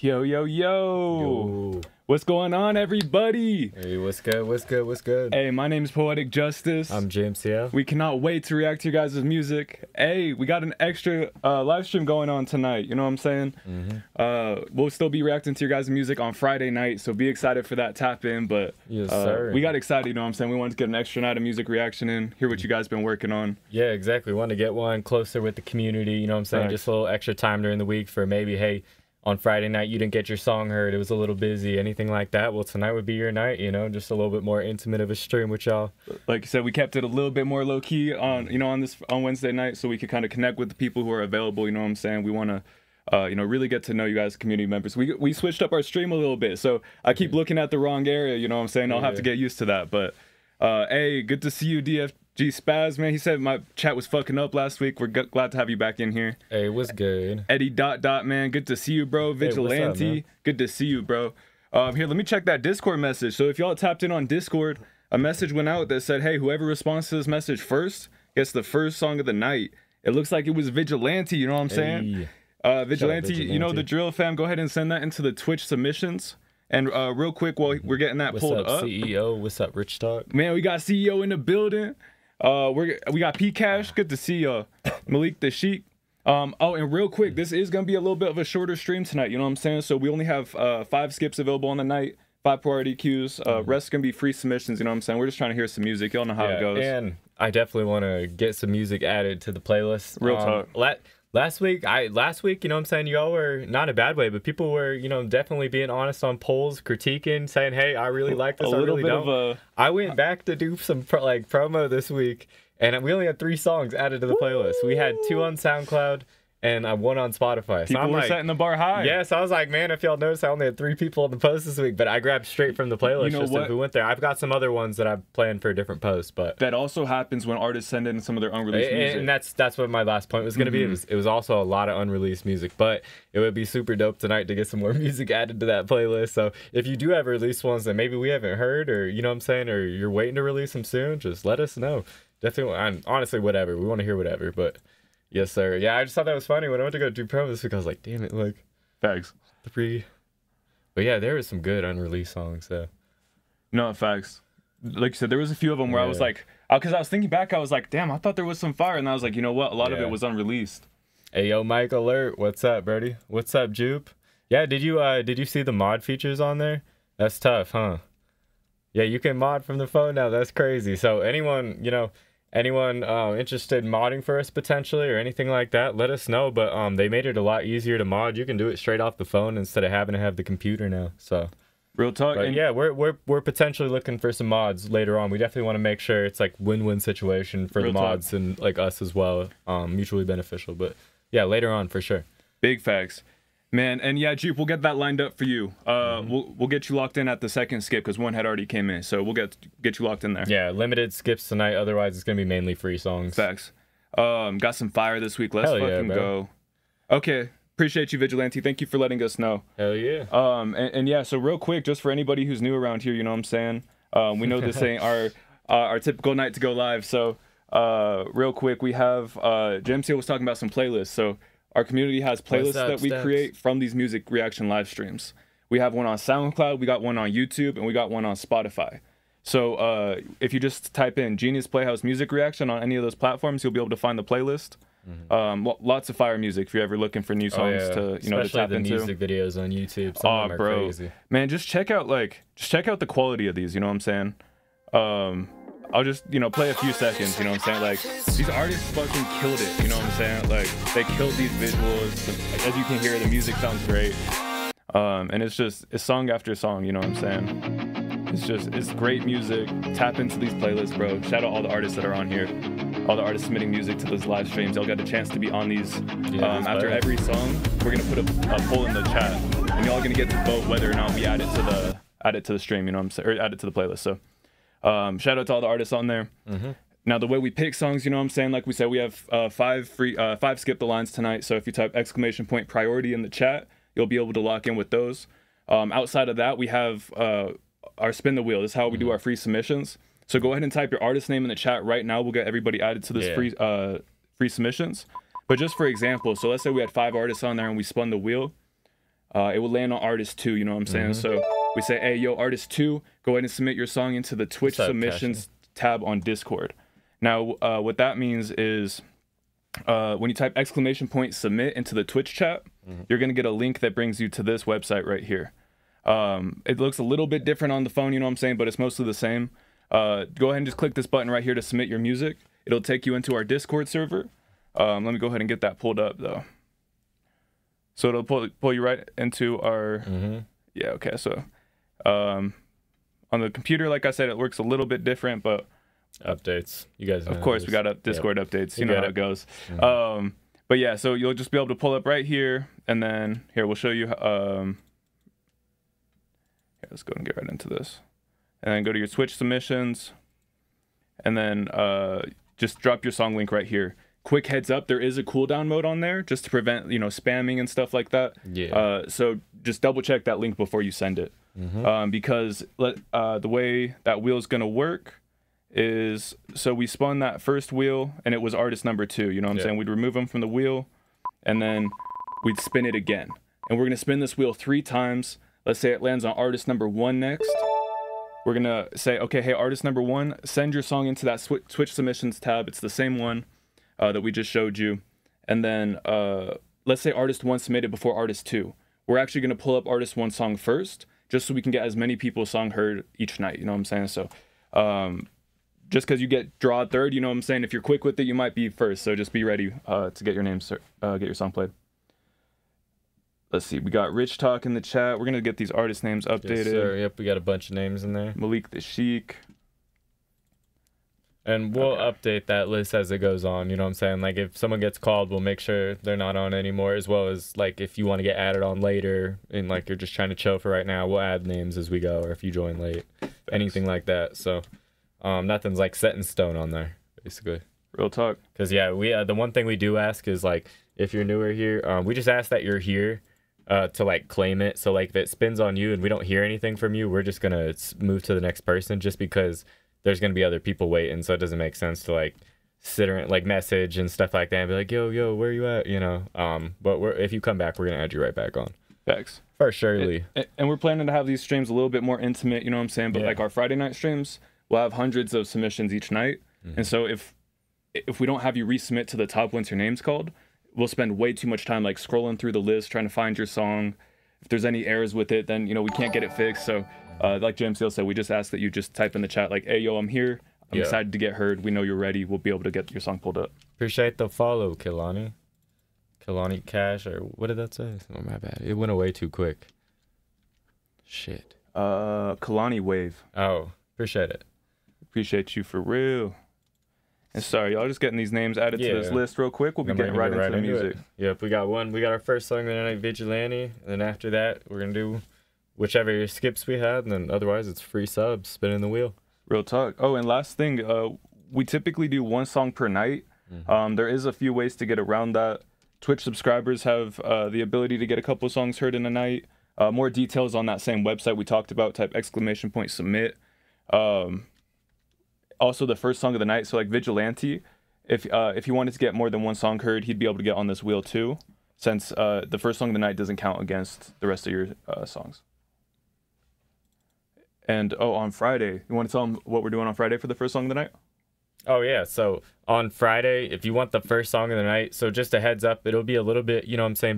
Yo, yo, yo. Yo. What's going on, everybody? Hey, what's good? What's good? What's good? Hey, my name is Poetic Justus. I'm JMCL. We cannot wait to react to your guys' music. Hey, we got an extra live stream going on tonight. You know what I'm saying? We'll still be reacting to your guys' music on Friday night, so be excited for that tap in. But Yes, sir. we got excited, you know what I'm saying? We wanted to get an extra night of music reaction in, hear what you guys been working on. Yeah, exactly. Want to get one closer with the community, you know what I'm saying? Right. Just a little extra time during the week for maybe, hey, on Friday night you didn't get your song heard, it was a little busy, anything like that. Well, tonight would be your night, you know, just a little bit more intimate of a stream with y'all. Like you said, we kept it a little bit more low key on, you know, on Wednesday night, so we could kind of connect with the people who are available. You know what I'm saying? We want to, you know, really get to know you guys, community members. We switched up our stream a little bit, so I keep looking at the wrong area. You know what I'm saying? I'll have to get used to that. But hey, good to see you, DFG Spaz, man. He said my chat was fucking up last week. We're glad to have you back in here. Hey, what's good? Eddie ... man, good to see you, bro. Vigilante, what's up, man? good to see you, bro. Here, let me check that Discord message. So if y'all tapped in on Discord, a message went out that said, hey, whoever responds to this message first gets the first song of the night. It looks like it was Vigilante, you know what I'm saying? Hey. Vigilante, you know the drill, fam. Go ahead and send that into the Twitch submissions. And real quick, while we're getting that pulled up, CEO? What's up, Rich Talk? man, we got CEO in the building. We got P Cash. Good to see Malik the Sheik. Oh, and real quick, this is gonna be a little bit of a shorter stream tonight. You know what I'm saying? So we only have 5 skips available on the night, 5 priority queues. Rest gonna be free submissions. You know what I'm saying? We're just trying to hear some music. Y'all know how it goes. And I definitely want to get some music added to the playlist. Real talk. Last week, you know what I'm saying, y'all were, not in a bad way, but people were, you know, definitely being honest on polls, critiquing, saying, hey, I really like this, I really don't. I went back to do some promo this week, and we only had 3 songs added to the playlist. We had 2 on SoundCloud and 1 on Spotify. People were setting the bar high. Yeah, so I was like, man, if y'all noticed, I only had 3 people on the post this week, but I grabbed straight from the playlist. You know what? Who went there. I've got some other ones that I've planned for a different post, but that also happens when artists send in some of their unreleased music. And that's what my last point was going to be. It was also a lot of unreleased music, but it would be super dope tonight to get some more music added to that playlist. So if you do have released ones that maybe we haven't heard, or you know what I'm saying, or you're waiting to release them soon, just let us know. Definitely, honestly, whatever. We want to hear whatever, but yes, sir. Yeah, I just thought that was funny when I went to go do promo this week. I was like, damn it, like Facts. 3. But yeah, there was some good unreleased songs. So no, facts. Like you said, there was a few of them where I was like, because I was thinking back, I was like, damn, I thought there was some fire, and I was like, you know what? A lot of it was unreleased. Hey, yo, Mike Alert, what's up, Brody? What's up, Jupe? Yeah, did you see the mod features on there? That's tough, huh? Yeah, you can mod from the phone now. That's crazy. So anyone, you know, interested in modding for us potentially or anything like that, let us know. But they made it a lot easier to mod. You can do it straight off the phone instead of having to have the computer now. So real talk. But yeah, we're potentially looking for some mods later on. We definitely want to make sure it's like win-win situation for the mods and like us as well, mutually beneficial. But yeah, later on for sure. Big facts, man. And yeah, Jupe, we'll get that lined up for you. We'll get you locked in at the second skip because 1 had already came in, so we'll get you locked in there. Yeah, limited skips tonight. Otherwise, it's gonna be mainly free songs. Facts. Got some fire this week. Let's fucking go. Okay. Appreciate you, Vigilante. Thank you for letting us know. Hell yeah. And yeah, so real quick, just for anybody who's new around here, you know what I'm saying? We know this ain't our typical night to go live. So real quick, we have JMCL was talking about some playlists. So our community has playlists that we create from these music reaction live streams. We have one on SoundCloud, we got one on YouTube, and we got one on Spotify. So if you just type in Genius Playhouse music reaction on any of those platforms, you'll be able to find the playlist. Lots of fire music if you're ever looking for new songs to to tap into. Music videos on YouTube. Some of them are crazy. Man, just check out the quality of these. You know what I'm saying? I'll just play a few seconds. You know what I'm saying? Like these artists fucking killed it. You know what I'm saying? Like they killed these visuals. As you can hear, the music sounds great. And it's song after song. You know what I'm saying? It's great music. Tap into these playlists, bro. Shout out all the artists that are on here. All the artists submitting music to those live streams. Y'all got a chance to be on these. After every song, we're gonna put a poll in the chat, and y'all gonna get to vote whether or not we add it to the stream. You know what I'm saying? Or add it to the playlist. So, shout out to all the artists on there. Now the way we pick songs, you know what I'm saying? Like we said, we have 5 skip the lines tonight. So if you type !priority in the chat, you'll be able to lock in with those. Outside of that, we have our spin the wheel. This is how we do our free submissions. So go ahead and type your artist name in the chat right now. We'll get everybody added to this free submissions. But just for example, so let's say we had 5 artists on there and we spun the wheel. it will land on artist 2, you know what I'm saying? So we say, hey, yo, artist 2, go ahead and submit your song into the Twitch submissions tab on Discord. Now, what that means is when you type !submit into the Twitch chat, you're going to get a link that brings you to this website right here. It looks a little bit different on the phone, you know what I'm saying, but it's mostly the same. Go ahead and just click this button right here to submit your music. It'll take you into our Discord server. Let me go ahead and get that pulled up, though. So it'll pull you right into our... Yeah, okay, so on the computer, like I said, it works a little bit different, but... Updates. You guys know. Of course, we got Discord updates. You know how it goes. But yeah, so you'll just be able to pull up right here, and then here we'll show you. Here, let's go and get right into this, and then go to your Twitch submissions, and then just drop your song link right here. Quick heads up, there is a cooldown mode on there just to prevent spamming and stuff like that. Yeah. So just double check that link before you send it, because the way that wheel is gonna work is, so we spun that first wheel and it was artist number 2, you know what I'm saying? We'd remove them from the wheel and then we'd spin it again. And we're going to spin this wheel 3 times. Let's say it lands on artist number 1 next. We're going to say, okay, hey, artist number 1, send your song into that Twitch submissions tab. It's the same one that we just showed you. And then let's say artist 1 submitted before artist 2. We're actually going to pull up artist 1 song first, just so we can get as many people's song heard each night, you know what I'm saying? So just because you get draw third, you know what I'm saying? If you're quick with it, you might be first. So just be ready to get your name, get your song played. Let's see. We got Rich Talk in the chat. We're going to get these artist names updated. Yes, sir. Yep, we got a bunch of names in there. Malik the Sheik. And we'll update that list as it goes on. You know what I'm saying? Like, if someone gets called, we'll make sure they're not on anymore, as well as, like, if you want to get added on later and, like, you're just trying to chill for right now, we'll add names as we go, or if you join late. Anything like that. So... nothing's like set in stone on there, basically. Real talk. Because we the one thing we do ask is, like, if you're newer here, we just ask that you're here to like claim it. So like if it spins on you and we don't hear anything from you, we're just gonna move to the next person, just because there's gonna be other people waiting. So it doesn't make sense to like sit around, like message and stuff like that and be like, yo, where you at? You know. But if you come back, we're gonna add you right back on. Facts. For surely. And we're planning to have these streams a little bit more intimate. You know what I'm saying? But like our Friday night streams, we'll have hundreds of submissions each night. And so if we don't have you resubmit to the top once your name's called, we'll spend way too much time like scrolling through the list trying to find your song. If there's any errors with it, then we can't get it fixed. So like JMCL said, we just ask that you just type in the chat like, hey, yo, I'm here. I'm excited to get heard. We know you're ready. We'll be able to get your song pulled up. Appreciate the follow, Kilani Cash, or what did that say? Oh, my bad. It went away too quick. Shit. Kalani Wave. Oh, appreciate it. Appreciate you for real. And sorry, y'all, just getting these names added to this list real quick. We'll be getting right into the music. Yep, we got our first song of the night, Vigilante. And then after that, we're going to do whichever skips we had. And then otherwise, it's free subs, spinning the wheel. Real talk. Oh, and last thing, we typically do 1 song per night. There is a few ways to get around that. Twitch subscribers have the ability to get a couple songs heard in a night. More details on that same website we talked about. Type !submit. Also, the first song of the night. So like Vigilante, if he wanted to get more than 1 song heard, he'd be able to get on this wheel too, since the first song of the night doesn't count against the rest of your songs. And on Friday, you want to tell them what we're doing on Friday for the first song of the night? Oh, yeah. So on Friday, if you want the first song of the night, so just a heads up, it'll be a little bit,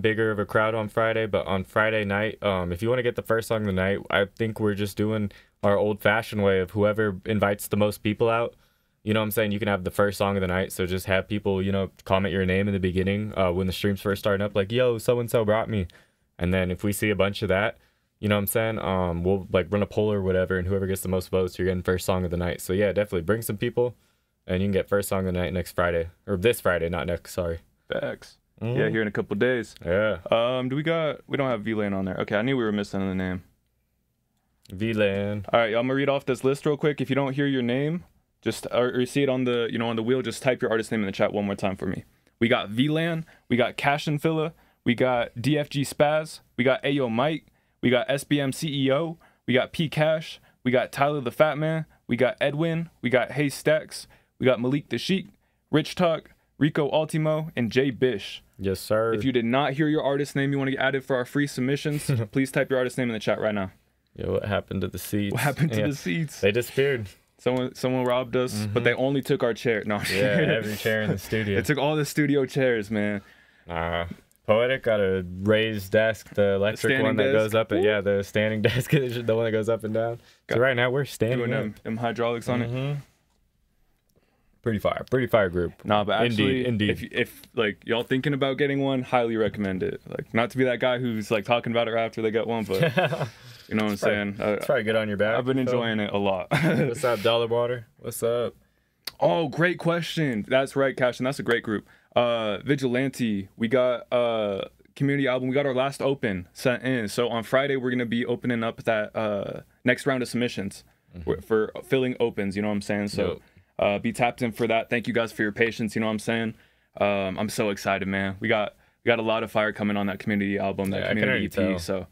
bigger of a crowd on Friday. But on Friday night, if you want to get the first song of the night, I think we're just doing our old-fashioned way of whoever invites the most people out. You know what I'm saying? You can have the first song of the night. So just have people, comment your name in the beginning when the stream's first starting up, like, yo, so-and-so brought me. And then if we see a bunch of that, you know what I'm saying? We'll like run a poll or whatever, and whoever gets the most votes, you're getting first song of the night. So yeah, definitely bring some people. And you can get first song of the night next Friday. Or this Friday, not next, sorry. Facts. Yeah, here in a couple days. Yeah. We don't have VLAN on there. Okay, I knew we were missing the name. VLAN. All right, I'm gonna read off this list real quick. If you don't hear your name, or you see it on the on the wheel, just type your artist name in the chat one more time for me. We got VLAN, we got Cash and Filla, we got DFG Spaz, we got Ayo Mike, we got SBM CEO, we got P Cash, we got Tyler the Fat Man, we got Edwin, we got Hey Stacks, we got Malik the Sheik, Rich Talk, Rico Ultimo, and Jay Bish. Yes, sir. If you did not hear your artist name, you want to get added for our free submissions, please type your artist name in the chat right now. Yeah, what happened to the seats? What happened to the seats? They disappeared. Someone robbed us, but they only took our chair. No, yeah, every chair in the studio. They took all the studio chairs, man. Poetic got a raised desk, the electric one that goes up, and the standing desk is the one that goes up and down. So right now we're standing doing them hydraulics on it. Pretty fire group. Nah, but actually, indeed. if like y'all thinking about getting one, highly recommend it. Like, not to be that guy who's like talking about it after they got one, but you know what I'm saying. It's probably good on your back. I've been enjoying it a lot. What's up, Dollar Water? What's up? Oh, great question. That's right, Cash, and that's a great group. Vigilante, we got community album. We got our last open sent in. So on Friday we're gonna be opening up that next round of submissions for filling opens. You know what I'm saying? So. Be tapped in for that. Thank you guys for your patience. You know what I'm saying? I'm so excited, man. We got a lot of fire coming on that community album, that community EP. Tell. So,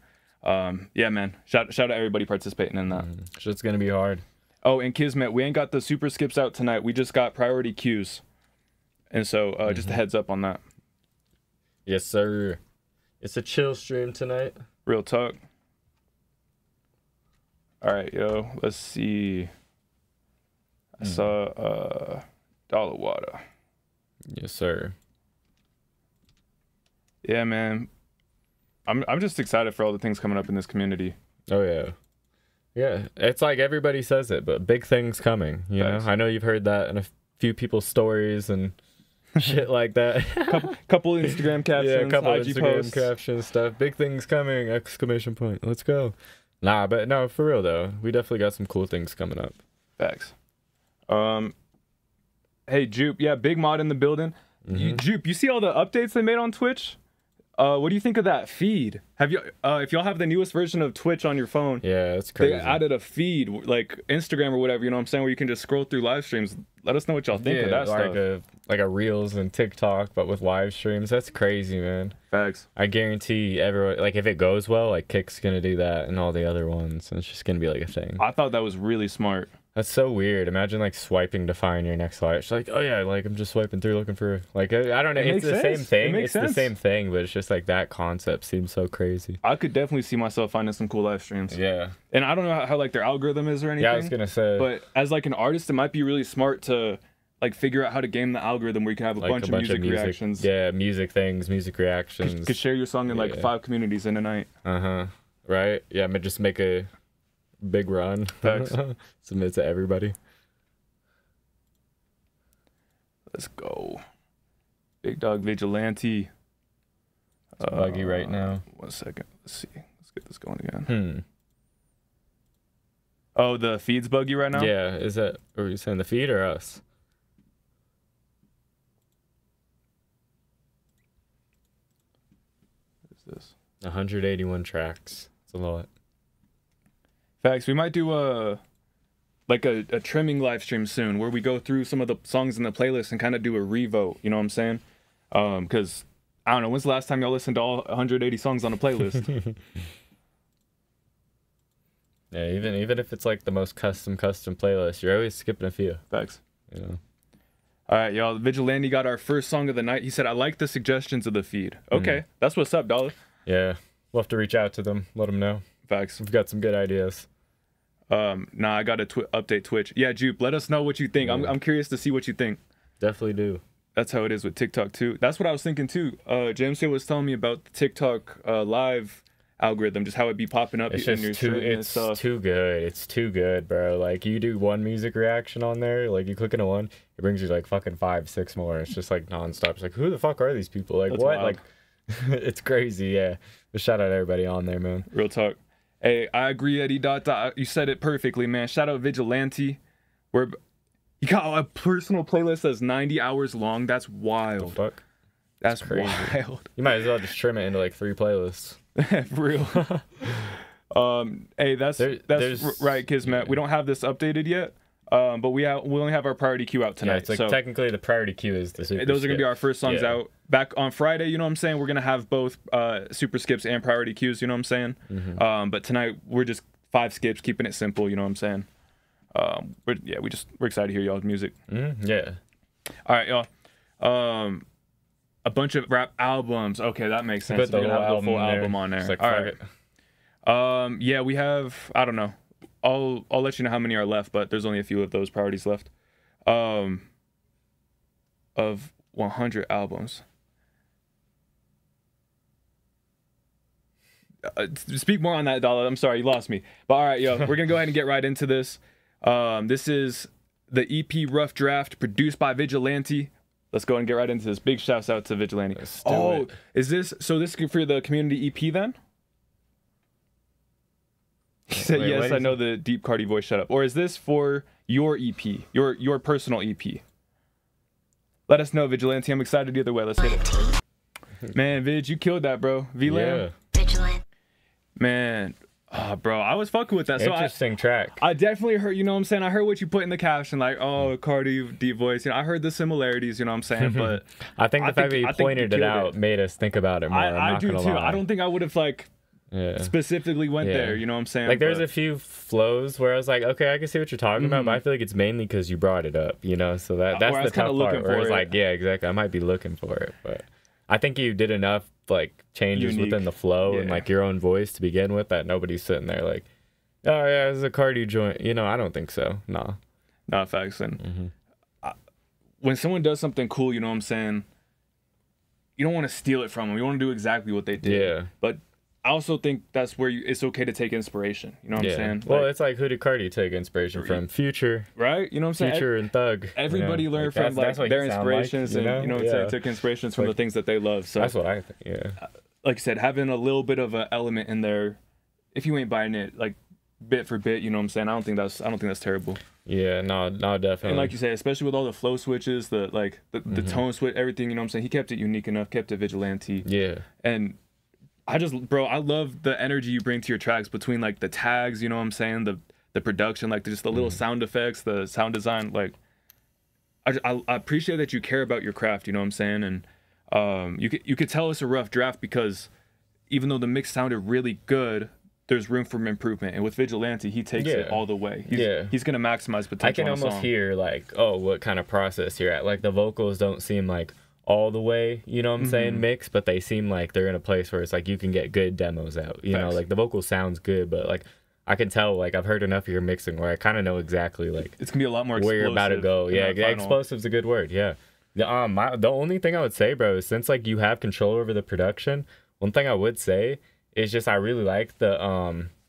yeah, man. Shout out to everybody participating in that. Shit's gonna be hard. Oh, and Kismet, we ain't got the super skips out tonight. We just got priority queues, and so just a heads up on that. Yes, sir. It's a chill stream tonight. Real talk. All right, yo. Let's see. I saw Dollar Water. Yes, sir. Yeah, man. I'm just excited for all the things coming up in this community. Oh yeah. Yeah. It's like everybody says it, but big things coming, you know? I know you've heard that in a few people's stories and shit like that. couple Instagram captions, yeah, a couple IG Instagram posts. captions stuff. Big things coming! ! Let's go. Nah, but no, for real though. We definitely got some cool things coming up. Facts. Hey Jupe, yeah, big mod in the building. Jupe, you see all the updates they made on Twitch? What do you think of that feed? Have you if y'all have the newest version of Twitch on your phone? Yeah, that's crazy. They added a feed like Instagram or whatever, you know what I'm saying, where you can just scroll through live streams. Let us know what y'all think of that stuff. Like a Reels and TikTok, but with live streams. That's crazy, man. Facts. I guarantee everyone, like, if it goes well, like Kick's gonna do that and all the other ones, and it's just gonna be like a thing. I thought that was really smart. That's so weird. Imagine like swiping to find your next live. It's like, oh yeah, like I'm just swiping through looking for, like, I don't know. It's the same thing. It's the same thing, but it's just like that concept seems so crazy. I could definitely see myself finding some cool live streams. Yeah. And I don't know how like their algorithm is or anything. Yeah, I was gonna say. But as like an artist, it might be really smart to like figure out how to game the algorithm where you can have a bunch of music reactions. Yeah, music things, music reactions. You could share your song in like 5 communities in a night. Right? Yeah, just make a big run. Facts. Submit to everybody. Let's go. Big Dog Vigilante. It's buggy right now. 1 second. Let's see. Let's get this going again. Oh, the feed's buggy right now? Yeah. Is that, are you saying the feed or us? What is this? 181 tracks. It's a lot. Facts. We might do a trimming live stream soon where we go through some of the songs in the playlist and kind of do a revote. You know what I'm saying? Because I don't know, when's the last time y'all listened to all 180 songs on a playlist? Yeah, even if it's like the most custom playlist, you're always skipping a few. Facts. You know. All right, y'all. Vigilante got our first song of the night. He said, "I like the suggestions of the feed." Okay, that's what's up, Dollar. Yeah, we'll have to reach out to them, let them know. Facts. We've got some good ideas. I got to update Twitch. Yeah, Jupe, let us know what you think. I'm curious to see what you think. Definitely do. That's how it is with TikTok too. That's what I was thinking too. JMCL was telling me about the TikTok live algorithm, just how it be popping up. It's just too good. It's too good, bro. Like, you do one music reaction on there, like you click into one, it brings you like fucking 5, 6 more. It's just like nonstop. It's like, who the fuck are these people? Like, that's what? Wild. Like, it's crazy. Yeah. But shout out to everybody on there, man. Real talk. Hey, I agree, Eddie. You said it perfectly, man. Shout out Vigilante. You got a personal playlist that's 90 hours long. That's wild. The fuck? That's crazy. Wild. You might as well just trim it into like 3 playlists. For real. Hey, that's right, Kismet. Yeah. We don't have this updated yet. But we only have our priority queue out tonight. Yeah, it's like, so technically the priority queue is the super those are gonna be our first songs out. Back on Friday, you know what I'm saying? We're gonna have both super skips and priority queues, you know what I'm saying? But tonight we're just 5 skips, keeping it simple, you know what I'm saying? We're excited to hear y'all's music. Yeah. All right, y'all. a bunch of rap albums. Okay, that makes sense. Put the We're gonna have the full album album on there. Like, All right. Yeah, we have. I don't know. I'll let you know how many are left, but there's only a few of those priorities left. Of 100 albums. Speak more on that, Dollar. I'm sorry, you lost me. But all right, yo, we're gonna go ahead and get right into this. This is the EP Rough Draft, produced by Vigilante. Let's go and get right into this. Big shouts out to Vigilante. Is this so? This is for the community EP then? He said, Wait, yes, I know the deep Cardi voice. Shut up. Or is this for your EP, your personal EP? Let us know, Vigilante. I'm excited either way. Let's hit it. Man, Vig, you killed that, bro. V-Lam. Vigilante. Man, bro, I was fucking with that. Interesting track. I definitely heard, you know what I'm saying? I heard what you put in the caption, like, oh, Cardi, deep voice. You know, I heard the similarities, you know what I'm saying? But I think the fact that you pointed it out made us think about it more. I do too. Lie. I don't think I would have, like, specifically went there, you know what I'm saying? Like, there's a few flows where I was like, okay, I can see what you're talking about, but I feel like it's mainly because you brought it up, you know? So that's the tough part. Where it's like, yeah, exactly. I might be looking for it, but I think you did enough, like, changes within the flow and, like, your own voice to begin with that nobody's sitting there like, oh, yeah, this is a Cardi joint. You know, I don't think so. Nah. Not facts. And when someone does something cool, you know what I'm saying? You don't want to steal it from them. You want to do exactly what they did. Yeah. But I also think that's where it's okay to take inspiration. You know what I'm saying? Well, it's like, who did Cardi take inspiration from? Future. Right? You know what I'm saying? Future and Thug. Everybody learned from like their inspirations, like, and you know what I'm saying? Took inspirations from the things that they love. So that's what I think. Yeah. Like I said, having a little bit of an element in there, if you ain't buying it like bit for bit, you know what I'm saying? I don't think that's terrible. Yeah, no, definitely. And like you say, especially with all the flow switches, the tone switch, everything, you know what I'm saying? He kept it unique enough, kept it Vigilante. Yeah. And I love the energy you bring to your tracks between like the tags, you know what I'm saying? The production, like just the little sound effects, the sound design. Like, I appreciate that you care about your craft, you know what I'm saying? And you could tell it's a rough draft because even though the mix sounded really good, there's room for improvement. And with Vigilante, he takes it all the way. He's gonna maximize potential. I can almost hear like, oh, what kind of process you're at. Like the vocals don't seem like all the way, you know what I'm saying, mixed, but they seem like they're in a place where it's like you can get good demos out. You know, like the vocal sounds good, but like I can tell, like I've heard enough of your mixing where I kind of know exactly like it's gonna be a lot more where you're about to go. Yeah, explosive's a good word. Yeah. The only thing I would say, bro, is since like you have control over the production, one thing I would say is just I really like the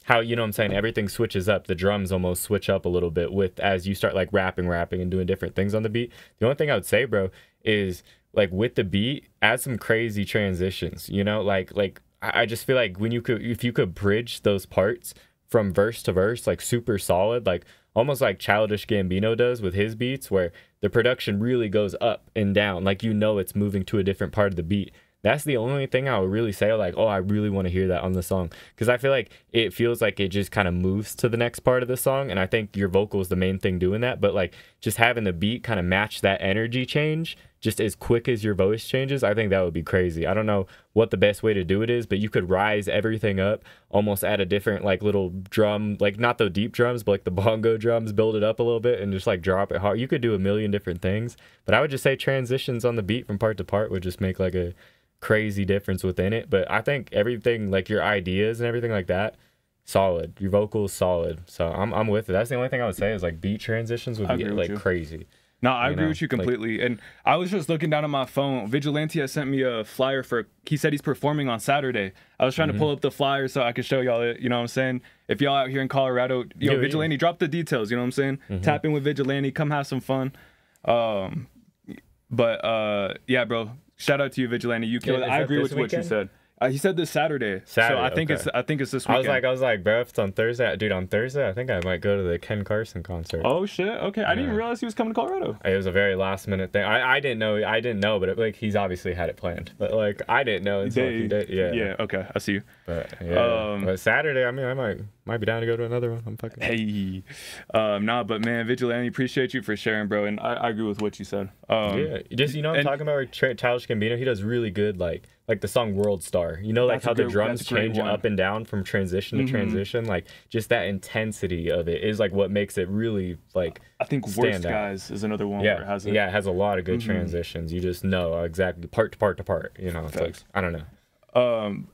how, you know what I'm saying, everything switches up. The drums almost switch up a little bit with as you start like rapping and doing different things on the beat. The only thing I would say, bro, is like with the beat, add some crazy transitions, you know, like I just feel like if you could bridge those parts from verse to verse, like super solid, like almost like Childish Gambino does with his beats, where the production really goes up and down, like, you know, it's moving to a different part of the beat. That's the only thing I would really say, like, oh, I really want to hear that on the song. Because I feel like it feels like it just kind of moves to the next part of the song. And I think your vocal is the main thing doing that. But, like, just having the beat kind of match that energy change just as quick as your voice changes, I think that would be crazy. I don't know what the best way to do it is, but you could rise everything up, almost add a different, like, little drum, like, not the deep drums, but, like, the bongo drums, build it up a little bit and just, like, drop it hard. You could do a million different things. But I would just say transitions on the beat from part to part would just make, like, a crazy difference within it. But I think everything, like your ideas and everything like that, solid. Your vocals solid. So I'm with it. That's the only thing I would say is like beat transitions would be like crazy. No, I agree with you completely. Like, and I was just looking down at my phone. Vigilante has sent me a flyer he said he's performing on Saturday. I was trying to pull up the flyer so I could show y'all it, you know what I'm saying? If y'all out here in Colorado, Vigilante, drop the details, you know what I'm saying? Tap in with Vigilante, come have some fun. Yeah, bro. Shout out to you, Vigilante. You killed it. I agree with what you said. He said this Saturday. So I think it's this weekend. I was like, bro, if it's on Thursday, dude, on Thursday, I think I might go to the Ken Carson concert. Oh shit. Okay, I didn't even realize he was coming to Colorado. It was a very last minute thing. I didn't know, but like he's obviously had it planned. But like I didn't know until he did. Yeah. Yeah. Okay, I see you. But yeah. But Saturday, I mean, I might be down to go to another one. I'm fucking. Hey. But man, Vigilante, appreciate you for sharing, bro, and I agree with what you said. Yeah. Just I'm talking about Childish Gambino. He does really good like like the song World Star. You know, like how the drums change up and down from transition to transition. Like just that intensity of it is like what makes it really like. I think Worst Guys is another one. Where it has it has a lot of good transitions. You just know exactly part to part to part. You know, it's like, I don't know.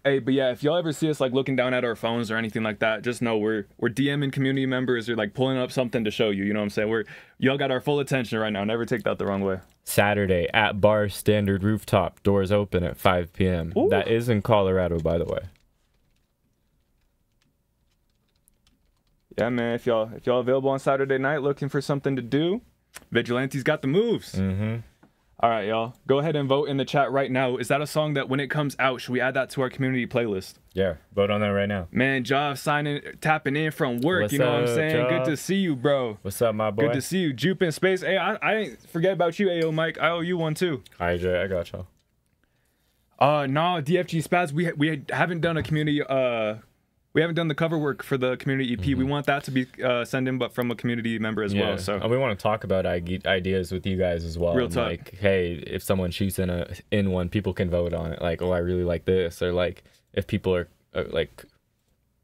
Hey, but yeah, if y'all ever see us like looking down at our phones or anything like that, just know we're DMing community members or like pulling up something to show you. You know what I'm saying? Y'all got our full attention right now. Never take that the wrong way. Saturday at Bar Standard Rooftop, doors open at 5 p.m. Ooh. That is in Colorado, by the way. Yeah, man. If y'all available on Saturday night looking for something to do, Vigilante's got the moves. All right, y'all. Go ahead and vote in the chat right now. Is that a song that when it comes out, should we add that to our community playlist? Yeah, vote on that right now. Man, Jav tapping in from work. What's you know up, what I'm saying? Jav? Good to see you, bro. What's up, my boy? Good to see you. Jupe in space. Hey, I didn't forget about you, Ayo Mike. I owe you one too. Hi, Jay. I got y'all. No, DFG Spaz. We haven't done a community. We haven't done the cover work for the community EP. We want that to be sent in, but from a community member as well. So we want to talk about ideas with you guys as well. Real talk. Like, hey, if someone shoots in one, people can vote on it. Like, oh, I really like this, or like if people are like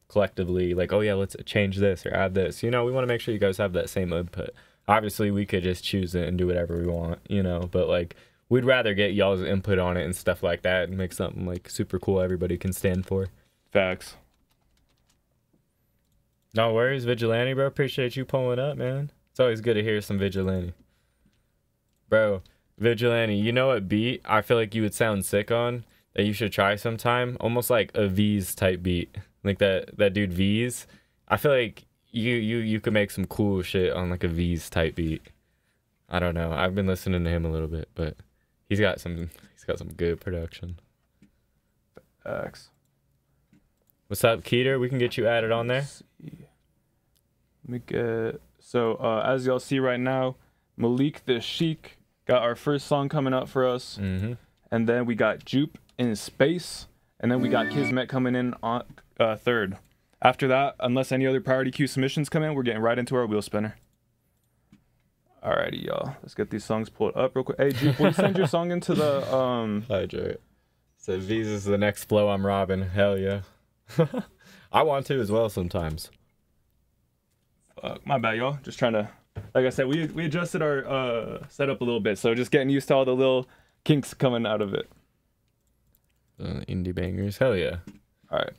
collectively like, oh yeah, let's change this or add this. You know, we want to make sure you guys have that same input. Obviously, we could just choose it and do whatever we want. You know, but like we'd rather get y'all's input on it and stuff like that and make something like super cool everybody can stand for. Facts. No worries, Vigilante, bro. Appreciate you pulling up, man. It's always good to hear some Vigilante. Bro, Vigilante, you know what beat I feel like you would sound sick on that you should try sometime? Almost like a V's type beat. Like that dude V's. I feel like you could make some cool shit on like a V's type beat. I don't know. I've been listening to him a little bit, but he's got some good production. Facts. What's up, Keeter? We can get you added on there. Let me get as y'all see right now, Malik the Sheik got our first song coming up for us, and then we got Jupe in Space, and then we got Kismet coming in on third. After that, unless any other priority queue submissions come in, we're getting right into our wheel spinner. Alrighty, y'all. Let's get these songs pulled up real quick. Hey, Jupe, will you send your song into the Hi, Jared. So V's is the next flow I'm robbing. Hell yeah. I want to as well sometimes. My bad, y'all. Just trying to, like I said, we adjusted our setup a little bit, so just getting used to all the little kinks coming out of it. Indie bangers, hell yeah. All right,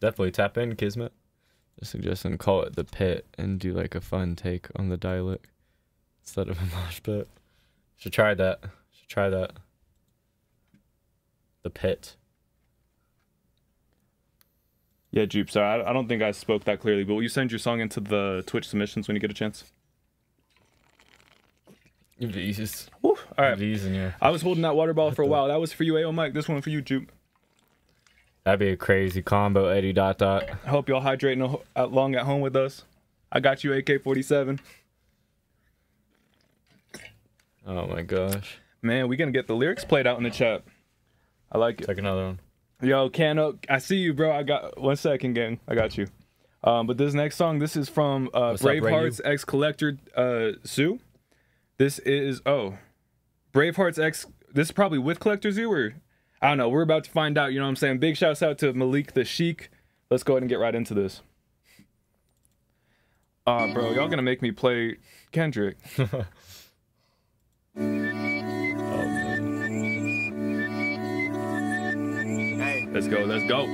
definitely tap in, Kismet. Just suggesting call it the pit and do like a fun take on the dialect instead of a mosh pit. Should try that. The pit. Yeah, Jupe, sorry, I don't think I spoke that clearly, but will you send your song into the Twitch submissions when you get a chance? Jesus. All right. Yeah. I was holding that water bottle for a while. That was for you, Ayo Mike. This one for you, Jupe. That'd be a crazy combo, Eddie ... I hope y'all hydrating along at home with us. I got you, AK-47. Oh my gosh. Man, we gonna get the lyrics played out in the chat. I like it. Take another one. Yo, Cano, I see you, bro. I got 1 second, gang. I got you. But this next song, this is from Braveheart's ex Collector Zoo. This is Braveheart's ex. This is probably with Collector Zoo, or I don't know. We're about to find out. You know what I'm saying? Big shouts out to Malik the Sheik. Let's go ahead and get right into this. Bro, y'all gonna make me play Kendrick. Let's go.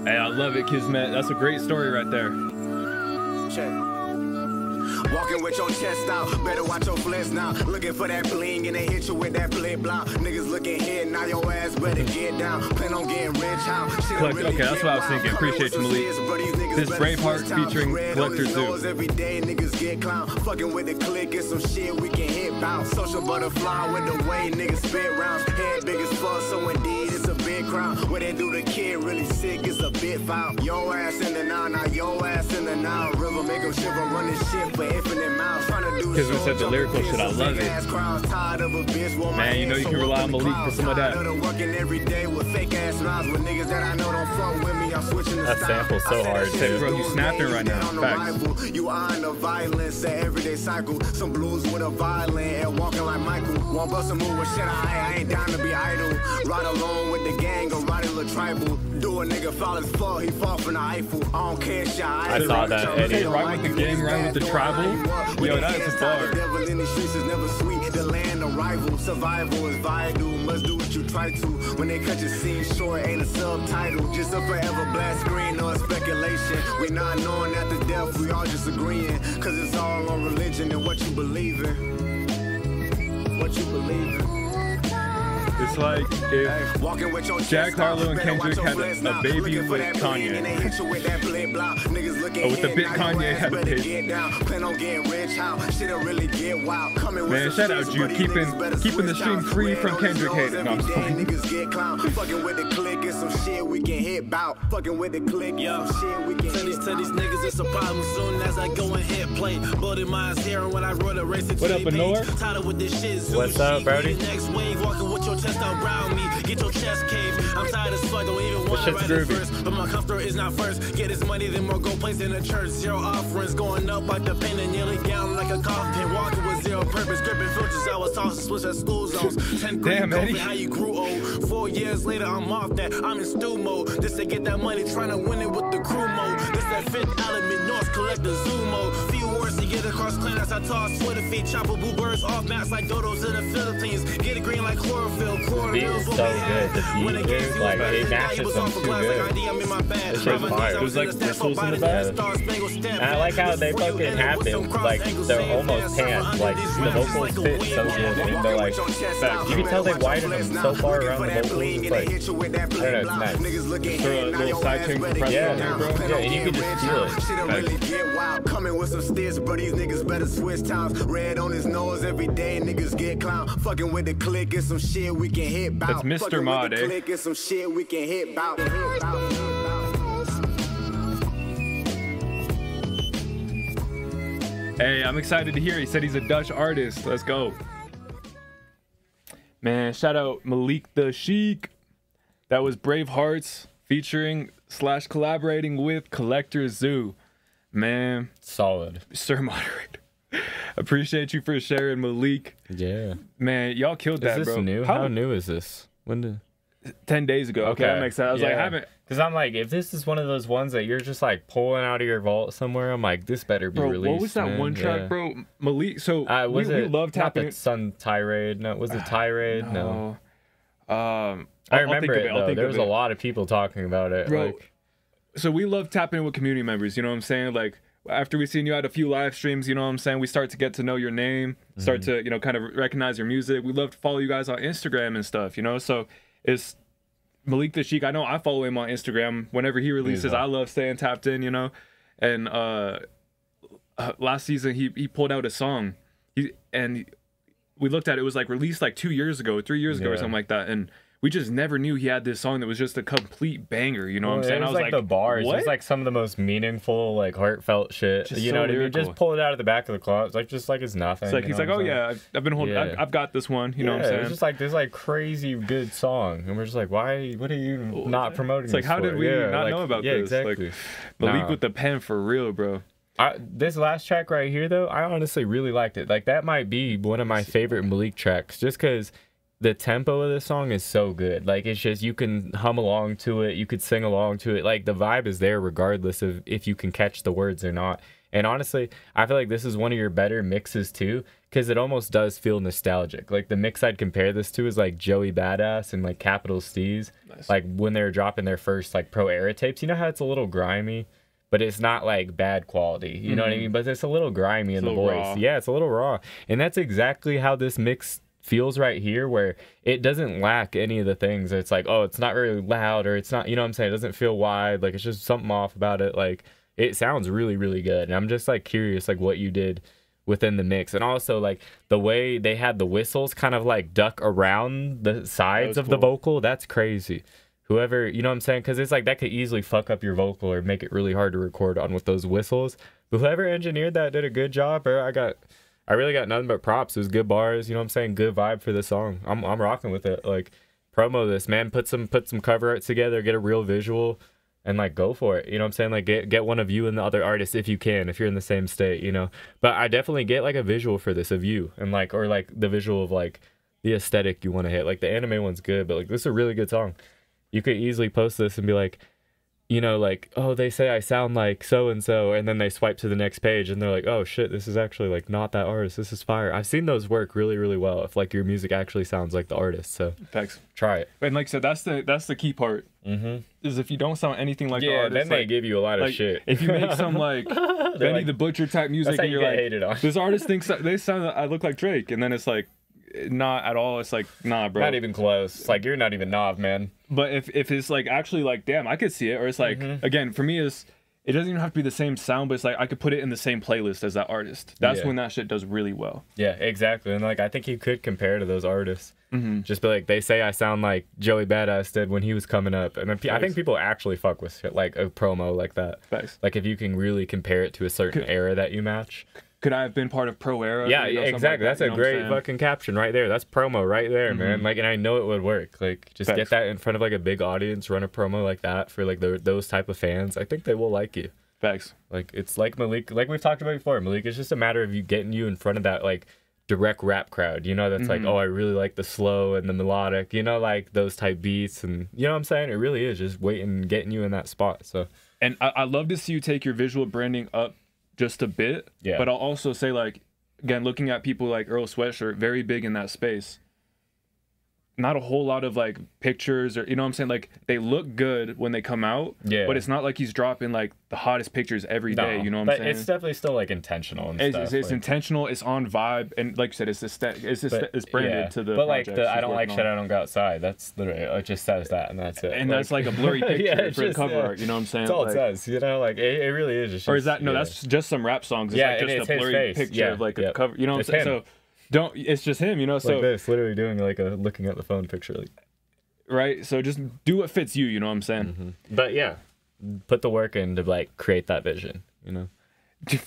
Hey, I love it, Kismet. That's a great story right there. Walking with your chest out, better watch your flesh now. Looking for that bling and they hit you with that bling block. Niggas looking here, now your ass better get down. Plan on getting rich, how? Okay, that's what I was thinking. Appreciate you, Malik. This Braveheart featuring Collector Zoo. Every day niggas get clown. Fucking with the click and some shit we can hit bounce. Social butterfly with the way niggas spit rounds. Head big as fuck, so indeed it's a big crown. What they do to kid really sick, it's a bit foul. Your ass in the now, your ass in the now. River make them shiver, run this shit for infinite miles. Because we said the lyrical shit, I love it. Man, you know you can rely on Malik for some of that. That sample's so hard too. said, bro, he's snapping right now. Facts. You are in the violence, an everyday cycle. Some blues with a violin and walking like Michael. One bust a move with shit, I ain't down to be idle. Ride along with the gang or ride a little tribal. Do a nigga fall as fall, he fall from the Eiffel. I don't care, shit. I saw that, Eddie. Ride with the gang, ride with the tribal. Yo, that is a bar. The devil in the streets is never sweet. The land of rival. Survival is vital. Must do what you try to. When they cut your scene short, ain't a subtitle. Just a forever black screen, no speculation. We not knowing at the death, we all just agreeing. Cause it's all on religion and what you believe in. What you believe in. It's like if Jack Harlow and Kendrick had a baby with Kanye. Oh, with the bit Kanye had a baby. Man, shout out you, keeping the stream free from Kendrick hating. No, I'm just playing. Fucking with the click is some shit we can hit bout. Fucking with the click, yo. Shit we can hit. Tell these niggas it's a problem soon as I go and hit play. Building my here when I wrote a race to what up, Benor? What's up, Brody? Next wave, walking with your chest around me. Get your chest caved. I'm tired as fuck, don't even want to ride it first. But my comfort is not first. Get his money, then more go place in the church. Zero offerings going up like the pen and nearly down like a coffin. Walking with zero purpose, gripping filters. I was tossing switch at school zones. 10 Damn, Eddie. How you grew old. 4 years later, I'm off that. I'm in stew mode. This to get that money, trying to win it with the crew mode. This that fifth element, North collect the zoom mode. Few words to get across clan as I toss Twitter feet. Chopper blue birds off maps like dodos in the Philippines. Get it green like chlorophyll. The beat is so good. The beat is like, it matches them too good. It's just fire. It was like whistles in the back. And I like how they fucking have it, like, they're almost panned. Like, the vocals fit so good. And they're like, you can tell they widened them so far around the vocals. It's like, I don't know, it's nice. Throw a little side chain compressor on there, bro. Yeah, and you can just feel it. Coming with some sticks, but these niggas better switch times. Red on his nose every day, niggas get clown. Fucking with the click, get some shit we can hit bout. That's Mr. Mod, eh? Click, get some shit we can hit bout. Hey, I'm excited to hear. He said he's a Dutch artist. Let's go. Man, shout out Malik the Sheik. That was Brave Hearts featuring / collaborating with Collector Zoo. Man. Solid. Sir Moderator. Appreciate you for sharing, Malik. Yeah. Man, y'all killed that, bro. Is this new? How new is this? When did... 10 days ago. Okay, that makes sense. I was like, I haven't... Because I'm like, if this is one of those ones that you're just like pulling out of your vault somewhere, I'm like, this better be released. What was that one track, bro? Malik. So we love tapping. Not the Sun Tirade. No, was it Tirade? No. I remember it though. There was a lot of people talking about it, bro. Like, so we love tapping in with community members. You know what I'm saying? Like after we seen you at a few live streams, you know what I'm saying? We start to get to know your name, start to kind of recognize your music. We love to follow you guys on Instagram and stuff. You know, so it's. Malik the Sheik, I know I follow him on Instagram. Whenever he releases, I love staying tapped in, you know. And last season he pulled out a song, we looked at it. It was like released like 2 years ago, 3 years ago, or something like that. And we just never knew he had this song that was just a complete banger. You know what I'm saying? It was like the bars. What? It was like some of the most meaningful, like heartfelt shit. Just you know what I mean? Just pull it out of the back of the closet. It's just like it's nothing. It's like he's like, oh yeah, I've been holding. Yeah. I've got this one. You know what I'm saying? It's just like this like crazy good song, and we're just like, why? What are you not promoting? It's like, how did we not know about this? Exactly. Like, Malik with the pen for real, bro. This last track right here, though, I honestly really liked it. Like that might be one of my favorite Malik tracks, just because. The tempo of this song is so good. Like, it's just, you can hum along to it. You could sing along to it. Like, the vibe is there regardless of if you can catch the words or not. And honestly, I feel like this is one of your better mixes, too, because it almost does feel nostalgic. Like, the mix I'd compare this to is, like, Joey Badass and, like, Capital Steez. Nice. Like, when they were dropping their first, like, Pro Era tapes. You know how it's a little grimy? But it's not, like, bad quality. You know what I mean? But it's a little grimy in the voice. Raw. Yeah, it's a little raw. And that's exactly how this mix feels right here, where it doesn't lack any of the things. It's like, oh, it's not very loud, or it's not, you know what I'm saying, it doesn't feel wide, like it's just something off about it. Like it sounds really, really good. And I'm just like curious, like what you did within the mix. And also like the way they had the whistles kind of like duck around the sides of the vocal, that's crazy. Whoever, you know what I'm saying, because it's like that could easily fuck up your vocal or make it really hard to record on with those whistles. But whoever engineered that did a good job, bro. I really got nothing but props. It was good bars, you know what I'm saying? Good vibe for the song. I'm rocking with it. Like, promo this, man. Put some cover art together, get a real visual. and like go for it. You know what I'm saying? Like get one of you and the other artists if you can, if you're in the same state, you know. But I definitely get like a visual for this of you and like, or like the visual of like the aesthetic you want to hit. Like the anime one's good, but like this is a really good song. You could easily post this and be like, you know, like, oh, they say I sound like so and so, and then they swipe to the next page and they're like, oh shit, this is actually like not that artist. This is fire. I've seen those work really, really well if like your music actually sounds like the artist. So Thanks. Try it. And like I said, that's the key part. Is if you don't sound anything like the artist, then they like, give you a lot of like, shit. If you make some like Benny like, the Butcher type music, and you're like, hated on. this artist thinks that they sound, I look like Drake, and then it's like, not at all. It's like, nah, bro. Not even close. It's like you're not even Nav, man. But if it's like actually like, damn, I could see it, or it's like, again, for me, it doesn't even have to be the same sound, but it's like I could put it in the same playlist as that artist. That's when that shit does really well. Yeah, exactly. And like I think you could compare to those artists. Just be like, they say I sound like Joey Badass did when he was coming up, and I think people actually fuck with shit like a promo like that. Thanks. Like if you can really compare it to a certain era that you match. Could I have been part of Pro Era? Yeah, exactly. Like that's a great fucking caption right there. That's promo right there, man. Like, and I know it would work. Like, just get that in front of like a big audience, run a promo like that for like those type of fans. I think they will like you. Thanks. Like, it's like Malik, like we've talked about before. Malik, it's just a matter of you getting you in front of that like direct rap crowd. You know, that's like, oh, I really like the slow and the melodic. You know, like those type beats, and you know what I'm saying. It really is just waiting and getting you in that spot. So, and I love to see you take your visual branding up just a bit. Yeah. But I'll also say, like, again, looking at people like Earl Sweatshirt, very big in that space. Not a whole lot of like pictures, or you know what I'm saying, like they look good when they come out, but it's not like he's dropping like the hottest pictures every day. You know what I'm saying? It's definitely still like intentional and stuff. It's intentional. It's on vibe, and like you said, it's branded to the. But like I don't like shit I don't go outside. That's literally it. Just says that, and that's it. And like, that's like a blurry picture for the cover art. You know what I'm saying? That's all like, it says. You know, like it really is just. Or is that no? That's just some rap songs. It's like just a blurry picture of like a cover. You know what I'm saying? So it's just him. You know, so like this, literally doing like a looking at the phone picture, like. Right, so just do what fits you. You know what I'm saying? But yeah, put the work in to like create that vision. You know.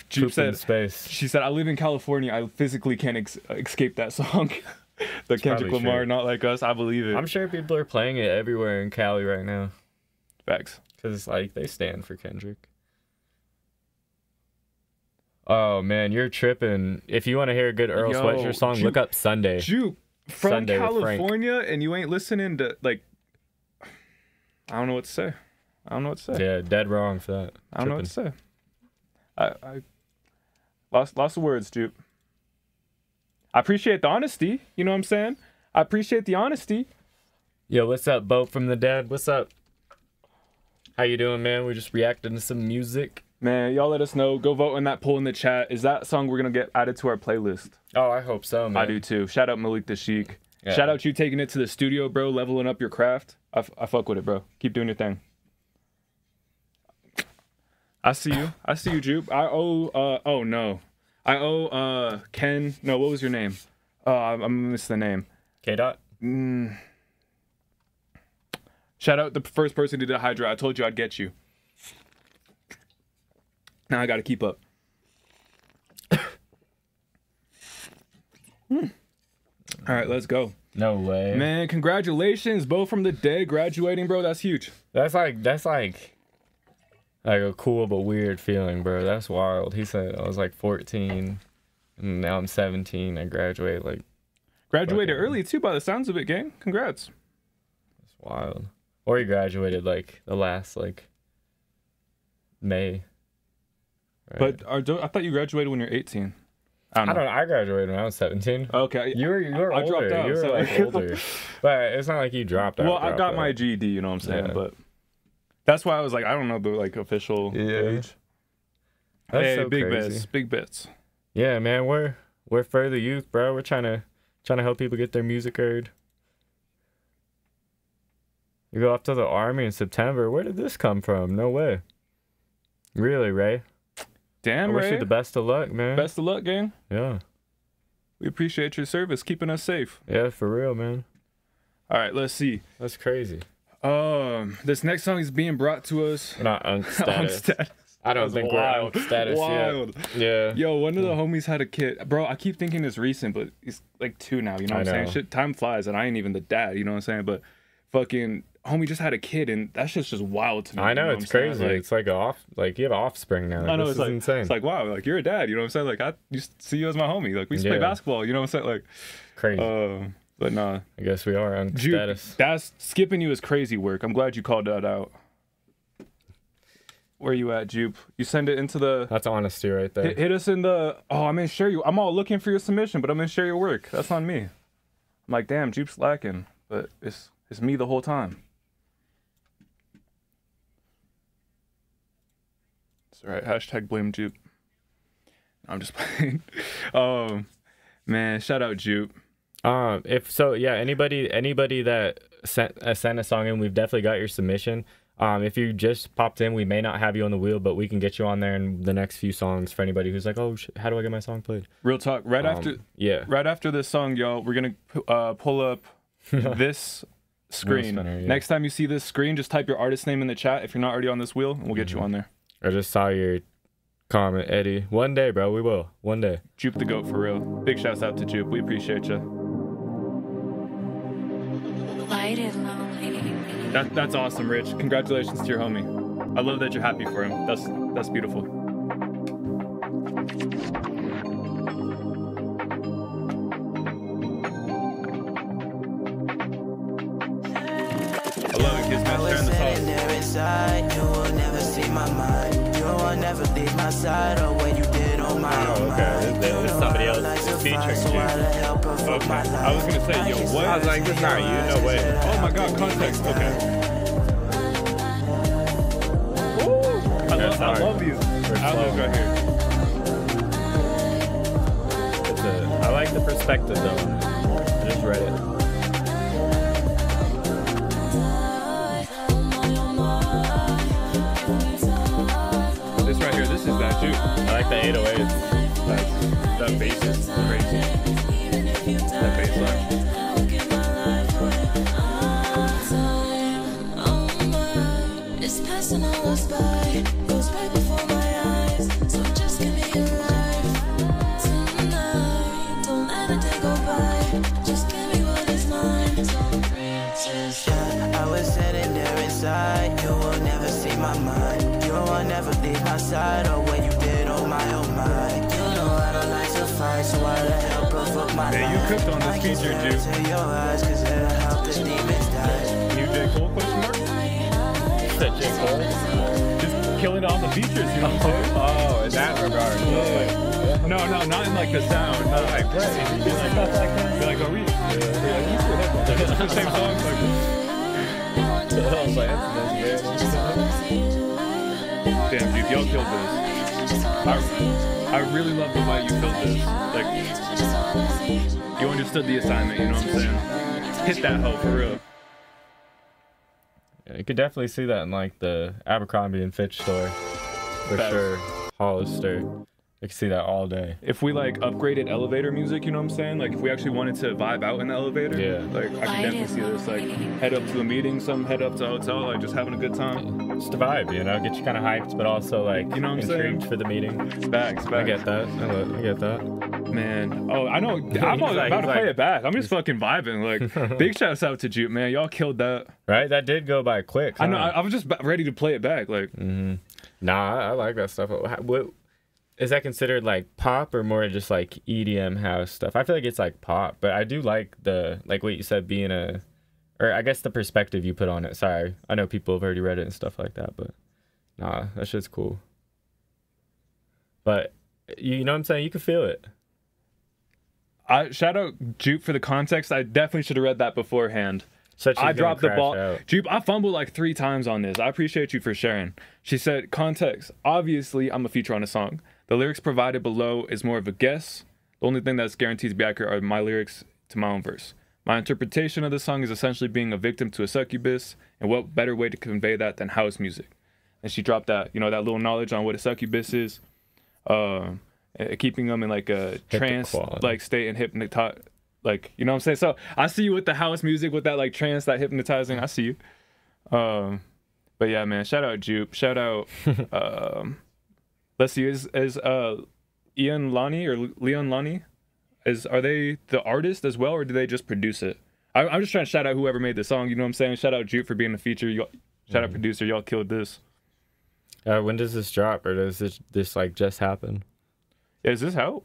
Jupe said, space. She said, "I live in California. I physically can't escape that song." The Kendrick Lamar, Not Like Us. I believe it. I'm sure people are playing it everywhere in Cali right now. Facts. Because like they stand for Kendrick. Oh man, you're tripping. If you want to hear a good Earl Sweatshirt song, look up Sunday. Jupe. From Sunday California, and you ain't listening to like, I don't know what to say. Yeah, dead wrong for that. I don't know what to say. I lost of words, Jupe. I appreciate the honesty. You know what I'm saying? I appreciate the honesty. Yo, what's up, Bo from the Dad? What's up? How you doing, man? We're just reacting to some music. Man, y'all let us know. Go vote in that poll in the chat. Is that song we're going to get added to our playlist? Oh, I hope so, man. I do too. Shout out Malik the Sheik. Yeah. Shout out you taking it to the studio, bro. Leveling up your craft. I fuck with it, bro. Keep doing your thing. I see you, Jupe. I owe Ken. No, what was your name? I missed the name. K-Dot? Shout out the first person who did a Hydra. I told you I'd get you. Now I gotta keep up. All right, let's go. No way. Man, congratulations, Bo from the Dead graduating, bro. That's huge. That's like a cool but weird feeling, bro. That's wild. He said I was like 14, and now I'm 17. I graduated early too, by the sounds of it, gang. Congrats. That's wild. Or he graduated like the last like May. Right. But I thought you graduated when you're 18. I don't know. I graduated when I was 17. Okay. You were older. Dropped out, you were like older. But it's not like you dropped out. Well, I got my GED, you know what I'm saying? Yeah. But that's why I was like, I don't know the like official age. That's so big crazy. Big bits. Yeah, man, we're for the youth, bro. We're trying to help people get their music heard. You go off to the army in September. Where did this come from? No way. Really, Ray? Damn, I wish you the best of luck, man. Best of luck, gang. Yeah. We appreciate your service, keeping us safe. Yeah, for real, man. All right, let's see. That's crazy. This next song is being brought to us. Not Status. I don't think wild. We're Status wild. Yet. Yeah. Yo, one of the homies had a kid. Bro, I keep thinking it's recent, but he's like 2 now. You know what I'm saying? Shit, time flies, and I ain't even the dad. You know what I'm saying? But fucking homie just had a kid, and that shit's just wild to me. I know, it's crazy. Like, it's like you have offspring now. I know, this it's is like insane. It's like, wow, like you're a dad. You know what I'm saying? Like I used to see you as my homie. Like we used to play basketball. You know what I'm saying? Like crazy. But nah. I guess we are on Juke, status. that's skipping you is crazy work. I'm glad you called that out. Where you at, Jupe? You send it into the... That's honesty right there. Hit us in the... Oh, I'm gonna share you. I'm all looking for your submission, but I'm gonna share your work. That's on me. I'm like, damn, Jupe's lacking. But it's me the whole time. It's all right. Hashtag blame Jupe. I'm just playing. Man, shout out Jupe. If so, yeah, anybody that sent a song in, we've definitely got your submission. If you just popped in, we may not have you on the wheel, but we can get you on there in the next few songs for anybody who's like, oh, how do I get my song played? Real talk. Right after this song, y'all, we're gonna pull up this screen. Spinner, yeah. Next time you see this screen, just type your artist name in the chat if you're not already on this wheel, and we'll get you on there. I just saw your comment, Eddie. One day, bro, we will. One day. Jupe the GOAT for real. Big shouts out to Jupe. We appreciate you. That's awesome, Rich. Congratulations to your homie. I love that you're happy for him. That's beautiful. I love it, kids. Man, sharing the song. There inside, you will never see my mind. You will never leave my side or when you did on my own. Okay, there's somebody else featuring you. Okay. I was gonna say, yo, what? I was like, this not you, no way. Oh my god, context. Okay. I love these. I love right here. I like the perspective though. I just read it. This right here, this is that too. I like the 808s. That bass is crazy. That bass line. It's passing all us by, goes right before my eyes. So just give me your life tonight. Don't let a day go by. Just give me what is mine. I was sitting there inside. You will never see my mind. You will never leave my side or when you did on my own mind. You know I don't like to fight, so why the hell provoke my life? Hey, you cooked on this feature, Juke. To your eyes, 'cause it'll help the demons die. New J. Cole question mark? That J. Cole? Just killing all the features, you know what I'm saying? Oh, in that regard. Yeah. No, not in like the sound. No, like, right. Be like, that's like that. Be like, are we? Yeah. It's the same song. Damn, dude, y'all killed this. I really love the way you killed this. Like, you understood the assignment, you know what I'm saying? Hit that hoe for real. Yeah, you could definitely see that in like the Abercrombie and Fitch store. For sure. Hollister. I can see that all day. If we like upgraded elevator music, you know what I'm saying? Like if we actually wanted to vibe out in the elevator, Yeah. like I can definitely see this. Like head up to a meeting, some head up to a hotel, like just having a good time. Just the vibe, you know, get you kind of hyped, but also like, You know what I'm intrigued saying? for the meeting. Facts. I get that. I get that. Man, oh, I know. I'm He's about like- to he's play like- it back. I'm just fucking vibing. Like, big shouts out to Jupe, man. Y'all killed that. Right? That did go by quick. I know. huh? I was just ready to play it back. Like, Nah, I like that stuff. What is that considered like pop or more just like EDM house stuff? I feel like it's like pop, but I do like like what you said being or I guess the perspective you put on it. Sorry, I know people have already read it and stuff like that, but nah, that shit's cool. But you know what I'm saying? You can feel it. shout out Jupe for the context. I definitely should have read that beforehand. I dropped the ball. Jupe, I fumbled like 3 times on this. I appreciate you for sharing. She said, context. Obviously, I'm a feature on a song. The lyrics provided below is more of a guess. The only thing that's guaranteed to be accurate are my lyrics to my own verse. My interpretation of the song is essentially being a victim to a succubus, and what better way to convey that than house music? And she dropped that, you know, that little knowledge on what a succubus is, keeping them in like a trance like state and hypnotized. Like, you know what I'm saying? So I see you with the house music, with that like trance, that hypnotizing. I see you. But yeah, man, shout out Jupe. Shout out let's see, is Ian Lonnie or Leon Lonnie? Are they the artist as well, or do they just produce it? I'm just trying to shout out whoever made the song. You know what I'm saying? Shout out Juke for being the feature. Shout out producer. Y'all killed this. When does this drop, or does this like just happen? Yeah, is this out?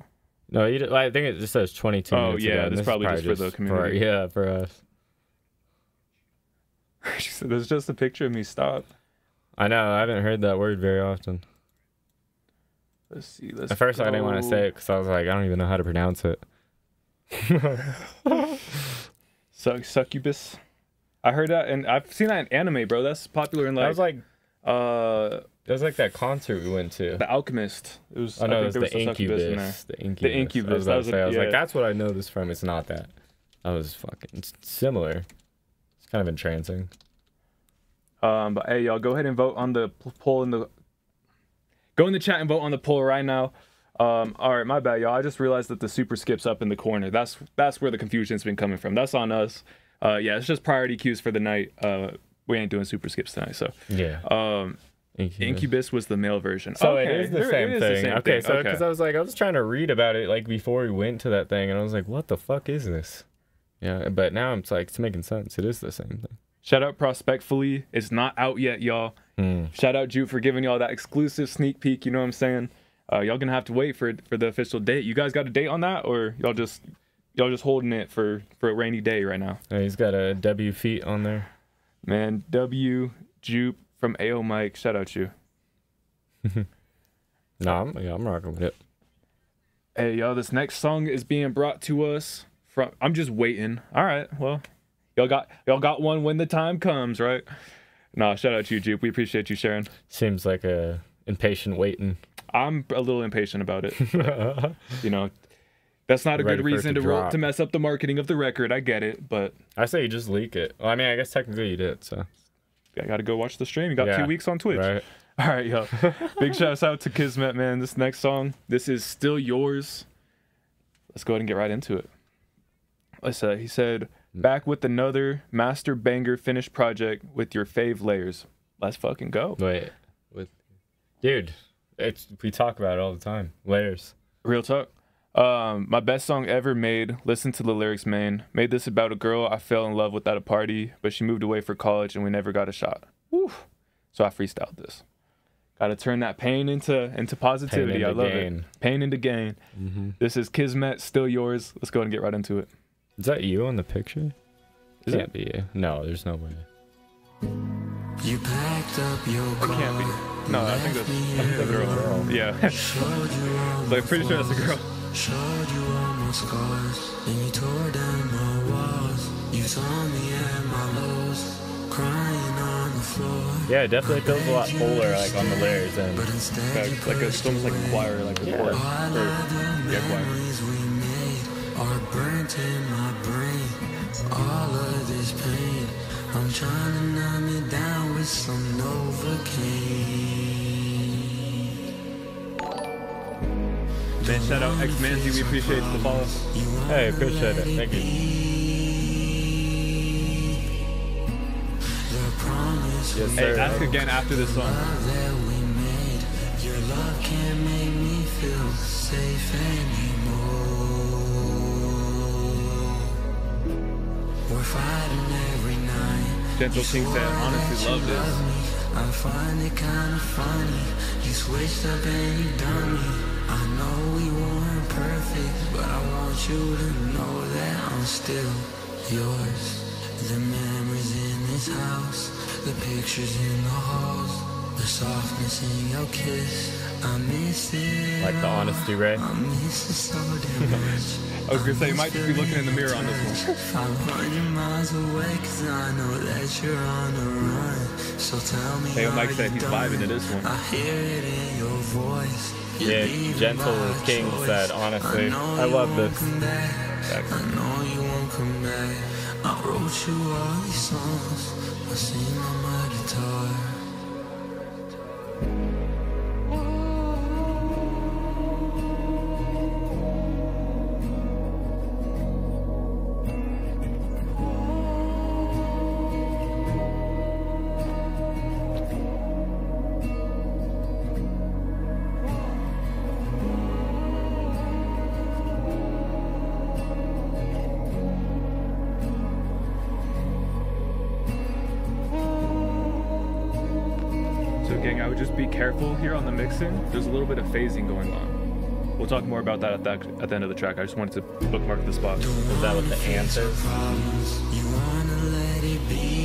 No, I think it just says 22 minutes ago. This is probably just for the community. For us. She said, "There's just a picture of me." Stop. I know. I haven't heard that word very often. Let's see. At first, I didn't want to say it because I was like, I don't even know how to pronounce it. Succubus. I heard that, and I've seen that in anime, bro. That's popular in like. That was like. It was like that concert we went to. The Alchemist. It was. Oh no, I it was think the Incubus. The Incubus. I was like, that's what I know this from. It's not that. That was fucking similar. It's kind of entrancing. But hey, y'all, go ahead and vote on the poll in the. Go in the chat and vote on the poll right now. All right, my bad, y'all. I just realized that the super skip's up in the corner. That's where the confusion's been coming from. That's on us. Yeah, it's just priority queues for the night. We ain't doing super skips tonight, so yeah. Incubus was the male version. So okay. It is the same thing. Okay, so because okay. I was trying to read about it like before we went to that thing, and I was like, what the fuck is this? Yeah, but now it's like it's making sense. It is the same thing. Shout out Prospectfully. It's not out yet, y'all. Shout out Jude for giving y'all that exclusive sneak peek. You know what I'm saying? Y'all gonna have to wait for the official date. You guys got a date on that, or y'all just holding it for a rainy day right now? Yeah, he's got a W feet on there. Man, W Jupe from AO Mike. Shout out you. I'm rocking with it. Hey, y'all, this next song is being brought to us from. I'm just waiting. All right, well, y'all got one when the time comes, right? Nah, shout out to you, Jupe. We appreciate you sharing. Seems like a impatient waiting. I'm a little impatient about it. But, you know, that's not a good reason to mess up the marketing of the record. I get it, but I say you just leak it. Well, I mean, I guess technically you did, so. I got to go watch the stream. You got 2 weeks on Twitch. Right. All right, yo. Big shouts out to Kismet, man. This next song, this is Still Yours. Let's go ahead and get right into it. He said, back with another master banger finished project with your fave layers. Let's fucking go. Wait. Dude, we talk about it all the time. Layers. Real talk. My best song ever made. Listen to the lyrics, man. Made this about a girl I fell in love with at a party, but she moved away for college and we never got a shot. Woo. So I freestyled this. Got to turn that pain into positivity. I love it. Pain into gain. Mm-hmm. This is Kismet, Still Yours. Let's go ahead and get right into it. Is that you on the picture? Can't be you. No, there's no way. You packed up your car. It can't be. No, I think that's the girl. Yeah. Like, pretty sure that's a girl. Showed you all my scars, and you tore down my walls. You saw me at my lows, crying on the floor. Yeah, it definitely feels a lot fuller, like on the layers, and like it's almost like a choir, like a chorus. Memories we made are burnt in my brain. All of this pain, I'm trying to numb it down with some Novocaine. Man, shout out X-Manzy, we appreciate the follow. Hey, appreciate it. Thank you. Yes, hey, ask again after this song. Your love can't make me feel safe anymore. We're fighting every night. Gentle King said, honestly love this. I find it kind of funny. You switched up and you done me. I know we weren't perfect, but I want you to know that I'm still yours. The memories in this house, the pictures in the halls, the softness in your kiss, I miss it. Like the honesty, right? I miss it so damn much. I was gonna say, you might just be looking in the mirror on this one. 500 miles away, cause I know that you're on the run. So tell me, hey, Mike said he's vibing to this one. I hear it in your voice. Yeah, Gentle King said, honestly, I love this. I know you won't come back. I wrote you all these songs. I sing on my guitar. I would just be careful here on the mixing. There's a little bit of phasing going on. We'll talk more about that at the end of the track. I just wanted to bookmark the spot. Is that what the answer is? You wanna let it be.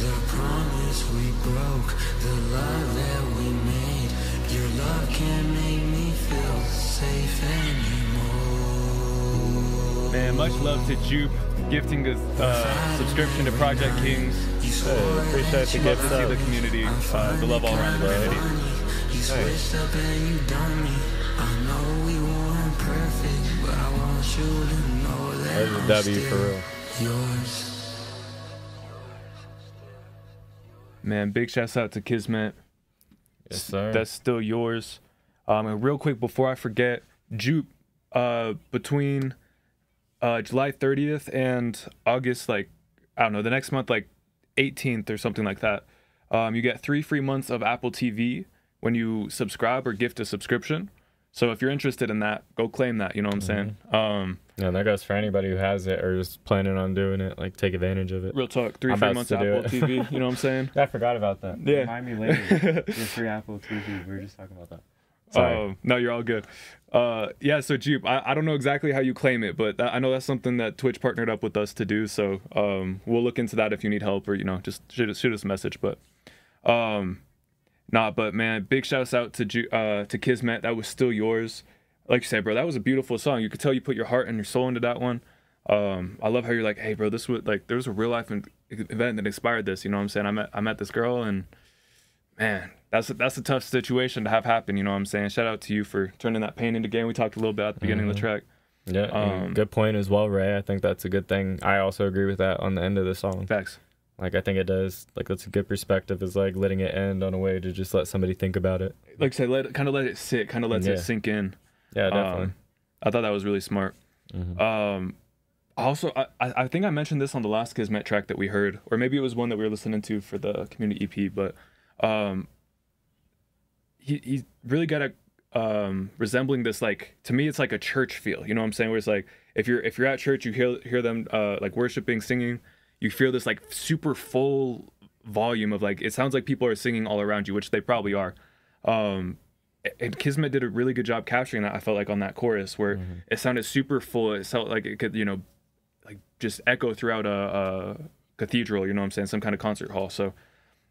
The promise we broke, the love that we made. Your love can't make me feel safe anymore. Man, much love to Jupe, gifting a subscription to Project Kings. Hey, appreciate the Love gift. to see the community, the love all around the community. You switched up and you done me. I know we weren't perfect, but I want you to know that There's a I'm W for still real. yours. Man, big shouts out to Kismet. Yes, sir. That's still yours. And real quick before I forget, Jupe, between July 30th and August, like, I don't know, the next month, like 18th or something like that, you get 3 free months of Apple TV when you subscribe or gift a subscription. So if you're interested in that, go claim that, you know what I'm saying? Yeah, that goes for anybody who has it or is planning on doing it. Like, take advantage of it. Real talk, 3 I'm free about months to of do Apple it. TV, you know what I'm saying? I forgot about that. Yeah. Remind me later. The free Apple TV. We were just talking about that. Sorry. No, you're all good. Yeah, so Jupe, I don't know exactly how you claim it, but I know that's something that Twitch partnered up with us to do. So we'll look into that if you need help, or, you know, just shoot us a message. But but man, big shouts out to Kismet. That was still yours. Like you said, bro, that was a beautiful song. You could tell you put your heart and your soul into that one. I love how you're like, hey, bro, this was like, there was a real life event that inspired this. You know what I'm saying? I met this girl, and man, that's a tough situation to have happen. You know what I'm saying? Shout out to you for turning that pain into gain. We talked a little bit at the beginning of the track. Yeah, and good point as well, Ray. I think that's a good thing. I also agree with that on the end of the song. Facts. Like, I think it does. Like, that's a good perspective, is like letting it end on a way to just let somebody think about it. Like I said, let it sit, kind of lets it sink in. Yeah, definitely. I thought that was really smart. Also, I think I mentioned this on the last Kismet track that we heard, or maybe it was one that we were listening to for the community EP, but he really got a resembling this, like, to me it's like a church feel, you know what I'm saying, where it's like if you're at church, you hear them like worshiping, singing, you feel this like super full volume of, like, it sounds like people are singing all around you, which they probably are. And Kismet did a really good job capturing that, I felt like, on that chorus, where it sounded super full. It felt like it could, you know, like just echo throughout a cathedral, you know what I'm saying, some kind of concert hall. So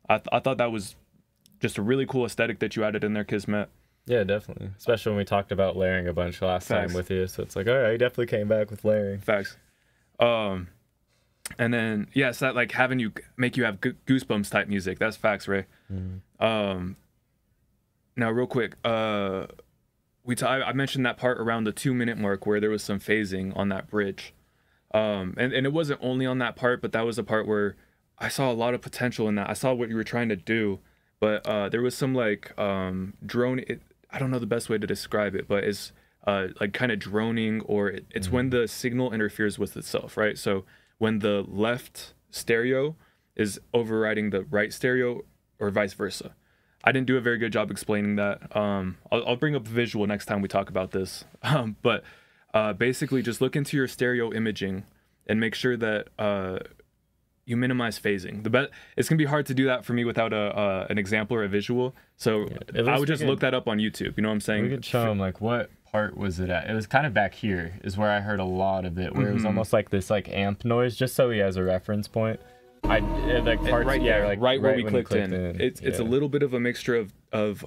I thought that was just a really cool aesthetic that you added in there, Kismet. Yeah, definitely. Especially when we talked about layering a bunch last time with you. So it's like, all right, you definitely came back with layering. Facts. And then, yeah, it's that, like, having you make you have goosebumps type music. That's facts, Ray. Now, real quick, I mentioned that part around the 2-minute mark where there was some phasing on that bridge. And it wasn't only on that part, but that was the part where I saw a lot of potential in that. I saw what you were trying to do, but there was some, like, drone. I don't know the best way to describe it, but it's like kind of droning, or it's when the signal interferes with itself, right? So when the left stereo is overriding the right stereo, or vice versa. I didn't do a very good job explaining that. I'll bring up a visual next time we talk about this. But basically, just look into your stereo imaging and make sure that you minimize phasing. It's gonna be hard to do that for me without an example or a visual. So I would just look that up on YouTube. You know what I'm saying? We could show him, like, what part was it at? It was kind of back here is where I heard a lot of it, where it was almost like this, like, amp noise, just so he has a reference point. Like parts, right there, like right where we when clicked in. It's a little bit of a mixture of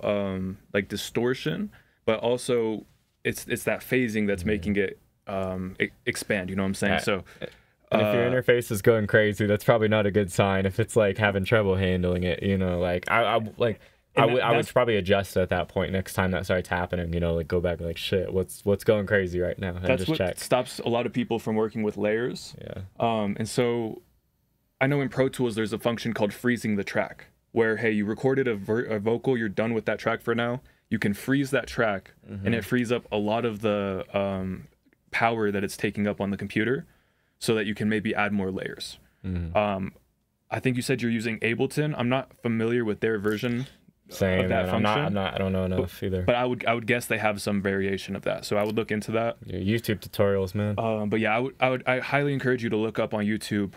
like distortion, but also it's that phasing that's making it expand. You know what I'm saying? So, and if your interface is going crazy, that's probably not a good sign. If it's like having trouble handling it, you know, like I would probably adjust at that point next time that starts happening. You know, like go back and, like, shit, what's going crazy right now, and that's just what check. Stops a lot of people from working with layers. Yeah. And so I know in Pro Tools there's a function called freezing the track, where, hey, you recorded a vocal, you're done with that track for now. You can freeze that track, and it frees up a lot of the power that it's taking up on the computer, so that you can maybe add more layers. I think you said you're using Ableton. I'm not familiar with their version of that function. I don't know enough either. But I would guess they have some variation of that. So I would look into that. Yeah, YouTube tutorials, man. But yeah, I highly encourage you to look up on YouTube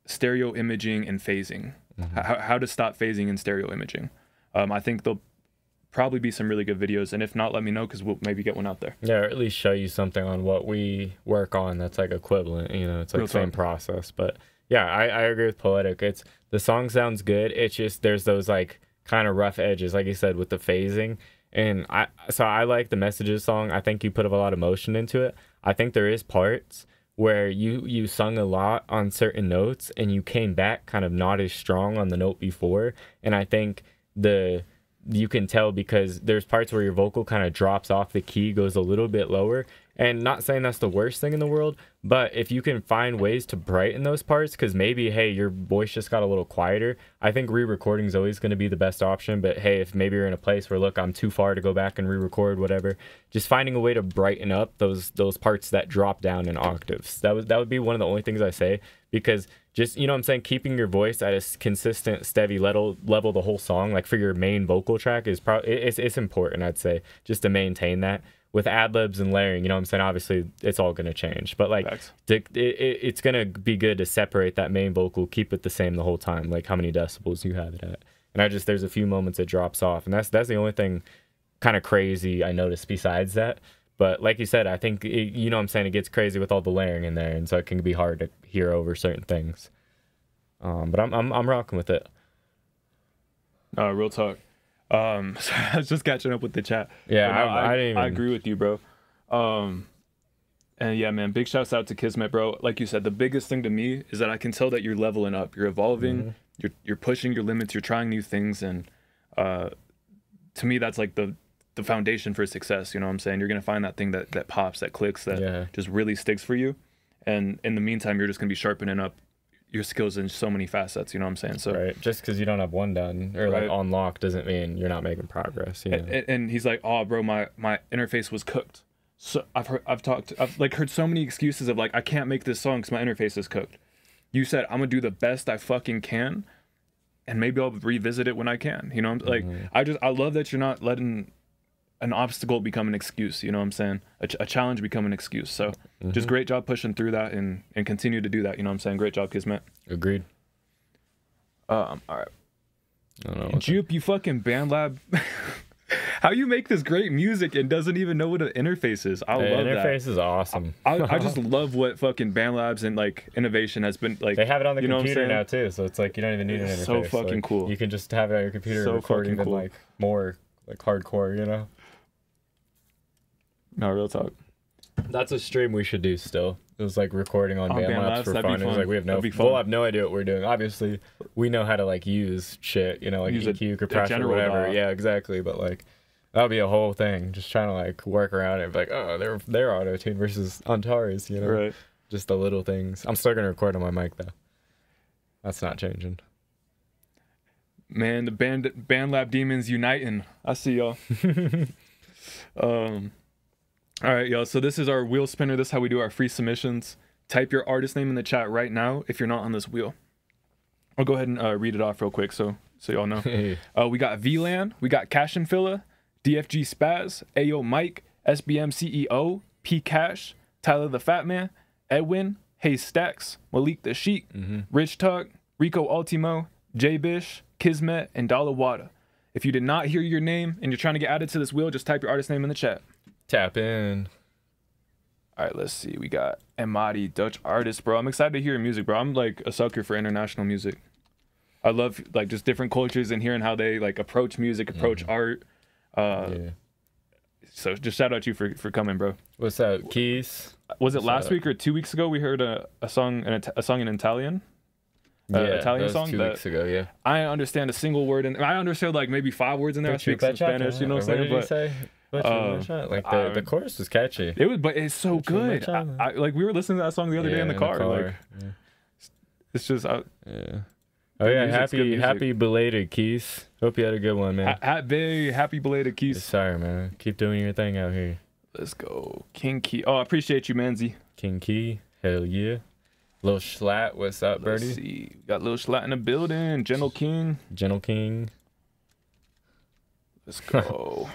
stereo imaging and phasing. How to stop phasing and stereo imaging. I think there'll probably be some really good videos, and if not, let me know, because we'll maybe get one out there. Yeah, or at least show you something on what we work on that's like equivalent, you know, it's like the same process. But yeah, I agree with Poetic. It's the song sounds good, it's just there's those like kind of rough edges, like you said, with the phasing. And I like the Messages song. I think you put a lot of emotion into it. I think there is parts where you sung a lot on certain notes and you came back kind of not as strong on the note before. And I think you can tell because there's parts where your vocal kind of drops off the key, goes a little bit lower. And not saying that's the worst thing in the world, but if you can find ways to brighten those parts, because maybe, hey, your voice just got a little quieter, I think re-recording is always going to be the best option. But hey, if maybe you're in a place where, look, I'm too far to go back and re-record, whatever, just finding a way to brighten up those parts that drop down in octaves. That would be one of the only things I say, because just, you know what I'm saying, keeping your voice at a consistent, steady level the whole song, like for your main vocal track, is probably it's important, I'd say, just to maintain that. With ad-libs and layering, you know what I'm saying, obviously it's all going to change, but like it's going to be good to separate that main vocal, keep it the same the whole time, like how many decibels you have it at. And there's a few moments it drops off, and that's the only thing kind of crazy I noticed besides that. But like you said, I think you know what I'm saying, it gets crazy with all the layering in there, and so it can be hard to hear over certain things. But I'm rocking with it. Real talk. So I was just catching up with the chat. Yeah, I agree with you, bro. And yeah, man, big shouts out to Kismet, bro. Like you said, the biggest thing to me is that I can tell that you're leveling up, you're evolving, you're pushing your limits, you're trying new things, and to me, that's like the foundation for success. You know what I'm saying? You're gonna find that thing that pops, that clicks, that just really sticks for you. And in the meantime, you're just gonna be sharpening up your skills in so many facets, you know what I'm saying? So right, just because you don't have one done or like on lock doesn't mean you're not making progress. You know? And he's like, oh, bro, my interface was cooked. So I've heard so many excuses of like, I can't make this song because my interface is cooked. You said I'm gonna do the best I fucking can, and maybe I'll revisit it when I can. You know, like I love that you're not letting an obstacle become an excuse. You know what I'm saying? A challenge become an excuse. So just great job pushing through that and continue to do that. You know what I'm saying? Great job, Kismet. Agreed. All right. Jupe, you fucking BandLab. How you make this great music and doesn't even know what an interface is? I love that. Interface is awesome. I just love what fucking BandLabs and like innovation has been like. They have it on the computer now too, so it's like you don't even need an interface. So fucking cool. You can just have it on your computer and record even like more like hardcore, you know? No, real talk. That's a stream we should do still. It was like recording on BandLabs for fun. It was like we'll have no idea what we're doing. Obviously, we know how to like use shit, you know, like EQ, compressor, whatever. Yeah, exactly. But like that would be a whole thing. Just trying to like work around it and be like, oh, they're auto tune versus Antares, you know? Right. Just the little things. I'm still gonna record on my mic though. That's not changing. Man, the BandLab demons uniting. I see y'all. All right, y'all. So this is our wheel spinner. This is how we do our free submissions. Type your artist name in the chat right now if you're not on this wheel. I'll go ahead and read it off real quick so y'all know. We got VLAN, we got Cash and Filla, DFG Spaz, Ayo Mike, SBM CEO, P Cash, Tyler the Fat Man, Edwin, Hey Stacks, Malik the Sheik, Rich Tuck, Rico Ultimo, J Bish, Kismet, and Dalawada. If you did not hear your name and you're trying to get added to this wheel, just type your artist name in the chat. Tap in. All right, let's see. We got Emadi, Dutch artist, bro. I'm excited to hear your music, bro. I'm like a sucker for international music. I love like just different cultures and hearing how they like approach music, approach art. So just shout out to you for coming, bro. What's up, Keys? Was it last week or 2 weeks ago we heard a song in Italian? Italian song 2 weeks ago. Yeah. I understand a single word, and I understood like maybe 5 words in there. I speak some Spanish, you know what I'm saying? What did you say? Like the chorus was catchy. It was, but it's so good. I like we were listening to that song the other day in the car. Like, it's just Oh yeah, happy belated Keys. Hope you had a good one, man. Happy belated Keys. Sorry, man. Keep doing your thing out here. Let's go, King Key. Oh, I appreciate you, Manzi. King Key, hell yeah. Lil Schlatt, what's up, Birdie? Let's see. Got Lil Schlatt in the building. Gentle King. Let's go.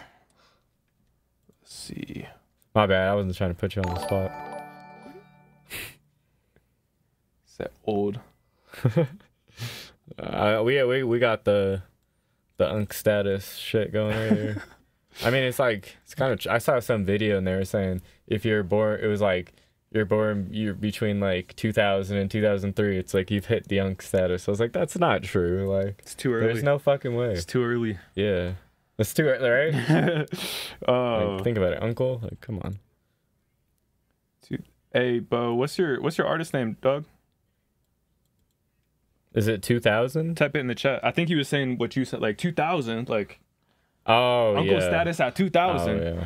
Let's see. My bad. I wasn't trying to put you on the spot. Is that old? We got the unk status shit going right here. I mean, it's kind of. I saw some video and they were saying if you're born, it was like you're between like 2000 and 2003. It's like you've hit the unk status. I was like, that's not true. Like It's too early. there's no fucking way. It's too early. Yeah, it's too early, right? Like, think about it, uncle. Like, come on. Hey, Bo, what's your artist name, Doug? Is it 2000? Type it in the chat. I think he was saying what you said, like 2000, like Oh, Uncle yeah. status at 2000. Oh, yeah.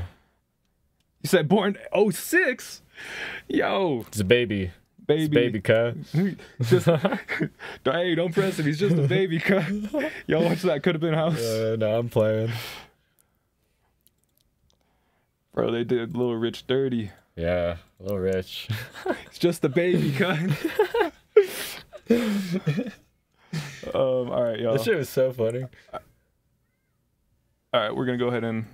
You said born 06. Yo, It's a baby. baby. It's a baby, cuh. Just, hey, don't press him. He's just a baby. Y'all watch that Could Have Been House. No, I'm playing. Bro, they did Little Rich dirty. Yeah, a little rich. It's just a baby, all right, y'all. That shit was so funny. All right, we're gonna go ahead and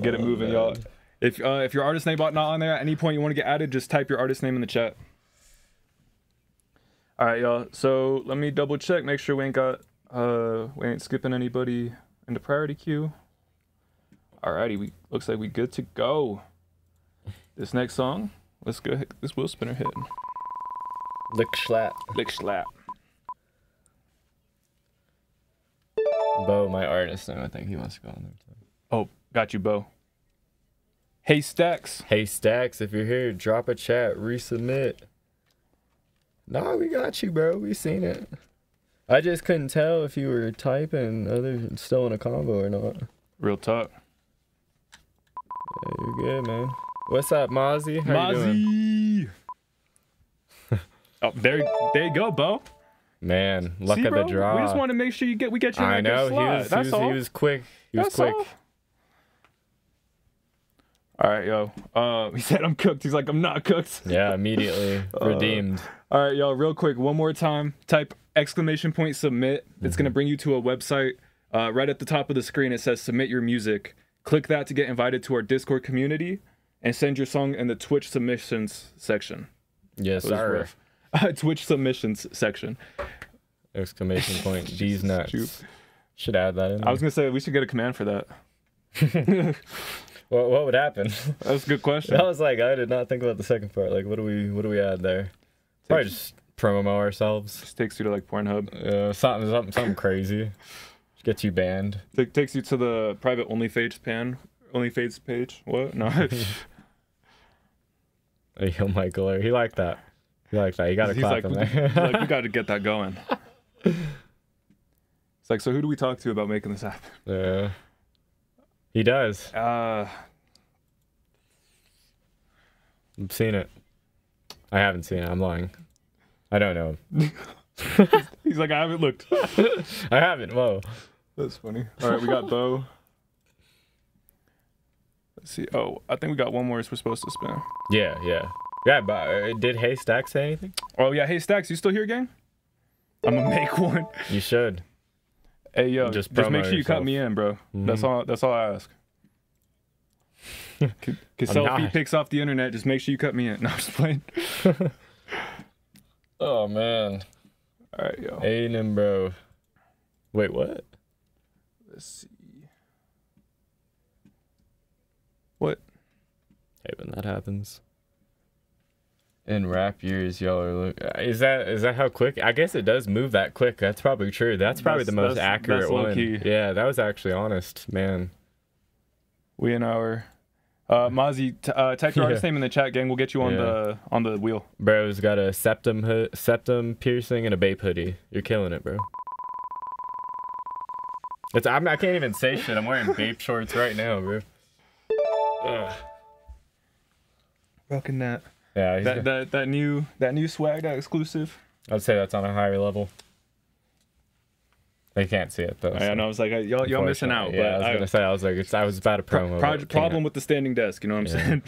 get it moving, y'all. If your artist name not on there at any point you want to get added, just type your artist name in the chat. All right, y'all. So let me double check, make sure we ain't skipping anybody in the priority queue. Alrighty, looks like we good to go. This next song, let's go. This wheel spinner hitting. Lick slap. Lick slap. Bo, my artist name, I think he wants to go on there too. Oh, got you, Bo. Hey, Stacks. Hey, Stacks, if you're here, drop a chat, resubmit. Nah, we got you, bro. We seen it. I just couldn't tell if you were typing still in a combo or not. Real talk. Yeah, you're good, man. What's up, Mozzie? How you doing? Mozzie. Oh, there you go, Bo. Man, luck See, of bro, the draw. We just want to make sure we get you in I that good know, slot. he was quick. He was That's quick. All right, yo. He said I'm cooked. He's like, I'm not cooked. Yeah, immediately redeemed. All right, y'all. Real quick, one more time. Type !submit. It's gonna bring you to a website. Right at the top of the screen, it says submit your music. Click that to get invited to our Discord community, and send your song in the Twitch submissions section. Yes, That was sir. rough. Twitch submissions section. Exclamation point. These nuts. Should add that in. I was gonna say we should get a command for that. What would happen? That's a good question. I was like, I did not think about the second part. Like, what do we add there? Probably just promo ourselves. Just takes you to like Pornhub. Something crazy. Just gets you banned. It takes you to the private OnlyFans page. What? No. Hey, yo, Michael, he liked that. He liked that. You gotta clap him there. He's like, we got to get that going. It's like, so who do we talk to about making this happen? Yeah. He does. Uh, I've seen it. I haven't seen it. I'm lying. I don't know. he's like, I haven't looked. I haven't. Whoa. That's funny. All right, we got Bo. Let's see. Oh, I think we got one more we're supposed to spin. Yeah, but did Haystack say anything? Oh, yeah. Hey, Stacks, you still here, gang? I'm going to make one. You should. Hey, yo, just make promo sure you cut yourself. me in, bro. That's all I ask. Cause I'm selfie not. pics off the internet, just make sure you cut me in. No, I'm just playing. Oh, man. All right, yo. Aiden, bro. Wait, what? Let's see. What? Hey, when that happens. In rap years, y'all are is that how quick? I guess it does move that quick. That's probably true. That's probably the most accurate that's one. low-key. Yeah, that was actually honest, man. We in our Mozzie, type your artist name in the chat, gang. We'll get you on the wheel. Bro's got a septum piercing and a Bape hoodie. You're killing it, bro. I can't even say shit. I'm wearing Bape shorts right now, bro. Ugh. Rocking that. Yeah, That new swag, that exclusive. I'd say that's on a higher level. They can't see it though. I know. I was like, y'all missing out. Yeah, But I was about to promo. problem with the standing desk. You know what I'm saying?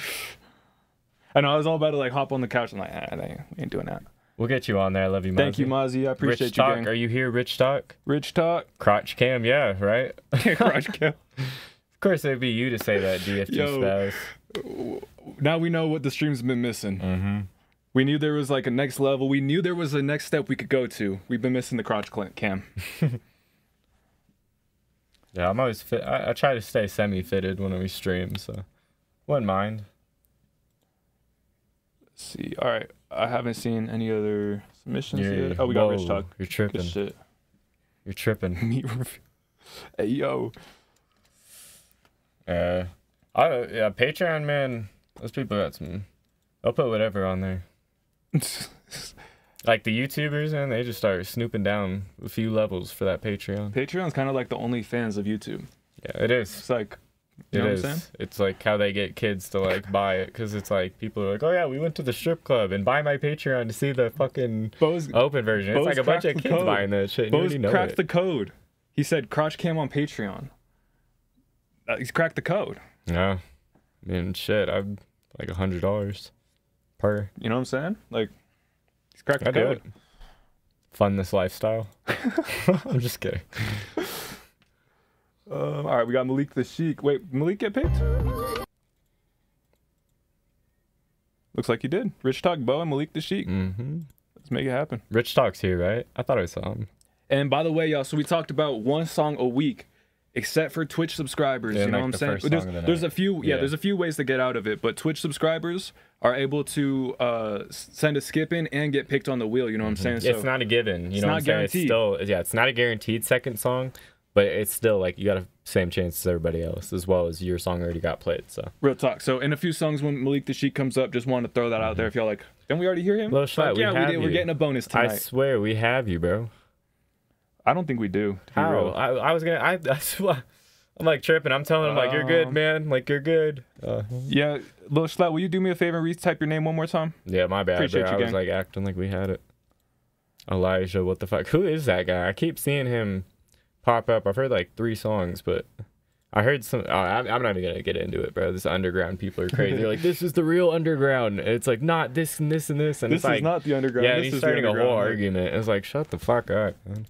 I know. I was all about to like hop on the couch. I'm like, I ain't doing that. We'll get you on there. I love you, Mozzie. Thank you, Mozzie. I appreciate Rich you. Talk, Gang. are you here, Rich Talk? Rich Talk. Crotch cam, yeah, right? Crotch cam. Of course, it'd be you to say that, DFG Yo. spouse. Now we know what the stream's been missing. We knew there was like a next level. We knew there was a next step we could go to. We've been missing the crotch cam. Yeah, I'm always fit. I try to stay semi-fitted when we stream, so wouldn't mind. Let's see. All right. I haven't seen any other submissions yet. Oh, we got Rich Talk. You're tripping. Good shit. You're tripping. Meat review. Hey, yo. Yeah, Patreon, man. Those people got some. They'll put whatever on there. Like the YouTubers, man, they just start snooping down a few levels for that Patreon. Patreon's kind of like the OnlyFans of YouTube. Yeah, it is. It's like, you know what I'm saying? It's like how they get kids to like buy it, because it's like people are like, oh yeah, we went to the strip club and buy my Patreon to see the fucking open version. It's like a bunch of kids buying that shit. Bose cracked the code. He said crotch cam on Patreon. He's cracked the code. Yeah, I mean, shit, I'm like $100 per. You know what I'm saying? Like, he's cracked the I do code. it. Fund this lifestyle. I'm just kidding. All right, we got Malik the Sheik. Wait, Malik get picked? Looks like he did. Rich Talk Bo and Malik the Sheik. Mm-hmm. Let's make it happen. Rich Talk's here, right? I thought I saw him. And by the way, y'all, so we talked about one song a week, except for Twitch subscribers. Yeah, you know like what I'm the saying? first song of the There's night. a few, there's a few ways to get out of it, but Twitch subscribers are able to send a skip in and get picked on the wheel. You know what I'm saying? So It's not a given. You know not what I'm saying? guaranteed. It's still, yeah, it's not a guaranteed second song, but it's still like you got the same chance as everybody else, as well as your song already got played. So real talk. So in a few songs when Malik the Sheik comes up, just wanted to throw that out there. If y'all like, didn't we already hear him? Lil Schlatt, we yeah, have we did. you. We're getting a bonus tonight. I swear we have you, bro. I don't think we do. to be How? real. I was gonna. I swear. I'm like tripping. I'm telling him like you're good, man. Like you're good. Yeah, Lil Schlatt, will you do me a favor and retype your name one more time? Yeah, my bad. Appreciate Bro. you, I was gang. like acting like we had it. Elijah, what the fuck? Who is that guy? I keep seeing him pop up. I've heard like 3 songs, but I heard some. Oh, I'm not even gonna get into it, bro. This underground people are crazy. They're like, this is the real underground. It's like not this and this and this. And This it's like, is not the underground. yeah, this he's is starting the a whole underground. argument. It's like, shut the fuck up, man.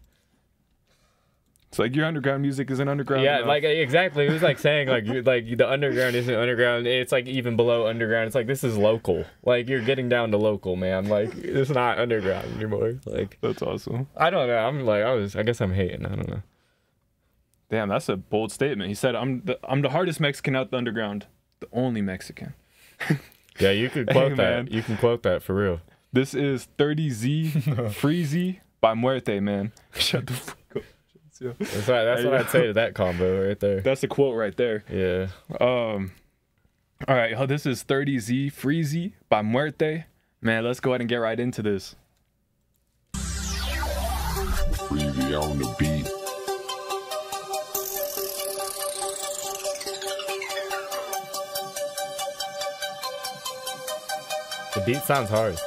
It's like your underground music isn't underground. Yeah, enough. like exactly. It was like saying like the underground isn't underground. It's like even below underground. It's like this is local. Like you're getting down to local, man. Like it's not underground anymore. Like That's awesome. I don't know. I'm like I guess I'm hating. I don't know. Damn, that's a bold statement. He said, "I'm the hardest Mexican out the underground, the only Mexican." Yeah, you could quote Hey, that. man. You can quote that for real. This is 30Z Freezy by Muerte, man. Shut the fuck up. That's what I'd say to that combo right there. That's the quote right there. Yeah. All right, this is 30Z Freezy by Muerte. Man, let's go ahead and get right into this. Freezy on the beat. The beat sounds hard.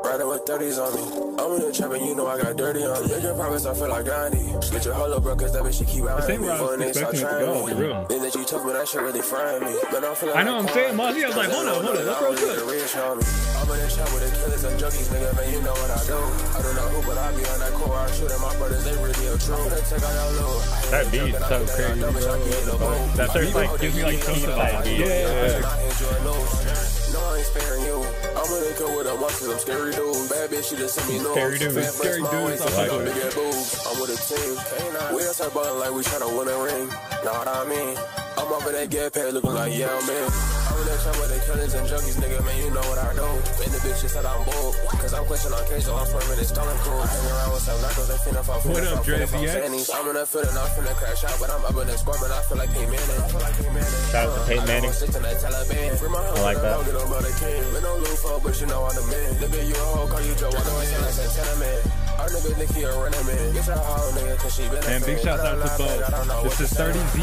Riding with 30s on me. I'm in the trap and you know I got dirty on me. Making promise, I feel like Gandhi. Split your whole up, bro, cause that bitch she keep This riding ain't me. where I was Before they start expecting it to go, I'll be trying me. real. Then that you took me, that shit really frying me. But I'm feeling I know, I'm saying, Mozzie, I was like, hold on, let's roll good. I'm in the trap with the killers and junkies, nigga, man, you know what I do. I don't know who, but I be on that core. I shoot at my brothers, they really a true. I'm gonna take out your load. That beat so crazy, bro. That first like gives me like Tosa vibe. Yeah. No, I ain't sparing you. I'm gonna go with a monster, I'm scary dude. Bad bitch, she just sent me no. Scary dude. Scary dude. I'm with a team. We outside ballin' like we tryna win a ring. Know what I mean? I'm over that get paid looking like yeah, man. I'm in that trap with the killers and junkies, nigga, man, you know what I do. And the bitch just said I'm bold. Cause I'm clutching on case, so I'm swerving and stalling cool. I hang around with some knuckles, they finna fall. What up, Drizzy X? I'm in that feeling, I'm finna crash out, but I'm up in that score, but I feel like Peyton Manning. Shout out to Peyton Manning. I like that. Man, don't lose for, but you know I'm the man. Nigga, you a hoe, call you Joe, I know it's like Santana, man. Our nigga think he a running man. Get your hoe, nigga, cause she been a And big fan. shouts out to Bo. This is 30Z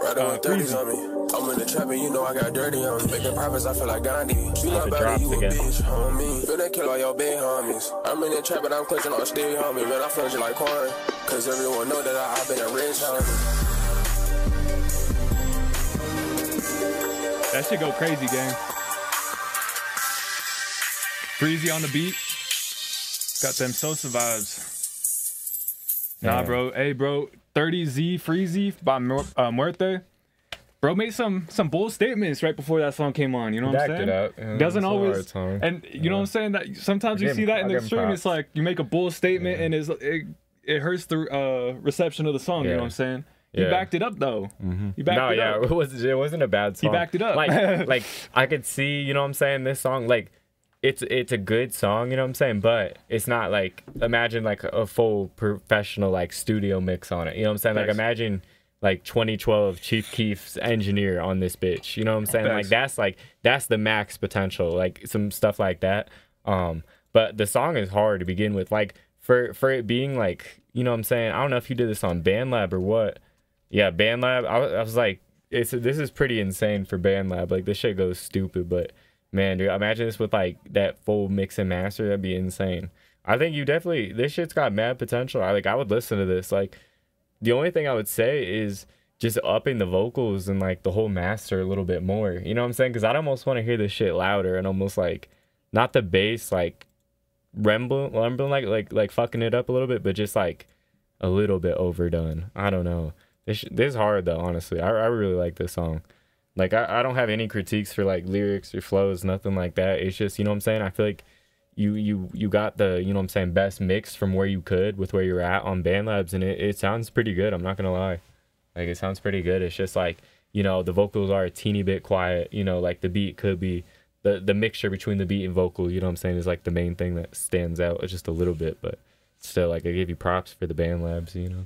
Riding with 30s Freezy. on me. I'm in the trap and you know I got dirty on me. Making profits, I feel like Gandhi. She love it better, drops you a again. bitch, homie. Finna kill all your big homies. I'm in the trap and I'm clutching on steel, homie. Man, I flinch like corn. Cause everyone know that I've been a rich, homie. That shit go crazy, gang. Freezy on the beat. Got them Sosa vibes. Nah, Yeah. bro. Hey, bro. 30Z Freezy by Muerte. bro made some bold statements right before that song came on. You know what I'm saying? Backed it up. Yeah, Doesn't it's a always, hard song. and you know what I'm saying, that sometimes you see that in the extreme. It's like you make a bold statement and it hurts the reception of the song. You know what I'm saying? He backed it up though. He backed it up. It wasn't a bad song. He backed it up. Like I could see, you know what I'm saying, this song, like it's a good song, you know what I'm saying, but it's not like, imagine like a full professional like studio mix on it. You know what I'm saying? Like imagine like 2012 Chief Keef's engineer on this bitch. You know what I'm saying? Like that's the max potential, like some stuff like that. But the song is hard to begin with. Like for it being like, you know what I'm saying? I don't know if you did this on BandLab or what. Yeah, BandLab. I was like, this is pretty insane for BandLab. Like this shit goes stupid, but man, dude, imagine this with like that full mix and master. That'd be insane. I think you definitely, this shit's got mad potential. I would listen to this. Like the only thing I would say is just upping the vocals and like the whole master a little bit more. You know what I'm saying? Because I'd almost want to hear this shit louder and almost like not the bass like rumbling like fucking it up a little bit, but just like a little bit overdone. I don't know. This is hard though, honestly. I really like this song. Like I don't have any critiques for like lyrics or flows, nothing like that. It's just, you know what I'm saying, I feel like you got the, you know what I'm saying, best mix from where you could with where you're at on BandLabs, and it sounds pretty good. I'm not gonna lie. Like it sounds pretty good. It's just like, you know, the vocals are a teeny bit quiet, you know, like the beat could be the mixture between the beat and vocal, you know what I'm saying, is like the main thing that stands out. It's just a little bit, but still, like I give you props for the BandLabs, you know.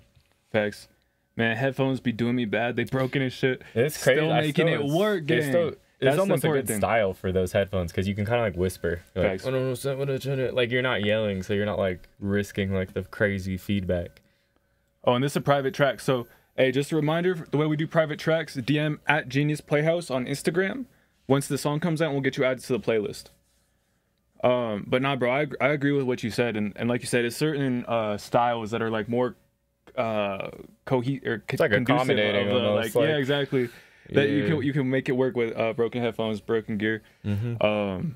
Facts. Man, headphones be doing me bad. They broken and shit. It's crazy. Still making it work, gang. It's almost a good style for those headphones because you can kind of like whisper. Like, Facts. like you're not yelling, so you're not like risking like the crazy feedback. Oh, and this is a private track. So, hey, just a reminder, the way we do private tracks, DM at Genius Playhouse on Instagram. Once the song comes out, we'll get you added to the playlist. But nah, bro, I agree with what you said. And like you said, it's certain styles that are like more it's like accommodating almost, like, yeah, exactly, that you can make it work with broken headphones, broken gear. And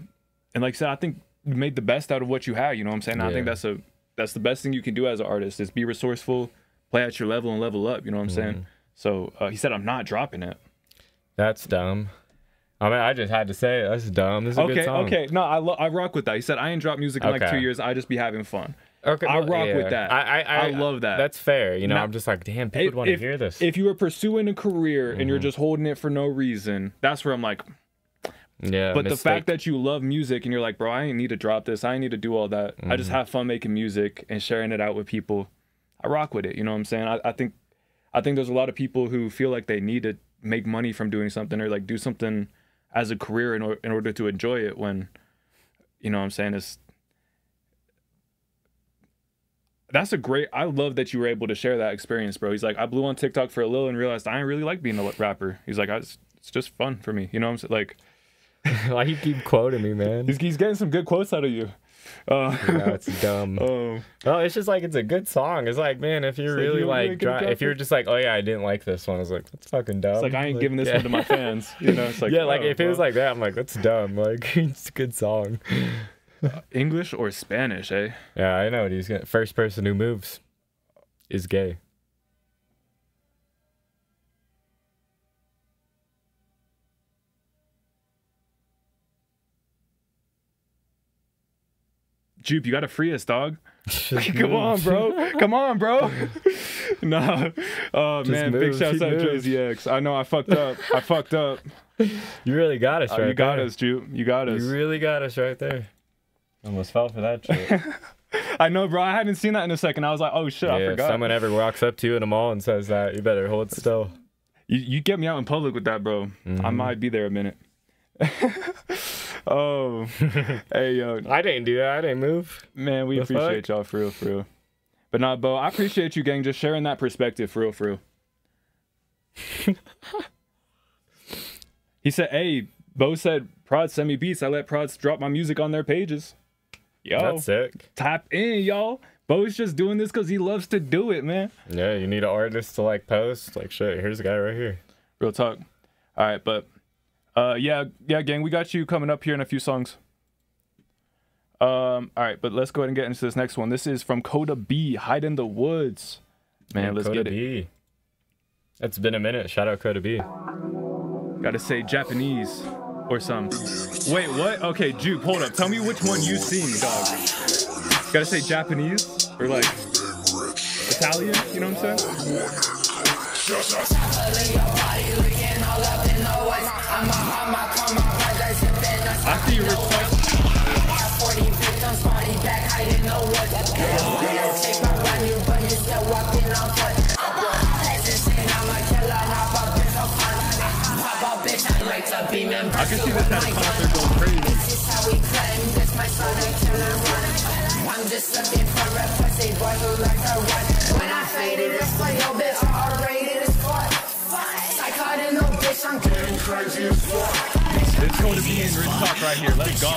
like I said, I think you made the best out of what you had, you know what I'm saying? I think that's the best thing you can do as an artist, is be resourceful, play at your level, and level up, you know what I'm saying? So he said I'm not dropping it. That's dumb. I mean, I just had to say it. That's dumb. This is a good song. Okay, no, I rock with that. He said I ain't dropped music in like 2 years, I just be having fun. Okay, I rock with that. I love that. That's fair. You know, I'm just like, damn, people would want to hear this. If you were pursuing a career and you're just holding it for no reason, that's where I'm like, yeah. But the fact that you love music and you're like, bro, I ain't need to drop this. I ain't need to do all that. I just have fun making music and sharing it out with people. I rock with it. You know what I'm saying? I think there's a lot of people who feel like they need to make money from doing something or like do something as a career in order to enjoy it, when, you know what I'm saying, that's a great, I love that you were able to share that experience, bro. He's like, I blew on TikTok for a little and realized I ain't really like being a rapper. He's like, it's just fun for me. You know what I'm saying? Like, why you keep quoting me, man? He's getting some good quotes out of you. Yeah, it's dumb. Oh, it's just like, it's a good song. It's like, man, if you're really like, if you're just like, oh yeah, I didn't like this one, I was like, that's fucking dumb. It's like, I ain't giving this one to my fans. You know, it's like, yeah, like if it was like that, I'm like, that's dumb. Like, it's a good song. English or Spanish, eh? Yeah, I know what he's gonna. First person who moves is gay. Jupe, you gotta free us, dog. Come on, bro. Come on, bro. Nah. Oh, man. Big shouts out Jersey X. I know I fucked up. You really got us right there. You got us, Jupe. You got us. You really got us right there. Almost fell for that shit. I know, bro. I hadn't seen that in a second. I was like, oh, shit, I forgot. If someone ever walks up to you in a mall and says that, you better hold still. You get me out in public with that, bro. I might be there a minute. Oh, hey, yo. I didn't do that. I didn't move. Man, we appreciate y'all, for real. But nah, Bo, I appreciate you, gang, just sharing that perspective, for real. He said, hey, Bo said, Prod send me beats. I let Prods drop my music on their pages. Yo, that's sick. Tap in, y'all. Bo's just doing this because he loves to do it, man. Yeah, you need an artist to like post. Like, shit, here's a guy right here. Real talk. All right, but yeah, gang, we got you coming up here in a few songs. All right, but let's go ahead and get into this next one. This is from Coda B, Hide in the Woods. Man, let's get it. It's been a minute. Shout out Coda B. Gotta say Japanese or some. Wait, what? Okay, Juke, hold up. Tell me which one you sing, dog. Gotta say Japanese or like Italian, you know what I'm saying? After you respect. I can see this at a concert going crazy. I'm just looking for a pussy boy who likes to run. When I faded, it's like yo bitch, R-rated as fuck. Psychotic no bitch, I'm getting crazy as fuck. It's going to be in Rich Talk right here. Let's go.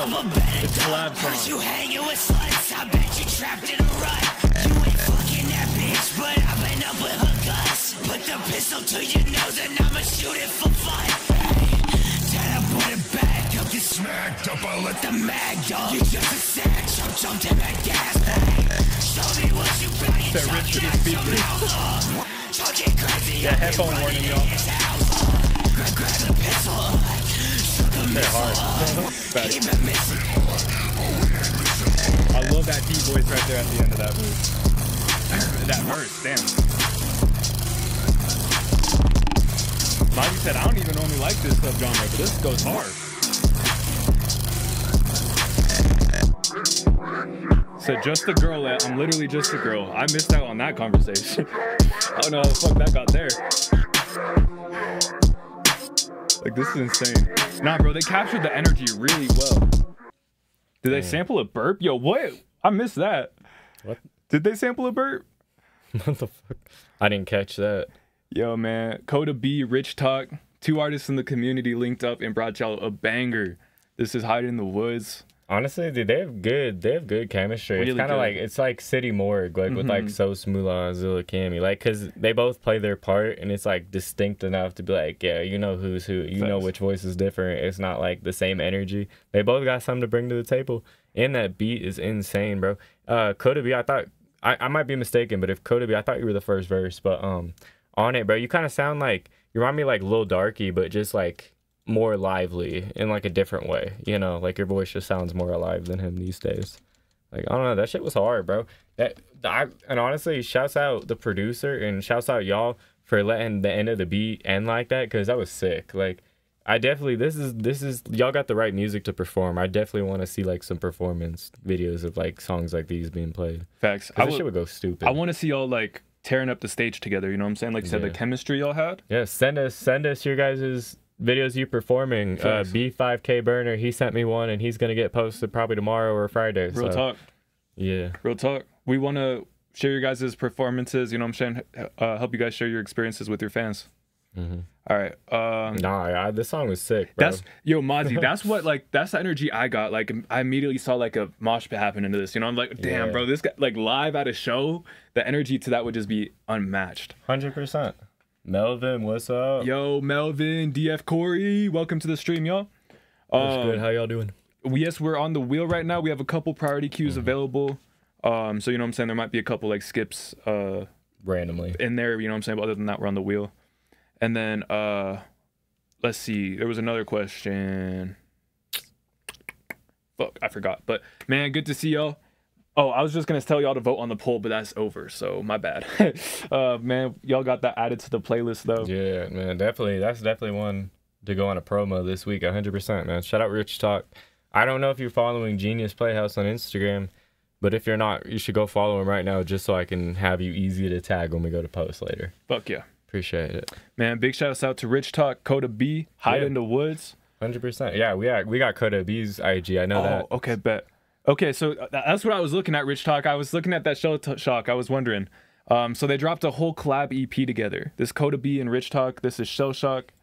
It's a collab song. You hanging with sluts, I bet you trapped in a rut. You ain't fucking that bitch, but I've been up with her guts. Put the pistol to your nose and I'ma shoot it for fun. Then I put it back up, get smacked up, I let the mag dog. You just a sack, jumped in that gas bag. Show me what you got, you talking crazy. Yeah, headphone warning, y'all. Grab the pistol. They're hard. I love that deep voice right there at the end of that move. That verse, damn. Like you said, I don't even normally like this subgenre, but this goes hard. So just a girl, I'm literally just a girl. I missed out on that conversation. I don't know how the fuck that got there. Like, this is insane. Nah, bro, they captured the energy really well. Did they sample a burp? Yo, what? I missed that. What? Did they sample a burp? What the fuck? I didn't catch that. Yo, man. Coda B, Rich Talk. 2 artists in the community linked up and brought y'all a banger. This is Hide in the Woods. Honestly, dude, they have good chemistry. Really it's kind of like, it's like City Morgue, like with like So Smoola and Zilla Cami, like, cause they both play their part and it's like distinct enough to be like, yeah, you know who's who, you know which voice is different. It's not like the same energy. They both got something to bring to the table, and that beat is insane, bro. Coda B, I thought I might be mistaken, but if Coda B, I thought you were the first verse, but on it, bro, you kind of sound like, you remind me like Lil Darky, but just like more lively in like a different way, you know, like your voice just sounds more alive than him these days. Like, I don't know, that shit was hard, bro. And honestly, shouts out the producer and shouts out y'all for letting the end of the beat end like that, because that was sick. Like, I definitely, this is y'all got the right music to perform. I definitely want to see like some performance videos of like songs like these being played. Facts. That shit would go stupid. I want to see y'all like tearing up the stage together, you know what I'm saying? Like you said, the chemistry y'all had. Yeah, send us your guys' videos you performing. B5K Burner, he sent me one and he's gonna get posted probably tomorrow or Friday. Real talk. Yeah. Real talk. We want to share your guys' performances, you know what I'm saying? Help you guys share your experiences with your fans. All right. This song was sick, bro. Mozzie, that's what, like, that's the energy I got. Like, I immediately saw like a mosh pit happen into this, you know? I'm like, damn, bro, this guy, like, live at a show, the energy to that would just be unmatched. 100%. Melvin, what's up? Yo, Melvin, DF Corey, welcome to the stream, y'all. What's good? How y'all doing? Yes, we're on the wheel right now. We have a couple priority queues available. So, you know what I'm saying? There might be a couple, like, skips randomly in there, you know what I'm saying? But other than that, we're on the wheel. And then, let's see. There was another question. Fuck, I forgot. But, man, good to see y'all. Oh, I was just going to tell y'all to vote on the poll, but that's over, so my bad. Man, y'all got that added to the playlist, though. Yeah, man, definitely. That's definitely one to go on a promo this week, 100%, man. Shout out Rich Talk. I don't know if you're following Genius Playhouse on Instagram, but if you're not, you should go follow him right now just so I can have you easy to tag when we go to post later. Fuck yeah. Appreciate it. Man, big shouts out to Rich Talk, Coda B, Hide in the Woods. 100%. Yeah, we got Coda B's IG. I know that. Okay, bet. Okay, so that's what I was looking at, Rich Talk. I was looking at that Shell Shock. I was wondering. So they dropped a whole collab EP together. This Coda B and Rich Talk. This is Shell Shock.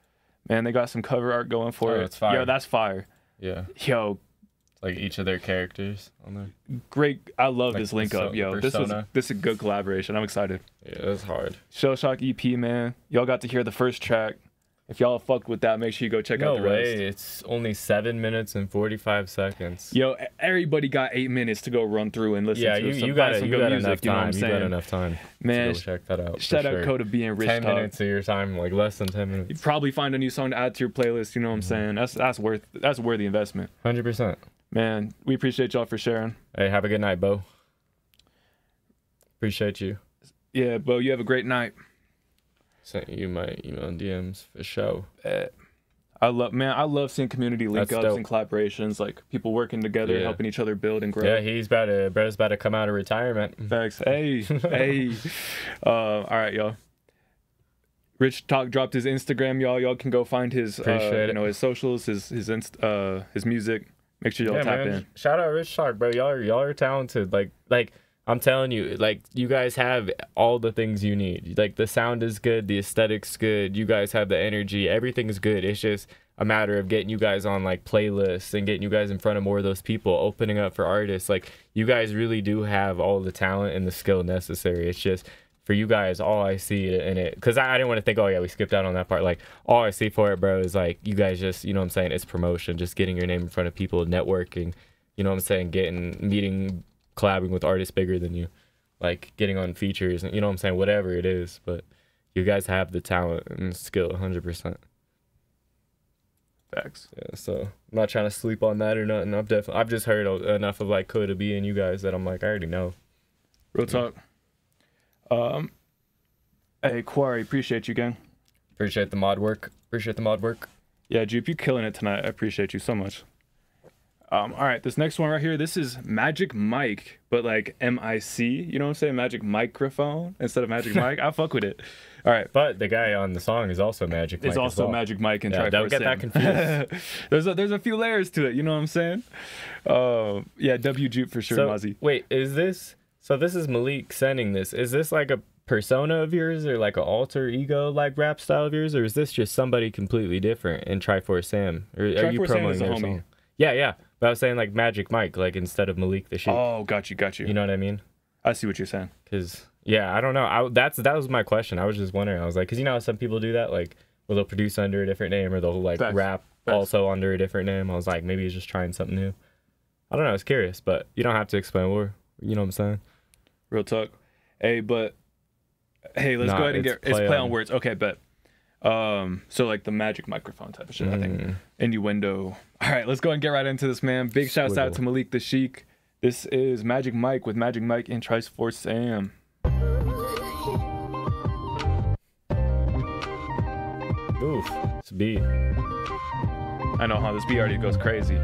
Man, they got some cover art going for it. It's fire. Yo, that's fire. Yeah. Yo. Like each of their characters on there. Great. I love like this link up, yo. This is a good collaboration. I'm excited. Yeah, that's hard. Shell Shock EP, man. Y'all got to hear the first track. If y'all fucked with that, make sure you go check out the rest. No way. It's only 7 minutes and 45 seconds. Yo, everybody got 8 minutes to go run through and listen to some, you got some good music. enough You know what I'm time. You saying? got enough time. Man, to go check that out. Shout out Coda being Rich 10 Talk. minutes of your time, like less than 10 minutes. You probably find a new song to add to your playlist. You know what I'm saying? That's worthy investment. 100%. Man, we appreciate y'all for sharing. Hey, have a good night, Bo. Appreciate you. Yeah, Bo, you have a great night. Sent you my email and DMs for show. I love seeing community link ups and collaborations, like people working together, helping each other build and grow. Yeah, bro's about to come out of retirement. Thanks. Hey. All right, y'all. Rich Talk dropped his Instagram, y'all. Y'all can go find his his socials, his music. Make sure y'all tap in. Shout out Rich Talk, bro. Y'all are talented. Like I'm telling you, like you guys have all the things you need. Like the sound is good, the aesthetics good, you guys have the energy, everything is good. It's just a matter of getting you guys on like playlists and getting you guys in front of more of those people, opening up for artists. Like you guys really do have all the talent and the skill necessary. It's just for you guys, all I see in it, because I didn't want to think, oh yeah, we skipped out on that part. Like all I see for it, bro, is like you guys just, you know what I'm saying, it's promotion, just getting your name in front of people, networking, you know what I'm saying, meeting, collabing with artists bigger than you, like getting on features, and you know what I'm saying, whatever it is. But you guys have the talent and skill 100%. Facts. Yeah, so I'm not trying to sleep on that or nothing. I've just heard enough of like Coda B and you guys that I'm like, I already know. Real talk. Hey Quarry, appreciate you, gang. Appreciate the mod work. Yeah, Jupe, you killing it tonight. I appreciate you so much. All right, this next one right here, this is Magic Mike, but like M-I-C, you know what I'm saying? Magic Microphone instead of Magic Mike. I fuck with it. All right. But the guy on the song is also Magic Mike. It's also Magic Mike and Triforce. Don't get that confused. There's a few layers to it, you know what I'm saying? Yeah, W Jupe for sure, Mozzie. Wait, this is Malik sending this. Is this like a persona of yours or like an alter ego like rap style of yours, or is this just somebody completely different in Triforce Sam? Or are you promoting their song? Yeah. But I was saying like Magic Mike, like instead of Malik the Sheik. Oh, got you. You know what I mean? I see what you're saying. Cause I don't know. That was my question. I was just wondering. I was like, cause you know how some people do that, like where they'll produce under a different name or they'll like rap also under a different name. I was like, maybe he's just trying something new. I don't know. I was curious, but you don't have to explain more. You know what I'm saying? Real talk. Hey, let's go ahead and it's play on words. Okay, bet. So like the Magic Microphone type of shit, I think. Innuendo. All right, let's go and get right into this, man. Big shouts out to Malik the Sheik. This is Magic Mike with Magic Mike and Triforce Sam. Oof, it's a beat. I know how this beat already goes crazy.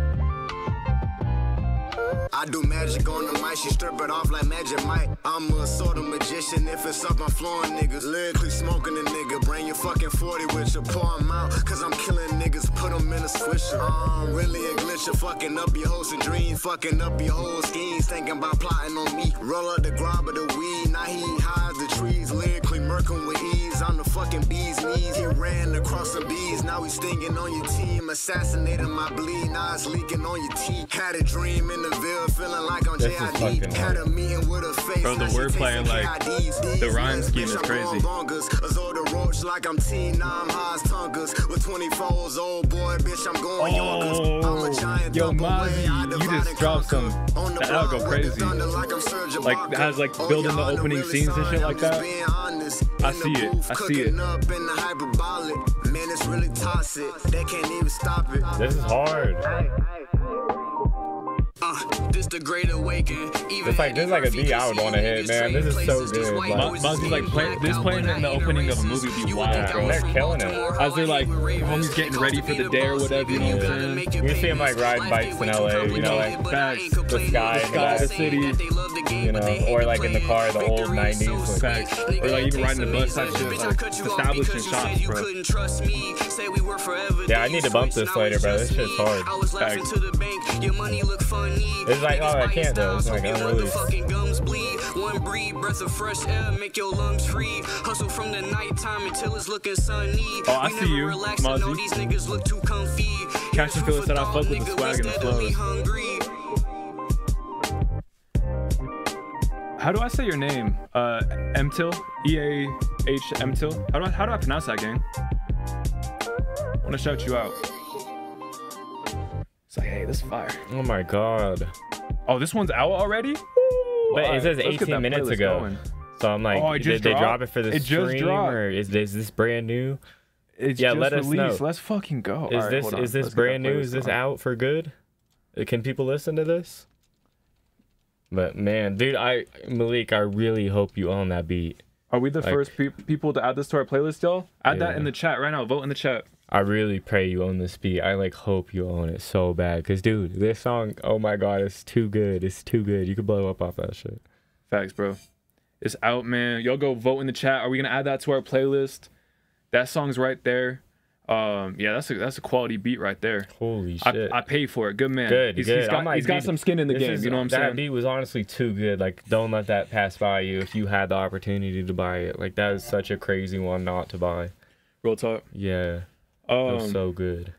I do magic on the mic, she strip it off like Magic Mike. I'm a sort of magician, if it's up, I'm flowing niggas. Lyrically smoking a nigga, bring your fucking 40 with you, pour them out, cause I'm killing niggas, put them in a swisher. I'm really a glitcher, fucking up your hopes and dreams, fucking up your whole schemes, thinking about plotting on me. Roll up the grab of the weed, now he hides the trees, lyrically murking with ease, on the fucking bee's knees. He ran across the bees, now he's stinging on your team, assassinating my bleed, now it's leaking on your teeth. Had a dream in the Ville, feeling like I'm JID. Had a meeting with a face. Bro, the wordplay, like the rhyme scheme is crazy. Like I'm teen, now I'm high as tonguers. With 24s, old boy, bitch, I'm going yonkers. I'm a giant yo, Mozzie, you just dropped some. That'll go crazy. Like, it has like building the opening scenes and shit like that. I see it. Man, it's really toxic. They can't even stop it. This is hard. This the great awakening. This is like a beat I would want to hit, man. This is so good. Mozzie's like playing in the opening of a movie be wild, bro. They're killing it. As they're like, homies getting ready for the day or whatever, you know what I'm saying? You see them like riding bikes in LA, you know, like the sky, the city, you know, or like in the car, the old 90s. Facts. Or like even riding the bus type shit, like establishing shots, bro. Yeah, I need to bump this later, bro. This shit's hard. Facts. It's like, oh, I can't though. It's like unreleased. One breathe, breath of fresh air, make your lungs free. Hustle from the nighttime until it's looking sunny. Oh, I see you, Mozzie. These niggas look too comfy. Cash and Phyllis said I fuck with the swag and the flows. How do I say your name? Emtil? E-A-H Emtil? How do I pronounce that, gang? want to shout you out. It's like, hey, this is fire. Oh my god. Oh, this one's out already? But it says 18 minutes ago. Going. So I'm like, oh, did they drop it for the stream, or is this brand new? It's yeah, just let us released. know. Let's fucking go. Is this brand new? Is this out for good? Can people listen to this? But man, dude, Malik, I really hope you own that beat. Are we the first people to add this to our playlist, y'all? Add that in the chat right now. Vote in the chat. I really pray you own this beat. I hope you own it so bad. Cause dude, this song, oh my god, it's too good. It's too good. You could blow up off that shit. Facts, bro. It's out, man. Y'all go vote in the chat. Are we gonna add that to our playlist? That song's right there. Yeah, that's a quality beat right there. Holy shit. I paid for it. Good man. Good. He's got some skin in the game. You know what I'm saying? That beat was honestly too good. Don't let that pass by you if you had the opportunity to buy it. That is such a crazy one not to buy. Real talk. Yeah. It was so good.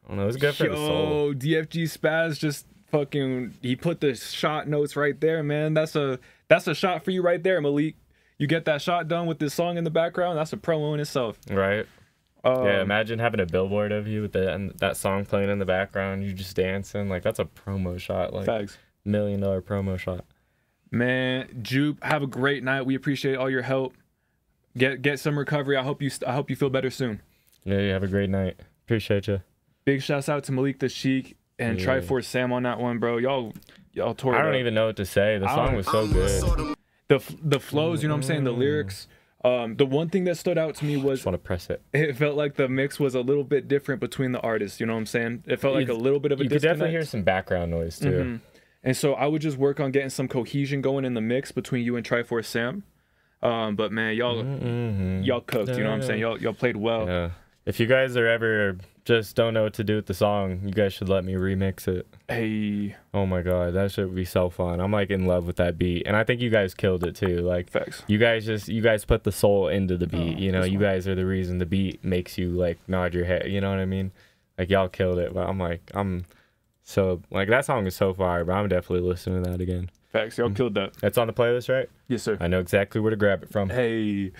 I don't know. It was good for the soul. DFG Spaz just fucking, he put the shot notes right there, man. That's a shot for you right there, Malik. You get that shot done with this song in the background. That's a promo in itself. Right. Yeah, imagine having a billboard of you with that song playing in the background. You just dancing. That's a promo shot. Facts. $1 million promo shot. Man, Jupe, have a great night. We appreciate all your help. Get some recovery. I hope you feel better soon. Yeah, you have a great night. Appreciate you. Big shouts out to Malik the Sheik and Triforce Sam on that one, bro. Y'all tore it I don't even know what to say. The song was so good. The flows, you know what I'm saying? The lyrics. The one thing that stood out to me was, I just want to press it. It felt like the mix was a little bit different between the artists. You know what I'm saying? It felt like a little bit of a disconnect. You could definitely hear some background noise too. Mm-hmm. And so I would just work on getting some cohesion going in the mix between you and Triforce Sam. But man, y'all cooked. You know what I'm saying? Y'all played well. Yeah. If you guys are ever just don't know what to do with the song, you guys should let me remix it. Hey. Oh my god, that should be so fun. I'm in love with that beat, and I think you guys killed it too. Facts. You guys put the soul into the beat. You guys are the reason the beat makes you nod your head. You know what I mean? Y'all killed it. But I'm so that song is so fire. But I'm definitely listening to that again. Facts. Y'all killed that. That's on the playlist, right? Yes, sir. I know exactly where to grab it from. Hey.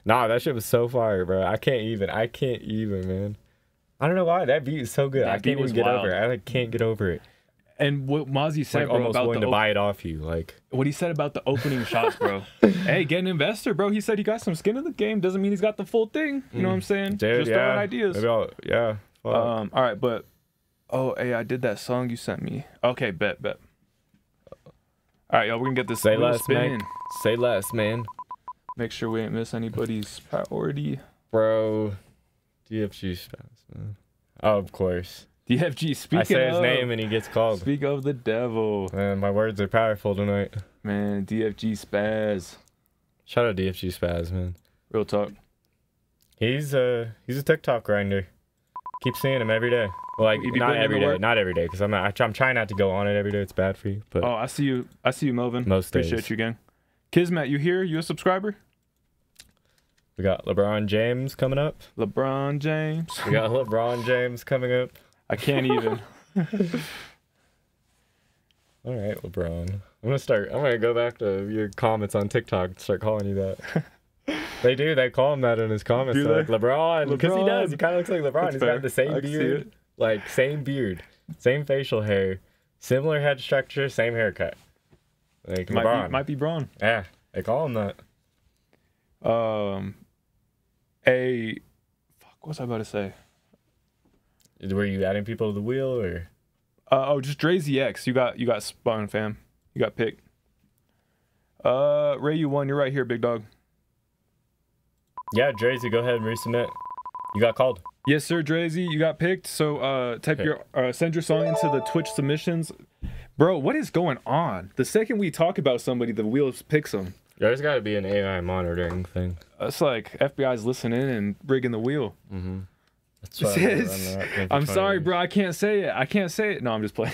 Nah, that shit was so fire, bro. I can't even, man. I don't know why. That beat is so good. I can't even get over it. I can't get over it. And what Mozzie said, bro, almost about willing to buy it off you. What he said about the opening shots, bro. Hey, get an investor, bro. He said he got some skin in the game. Doesn't mean he's got the full thing. You know what I'm saying? Dude, just throwing ideas. Maybe all right, but hey, I did that song you sent me. Okay, bet. All right, y'all, we're gonna get this Say less, spinning. man. Say less, man. Make sure we ain't miss anybody's priority. Bro, DFG Spaz, man. Oh, of course. DFG, speaking of... I say his name and he gets called. Speak of the devil. Man, my words are powerful tonight. Man, DFG Spaz. Shout out DFG Spaz, man. Real talk. He's a TikTok grinder. Keep seeing him every day. Well, not every day, because I'm trying not to go on it every day. It's bad for you. But I see you, Melvin. Most days. Appreciate you, gang. Kismet, you here? You a subscriber? We got LeBron James coming up. LeBron James. We got LeBron James coming up. I can't even. All right, LeBron. I'm gonna go back to your comments on TikTok and start calling you that. They call him that in his comments. LeBron, because he does. He kind of looks like LeBron. He's got the same beard, same beard, same facial hair, similar head structure, same haircut. LeBron might be Braun. Yeah, they call him that. What was I about to say? Were you adding people to the wheel or? Just Drazy X. You got spun, fam. You got picked. Ray, you won. You're right here, big dog. Yeah, Drazy, go ahead and resubmit. You got called. Yes, sir, Drazy. You got picked. So send your song into the Twitch submissions. Bro, what is going on? The second we talk about somebody, the wheel picks them. There's got to be an AI monitoring thing. It's like FBI's listening and rigging the wheel. Mm-hmm. I'm sorry, bro. I can't say it. No, I'm just playing.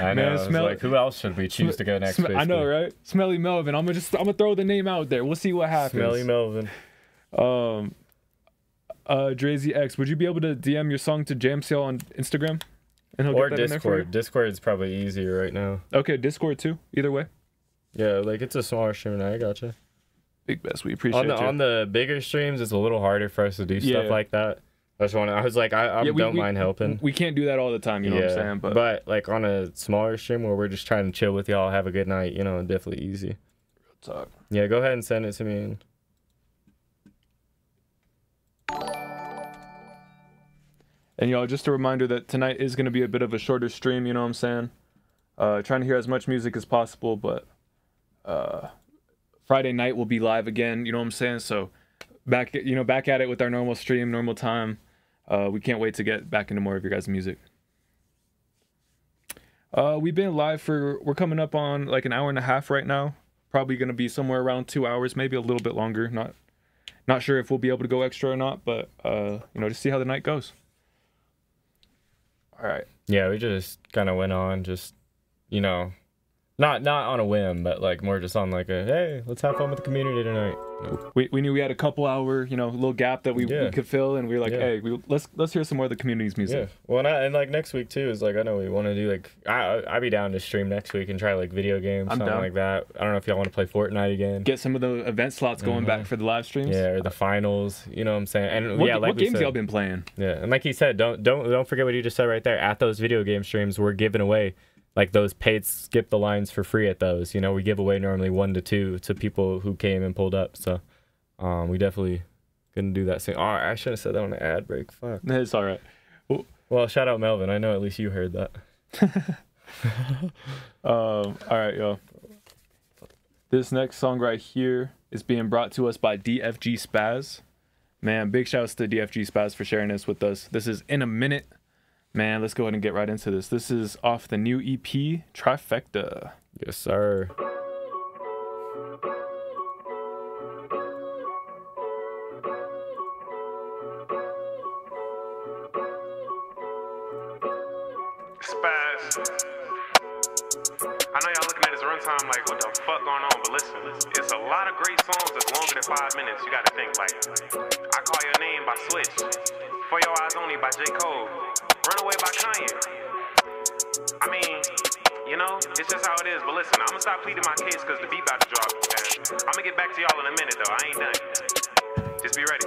I know. Man, who else should we choose to go next? I know, right? Smelly Melvin. I'm gonna throw the name out there. We'll see what happens. Smelly Melvin. Drazy X, would you be able to DM your song to JMCL on Instagram? And or Discord. Discord's probably easier right now. Okay, Discord too. Either way. Yeah, it's a smaller stream now. I gotcha. Big Best, we appreciate on the bigger streams. It's a little harder for us to do stuff like that. I was like, I don't mind helping. We can't do that all the time, you know what I'm saying? But like on a smaller stream where we're just trying to chill with y'all, have a good night, you know, definitely easy. Real talk. Yeah, go ahead and send it to me. And y'all, just a reminder that tonight is going to be a bit of a shorter stream, you know what I'm saying? Trying to hear as much music as possible, but Friday night will be live again, you know what I'm saying? So back at it with our normal stream, normal time. We can't wait to get back into more of your guys' music. We've been live we're coming up on like an hour and a half right now. Probably going to be somewhere around 2 hours, maybe a little bit longer. Not sure if we'll be able to go extra or not, but you know, just see how the night goes. All right. Yeah, we just kind of went on, just, you know, not on a whim, but like more just on like hey, let's have fun with the community tonight. We knew we had a couple hour, you know, little gap that we could fill, and we were like, hey, let's hear some more of the community's music. Yeah. Well, and like next week too is like, I know we want to do like I'd be down to stream next week and try like video games, something like that. I don't know if y'all want to play Fortnite again. Get some of the event slots going back for the live streams. Yeah, or the finals. You know what I'm saying? And what games y'all been playing? Yeah, and like he said, don't forget what you just said right there. At those video game streams, we're giving away like those paid skip the lines for free at those. You know, we give away normally 1 to 2 to people who came and pulled up. So we definitely couldn't do that soon. Oh, I should have said that on the ad break. Fuck. It's all right. Well, shout out Melvin. I know at least you heard that. All right, yo. This next song right here is being brought to us by DFG Spaz. Man, big shouts to DFG Spaz for sharing this with us. This is In a Minute. Man, let's go ahead and get right into this. This is off the new EP, Trifecta. Yes, sir. Spaz. I know y'all looking at this runtime like, what the fuck going on? But listen, it's a lot of great songs that's longer than 5 minutes. You gotta think like, I Call Your Name by Switch, For Your Eyes Only by J. Cole, Runaway by Kanye. I mean, you know, it's just how it is. But listen, I'm gonna stop pleading my case because the beat about to drop. And I'm gonna get back to y'all in a minute though. I ain't done. Just be ready.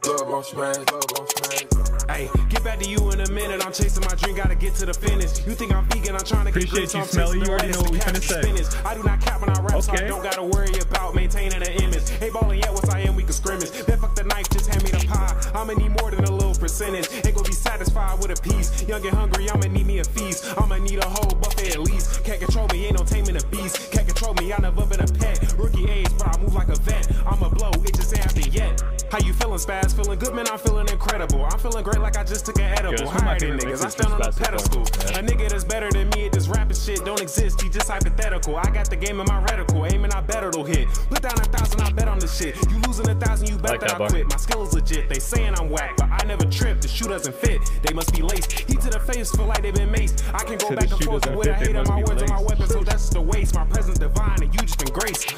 Love on smash, love on smash. Hey, get back to you in a minute. I'm chasing my dream, gotta get to the finish. You think I'm vegan? I'm trying to get appreciate you, Smelly. You already know what we finna say. I do not cap when I rap, so I don't gotta worry about maintaining an image. Hey, ballin' yet, what's I am, we can scrimmage. Then fuck the knife, just hand me the pie. I'ma need more than a little percentage. Ain't gonna be satisfied with a piece. Young and hungry, I'ma need me a feast. I'ma need a whole buffet at least. Can't control me, ain't no taming a beast. Can't control me, I never been a pet. Rookie age, but I move like a vet. I'ma blow, it just ain't happened yet. How you feeling, Spaz? Feeling good, man? I'm feeling incredible. I'm feeling great like I just took an edible. Higher than niggas, I stand on a pedestal. A nigga that's better than me at this rapping shit don't exist. He just hypothetical. I got the game in my reticle. Aiming, I bet it'll hit. Put down 1,000, I bet on this shit. You losing 1,000, you bet that I quit. My skill is legit. They saying I'm whack, but I never trip. The shoe doesn't fit. They must be laced. Heat to the face, feel like they been maced. I can go back and forth with a hate on my words and my weapon, so that's just a waste. My presence divine and you just been graced.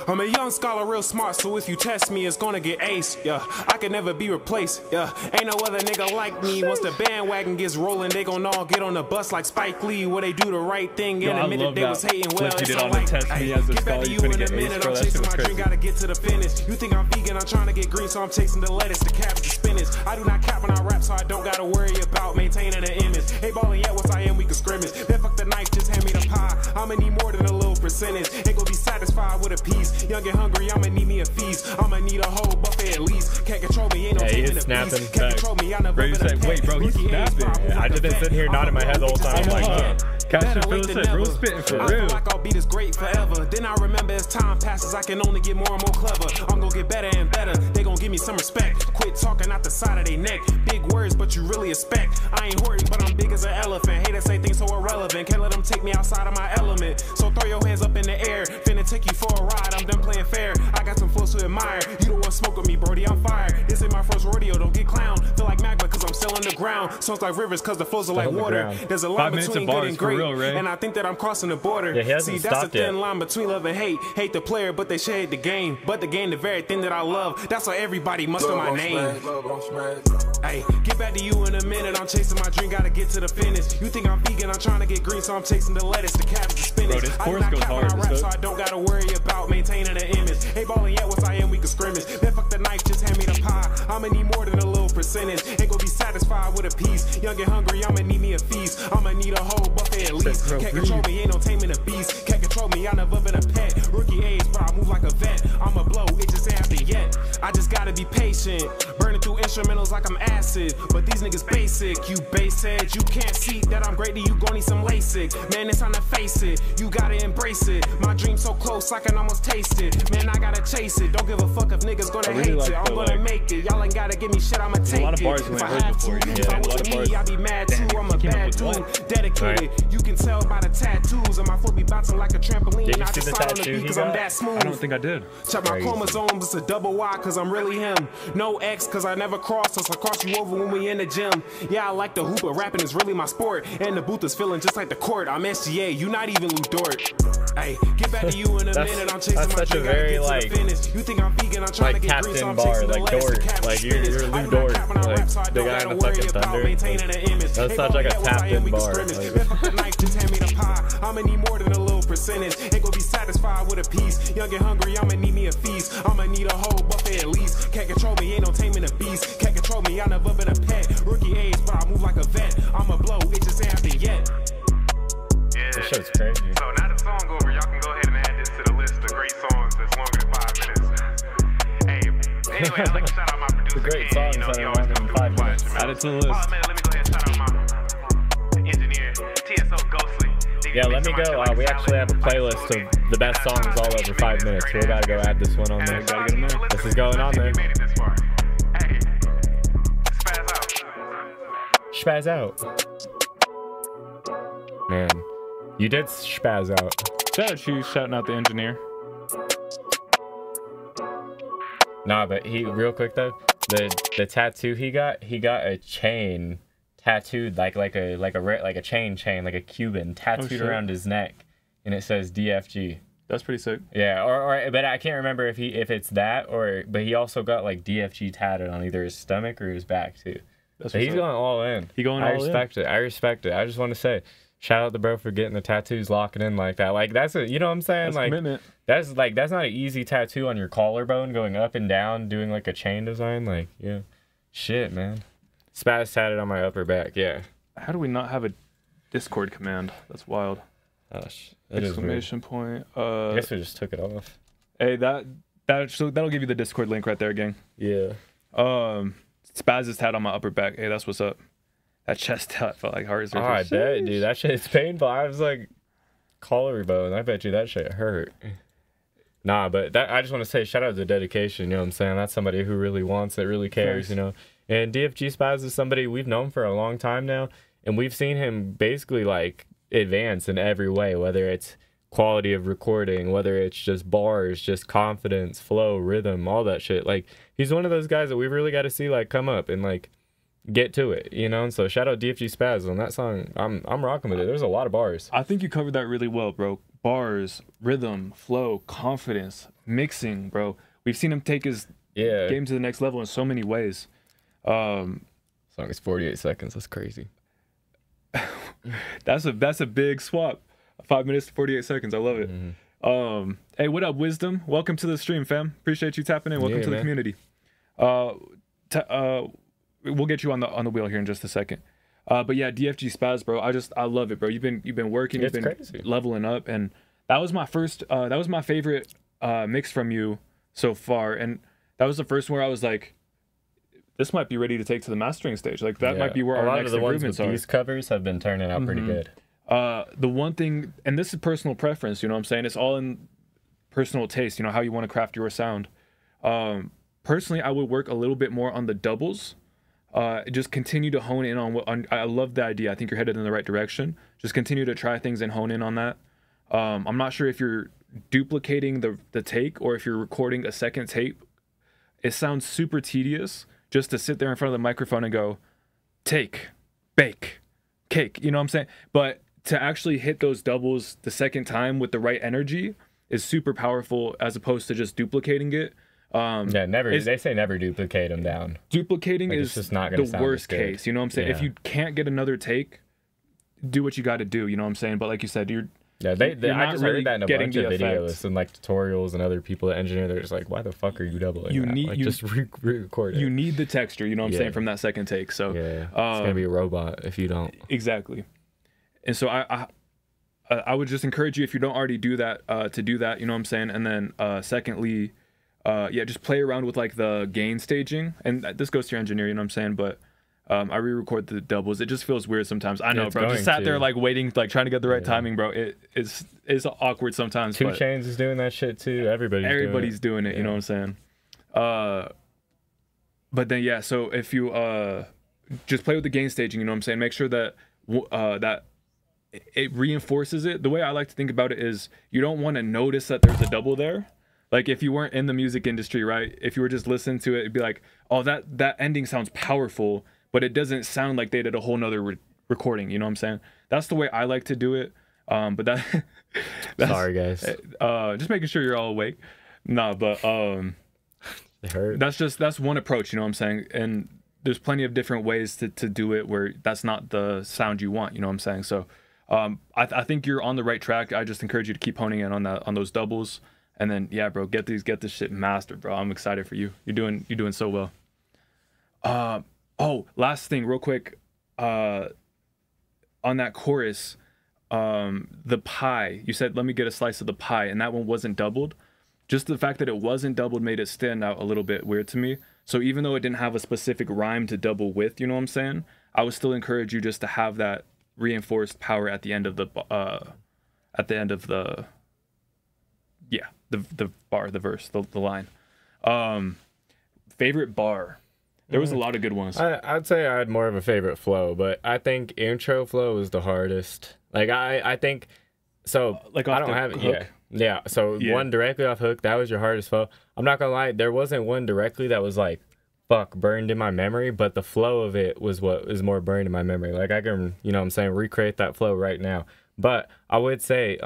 I'm a young scholar, real smart, so if you test me, it's gonna get ace. Yeah, I can never be replaced. Yeah, ain't no other nigga like me. Once the bandwagon gets rolling, they gon' all get on the bus like Spike Lee, where they do the right thing and admit they was hating. Well, it's all like, get back to you in a minute. I'm chasing my dream, gotta get to the finish. You think I'm vegan? I'm trying to get green, so I'm chasing the lettuce, the cabbage, the spinach. I do not cap when I rap, so I don't gotta worry about maintaining an image. Hey, ballin' yet, what's I am, we can scrimmage. Then fuck the knife, just hand me the pie. I'ma need more than a little percentage. Ain't gonna be satisfied with a piece. Young and hungry, I'ma need me a feast. I'ma need a whole buffet at least. Can't control me, ain't no taking a piece. Can't control me, I never been a pet. Wait, bro, he's snapping. I just been sitting here nodding my head the whole time. I'm like, Catch Phil said, bro, spitting for real. I feel like I'll be this great forever. Then I remember as time passes, I can only get more and more clever. I'm gonna get better and better. They gonna give me some respect. Quit talking out the side of their neck. Big words, but you really expect. I ain't hoarding, but I'm big as an elephant. Haters say things so irrelevant. Can't let them take me outside of my element. So throw your hands up in the air. Finna take you for a ride. I'm done playing fair. I got some flows to admire. You don't want smoke with me, Brody. I'm fired. This ain't my first rodeo. Don't get clowned. Feel like magma, cause I'm still underground. Songs like rivers, cause the flows are like water. There's a line between good and great. real, Ray. And I think that I'm crossing the border. Yeah, he hasn't See, that's the stopped yet. thin line between love and hate. Hate the player, but they should hate the game. But the game, the very thing that I love. That's why everybody must know my name. Hey, get back to you in a minute. I'm chasing my dream, gotta get to the finish. You think I'm vegan, I'm trying to get green, so I'm chasing the lettuce, the cabbage, the spinach. Bro, this I do chorus not goes cap when hard, I rap, this so I don't gotta worry about maintaining an image. Hey, ballin' yet, what's I am, we can scrimmage. Man, fuck the knife, just hand me the pie. I'ma need more than a little percentage. Ain't gonna be satisfied with a piece. Young and hungry, I'ma need me a feast. I'ma need a whole buffet at least. Can't control me, ain't no taming a beast. Can't control me, I never been a pet. Rookie age, but I move like a vet. I'ma blow, it just ain't happened yet. I just gotta be patient. Burning through instrumentals like I'm acid. But these niggas basic. You base head, you can't see that I'm great, you gon' need some LASIK. Man, it's time to face it. You gotta embrace it. My dream's so close, I can almost taste it. Man, I gotta chase it. Don't give a fuck if niggas gonna hate it. I'm gonna make it. Y'all ain't gotta give me shit, I'ma take it. If I have to, if I was me, I'd be mad too. I'm a bad dude, dedicated. You can tell by the tattoos. And my foot be bouncing like a trampoline. Did you I see just the slide on the tattoo beat he cause I'm got? that smooth. I don't think I did. Check my chromosomes, it's a double Y cause I'm really him. No X cause I never cross us. I cross you over when we in the gym. Yeah, I like the hoop, but rapping is really my sport. And the booth is feeling just like the court. I'm SGA, you not even Lou Dort. Hey, get back to you in a minute. I'm chasing that's my such a dream, gotta very, get to like- the finish. You think I'm vegan, I'm trying like to get green, so Captain I'm Bar, chasing the like lettuce, the Dort. cabbage, Like, the you're spinach. Lou I do not Dort, cap when I like, rap, so I the don't guy in gotta the worry fucking about Thunder. maintaining an image. That Hey, sounds like a ballin' yet, what's I am, Captain we can Bar, scrimmage. like- Man, fuck the knife, just hand me the pie. I'ma need more than a little percentage. Ain't gonna be satisfied with a piece. Young and hungry, I'ma need me a feast. I'ma need a whole buffet at least. Can't control me, ain't no taming a beast. Can't control me, I never been a pet. Rookie age, but I move like a vet. I'ma blow, it just ain't happened yet. This shit's crazy. So now the song over, y'all can go ahead and add this to the list of great songs that's longer than 5 minutes. Hey, anyway, I'd like to shout out my producer. The great Ken. songs You know, that he are always longer come than through 5 with minutes. flash, man. Add it to the list. Oh man, let me go ahead and shout out my engineer, TSO Ghostly. Yeah, let me go. We actually have a playlist of the best songs all over 5 minutes. We're about to go add this one on there. Gotta get 'em there. This is going on there. Hey, spaz out. Spaz out. Man, you did spaz out. Shout out you shouting out the engineer. Nah, but he real quick though, the tattoo he got a chain tattooed like a chain, like a Cuban tattooed shit. around his neck, and it says DFG. That's pretty sick. Yeah, or but I can't remember if it's that but he also got like DFG tatted on either his stomach or his back too. That's So he's what's up. going all in. He going I all in. respect it. I respect it. I just want to say, shout out to bro for getting the tattoos locking in like that. Like that's you know what I'm saying? That's like commitment. that's not an easy tattoo on your collarbone going up and down, doing like a chain design. Like yeah, shit, man. Spaz tatted on my upper back. Yeah. How do we not have a Discord command? That's wild. Gosh, that is weird. Exclamation point. I guess we just took it off. Hey, that'll give you the Discord link right there, gang. Yeah. Spaz's tat on my upper back. Hey, that's what's up. That chest tat felt like hard as Oh, I bet, dude. That shit is painful. I was like, collarbone. I bet you that shit hurt. Nah, but I just want to say shout out to dedication. You know what I'm saying? That's somebody who really wants it, really cares. Thanks. You know. And DFG Spaz is somebody we've known for a long time now, and we've seen him basically like advance in every way, whether it's quality of recording, whether it's just bars, just confidence, flow, rhythm, all that shit. Like he's one of those guys that we really got to see like come up and like get to it, you know. And so shout out DFG Spaz on that song. I'm rocking with it. There's a lot of bars. I think you covered that really well, bro. Bars, rhythm, flow, confidence, mixing, bro. We've seen him take his game to the next level in so many ways. Song is 48 seconds. That's crazy. That's a big swap. 5 minutes to 48 seconds. I love it. Mm-hmm. Hey, what up, Wisdom? Welcome to the stream, fam. Appreciate you tapping in. Welcome to the man. community. We'll get you on the wheel here in just a second. But yeah, DFG Spaz, bro. I love it, bro. You've been working. It's You've been crazy. leveling up, and that was my first. That was my favorite mix from you so far, and that was the first one where I was like, this might be ready to take to the mastering stage. Like that might be where a our lot next of the ones improvements with are. these covers have been turning out pretty good. The one thing, and this is personal preference, you know what I'm saying? It's all in personal taste, you know, how you want to craft your sound. Personally, I would work a little bit more on the doubles. Just continue to hone in on I love the idea. I think you're headed in the right direction. Just continue to try things and hone in on that. I'm not sure if you're duplicating the take or if you're recording a second tape. It sounds super tedious just to sit there in front of the microphone and go, take, bake, cake. You know what I'm saying? But to actually hit those doubles the second time with the right energy is super powerful, as opposed to just duplicating it. They say never duplicate them down. Duplicating like, is just not gonna the worst case. You know what I'm saying? Yeah. If you can't get another take, do what you got to do. You know what I'm saying? But like you said, I just heard that in a bunch of videos and like tutorials and other people that engineer. They're just like, why the fuck are you doubling? Just re-record it. You need the texture. You know what I'm saying, from that second take. So it's gonna be a robot if you don't. Exactly. And so I would just encourage you, if you don't already do that, to do that. You know what I'm saying? And then secondly, just play around with like the gain staging. And this goes to your engineer. You know what I'm saying? But I re-record the doubles. It just feels weird sometimes. I know, bro. Just sat there like waiting, like trying to get the right timing, bro. It's awkward sometimes. 2 Chainz is doing that shit too. Everybody's doing it. You know what I'm saying? But then so if you just play with the gain staging, you know what I'm saying? Make sure that that it reinforces it. The way I like to think about it is, you don't want to notice that there's a double there. Like if you weren't in the music industry, right? If you were just listening to it, it'd be like, oh, that ending sounds powerful, but it doesn't sound like they did a whole nother recording. You know what I'm saying? That's the way I like to do it. But that's sorry guys. Just making sure you're all awake. Nah, but it hurt. That's one approach. You know what I'm saying? And there's plenty of different ways to do it where that's not the sound you want. You know what I'm saying? So I think you're on the right track. I just encourage you to keep honing in on those doubles. And then bro, get this shit mastered, bro. I'm excited for you. You're doing so well. Last thing, real quick, on that chorus, the pie. You said, "Let me get a slice of the pie," and that one wasn't doubled. Just the fact that it wasn't doubled made it stand out a little bit weird to me. So even though it didn't have a specific rhyme to double with, you know what I'm saying, I would still encourage you just to have that reinforced power at the end of the the bar, the verse, the line. Favorite bar. There was a lot of good ones. I'd say I had more of a favorite flow, but I think intro flow was the hardest. Like I think so. Like I don't have it. Yeah. So one directly off hook, that was your hardest flow. I'm not gonna lie, there wasn't one directly that was like, fuck, burned in my memory, but the flow of it was what is more burned in my memory. Like I can, you know what I'm saying, recreate that flow right now. But I would say,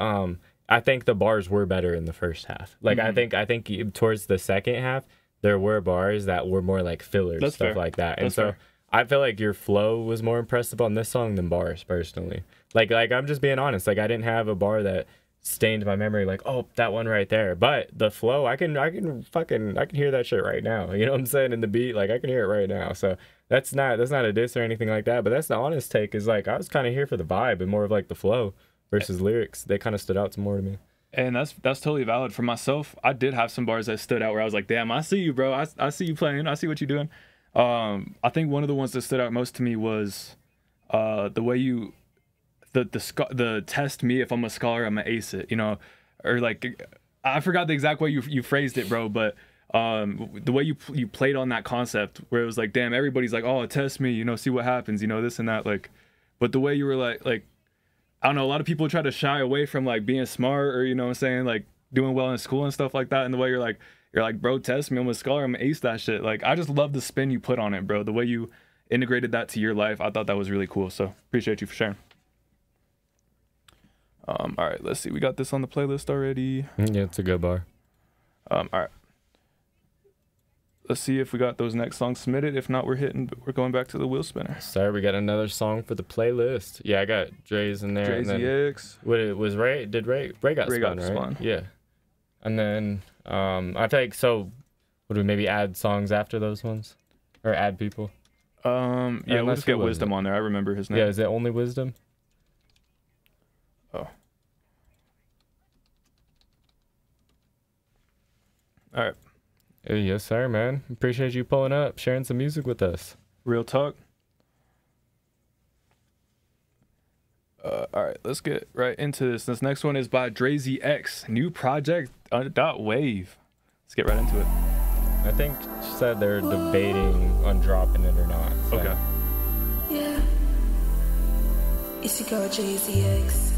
I think the bars were better in the first half. Like I think towards the second half, there were bars that were more like fillers, stuff like that. And so I feel like your flow was more impressive on this song than bars, personally. Like I'm just being honest. Like I didn't have a bar that stained my memory like, oh, that one right there. But the flow, I can hear that shit right now. You know what I'm saying? In the beat, like I can hear it right now. So that's not a diss or anything like that. But that's the honest take, is like I was kind of here for the vibe and more of like the flow versus lyrics. They kind of stood out more to me. And that's totally valid. For myself, I did have some bars that stood out where I was like, damn, I see you, bro. I see you playing. I see what you're doing. I think one of the ones that stood out most to me was the way you the test me if I'm a scholar, I'm gonna ace it, you know, or like I forgot the exact way you phrased it, bro, but the way you played on that concept where it was like, damn, everybody's like, oh, test me, you know, see what happens, you know, this and that, like, but the way you were like I don't know, a lot of people try to shy away from like being smart or, you know what I'm saying, like doing well in school and stuff like that, and the way you're like, bro, test me, I'm a scholar, I'm gonna ace that shit. Like I just love the spin you put on it, bro. The way you integrated that to your life, I thought that was really cool. So appreciate you for sharing. All right, let's see. We got this on the playlist already. Yeah, it's a good bar. All right. Let's see if we got those next songs submitted. If not, we're going back to the wheel spinner. Sorry, we got another song for the playlist. Yeah, I got Dre's in there. Dre ZX. What it was Ray? Did Ray got spun, right? Yeah. And then I think so. Would we maybe add songs after those ones, or add people? Yeah, we'll just get Wisdom on there. I remember his name. Yeah, is it only Wisdom? Oh. All right. Yes, sir, man. Appreciate you pulling up, sharing some music with us. Real talk. All right, let's get right into this. This next one is by Dre ZX, new project .wave. Let's get right into it. I think she said they're debating on dropping it or not. So. Okay. Yeah. It's your girl JZX.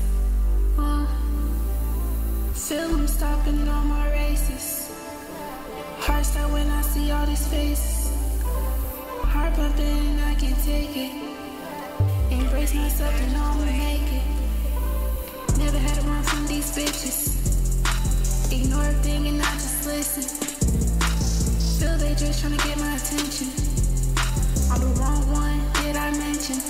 Feel them stopping all my races. Heart start when I see all these faces. Heart pumping, I can't take it. Embrace myself and I'ma make it. Never had to run from these bitches. Ignore everything and not just listen. Feel they just trying to get my attention. I'm the wrong one, did I mention?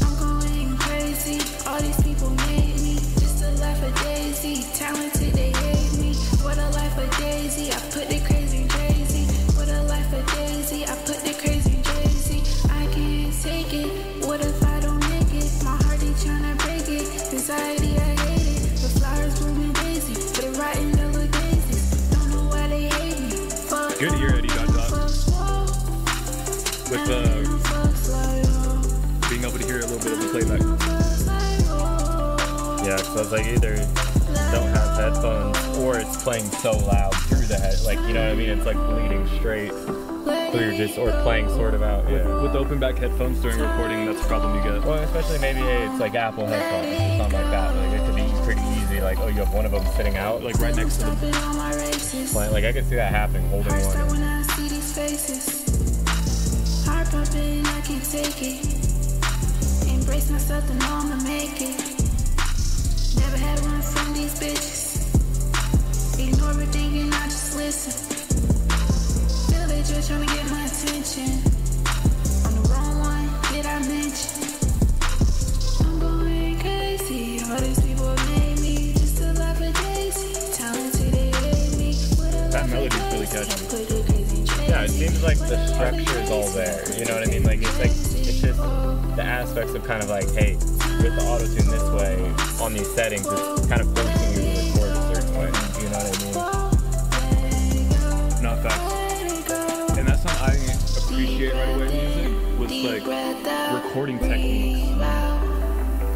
I'm going crazy. All these people made me. Just a life of Daisy. Talented, they hate me. What a life of Daisy. I put the crazy in crazy. What a life of Daisy. I put the crazy in crazy. I can't take it. What if I don't make it? My heart, they tryna break it. Anxiety, I hate it. The flowers blooming daisy. But it rotten yellow daisies. Don't know why they hate me. Fuck. Good to hear Eddie got that. With being able to hear a little bit of the playback. Yeah, because I was like, either don't have headphones or it's playing so loud through the head. Like, you know what I mean? It's like bleeding straight through just, or playing sort of out. Yeah. With open back headphones during recording, that's a problem you get. Well, especially maybe it's like Apple headphones or something like that. Like, it could be pretty easy. Like, oh, you have one of them sitting out, like right next to them. Like, I could see that happening, holding one. Heart pumping, I can't take it. Embrace myself and know I'ma make it. Never had one from these bitches. Ignore everything and not just listen. Feel they just trying to get my attention. I'm the wrong one, did I mention? I'm going crazy. All these people made me. Just a life of Daisy. Talented, they hate me. That melody's really catchy. Yeah, it seems like the structure is all there. You know what I mean? Like, it's just the aspects of kind of like, hey, with the auto-tune this way on these settings, it's kind of forcing you to record a certain way. You know what I mean? Not facts. And that's something I appreciate right away in music, with like recording techniques.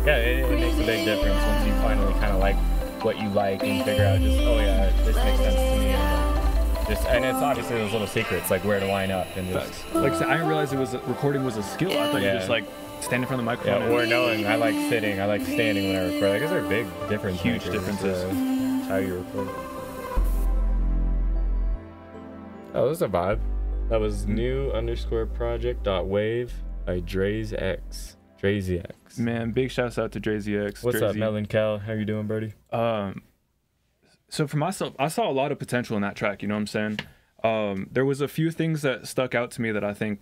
Yeah, it makes a big difference once you finally kind of like what you like and figure out just, oh yeah, this makes sense to me. And it's obviously those little secrets, like where to line up and just. Like I said, I didn't realize recording was a skill. I thought you just like stand in front of the microphone. Yeah, or knowing I like sitting, I like standing when I record. I guess they're big differences. Huge differences. How you record. Oh, this is a vibe. That was new_project.wave by DrazyX. DrazyX. Man, big shouts out to DrazyX. What's up, Melon Cal? How you doing, Birdie? So for myself, I saw a lot of potential in that track, you know what I'm saying? There was a few things that stuck out to me that I think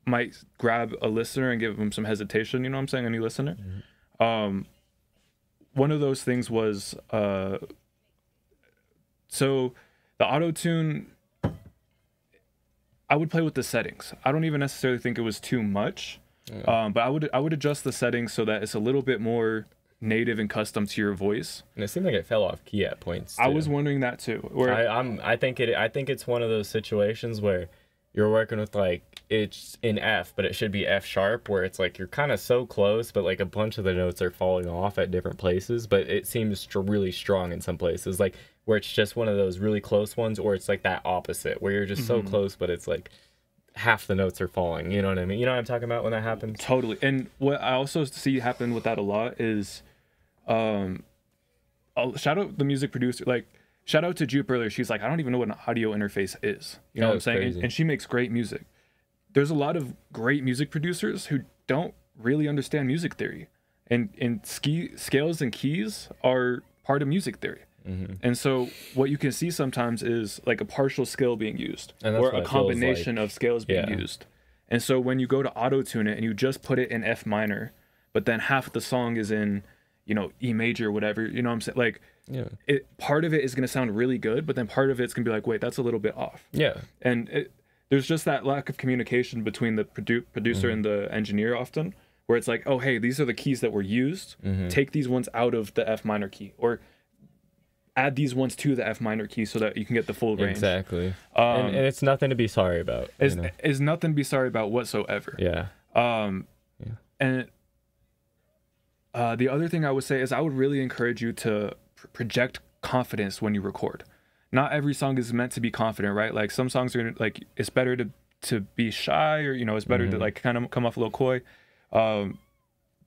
might grab a listener and give them some hesitation, you know what I'm saying, a new listener. Mm-hmm. One of those things was, so the auto-tune, I would play with the settings. I don't even necessarily think it was too much, but I would adjust the settings so that it's a little bit more native and custom to your voice. And it seemed like it fell off key at points too. I was wondering that too. I think it's one of those situations where you're working with like it's in F, but it should be F sharp, where it's like you're kind of so close, but like a bunch of the notes are falling off at different places. But it seems really strong in some places, like where it's just one of those really close ones, or it's like that opposite where you're just so close, but it's like half the notes are falling. You know what I mean? You know what I'm talking about when that happens? Totally. And what I also see happen with that a lot is, I'll shout out the music producer, like shout out to Jupe earlier. She's like, I don't even know what an audio interface is. You know what I'm saying? And she makes great music. There's a lot of great music producers who don't really understand music theory, and scales and keys are part of music theory. Mm-hmm. And so what you can see sometimes is like a partial scale being used, or a combination of scales being used. And so when you go to auto-tune it and you just put it in F minor, but then half the song is in, you know, E major, whatever, you know what I'm saying? Like, part of it is going to sound really good, but then part of it's going to be like, wait, that's a little bit off. Yeah. And there's just that lack of communication between the producer and the engineer often, where it's like, oh, hey, these are the keys that were used. Take these ones out of the F minor key, or add these ones to the F minor key so that you can get the full range. Exactly. And it's nothing to be sorry about. It's nothing to be sorry about whatsoever. Yeah. And the other thing I would say is I would really encourage you to project confidence when you record. Not every song is meant to be confident, right? Like some songs are gonna, like, it's better to be shy, or, you know, it's better to like kind of come off a little coy. To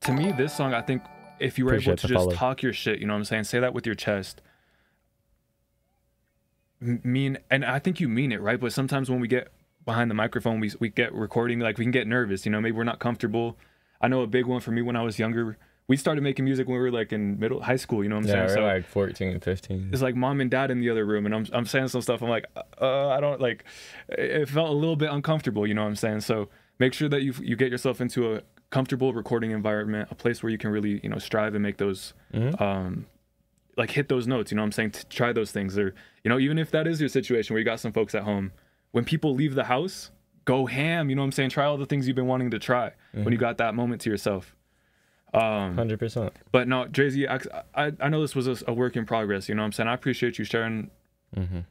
me, this song, I think if you were able to just talk your shit, you know what I'm saying? Say that with your chest. And I think you mean it, right? But sometimes when we get behind the microphone, we get recording, like we can get nervous, you know, maybe we're not comfortable. I know a big one for me when I was younger we started making music when we were like in high school, you know what I'm saying? Yeah, So we're like 14, 15. it's like mom and dad in the other room, and I'm saying some stuff. I'm like, I don't like. It felt a little bit uncomfortable, you know what I'm saying? So make sure that you get yourself into a comfortable recording environment, a place where you can really, you know, strive and make those, like hit those notes. You know what I'm saying? To try those things, or you know, even if that is your situation where you got some folks at home, when people leave the house, go ham. You know what I'm saying? Try all the things you've been wanting to try when you got that moment to yourself. 100%. But no, Jay-Z, I know this was a work in progress, you know what I'm saying? I appreciate you sharing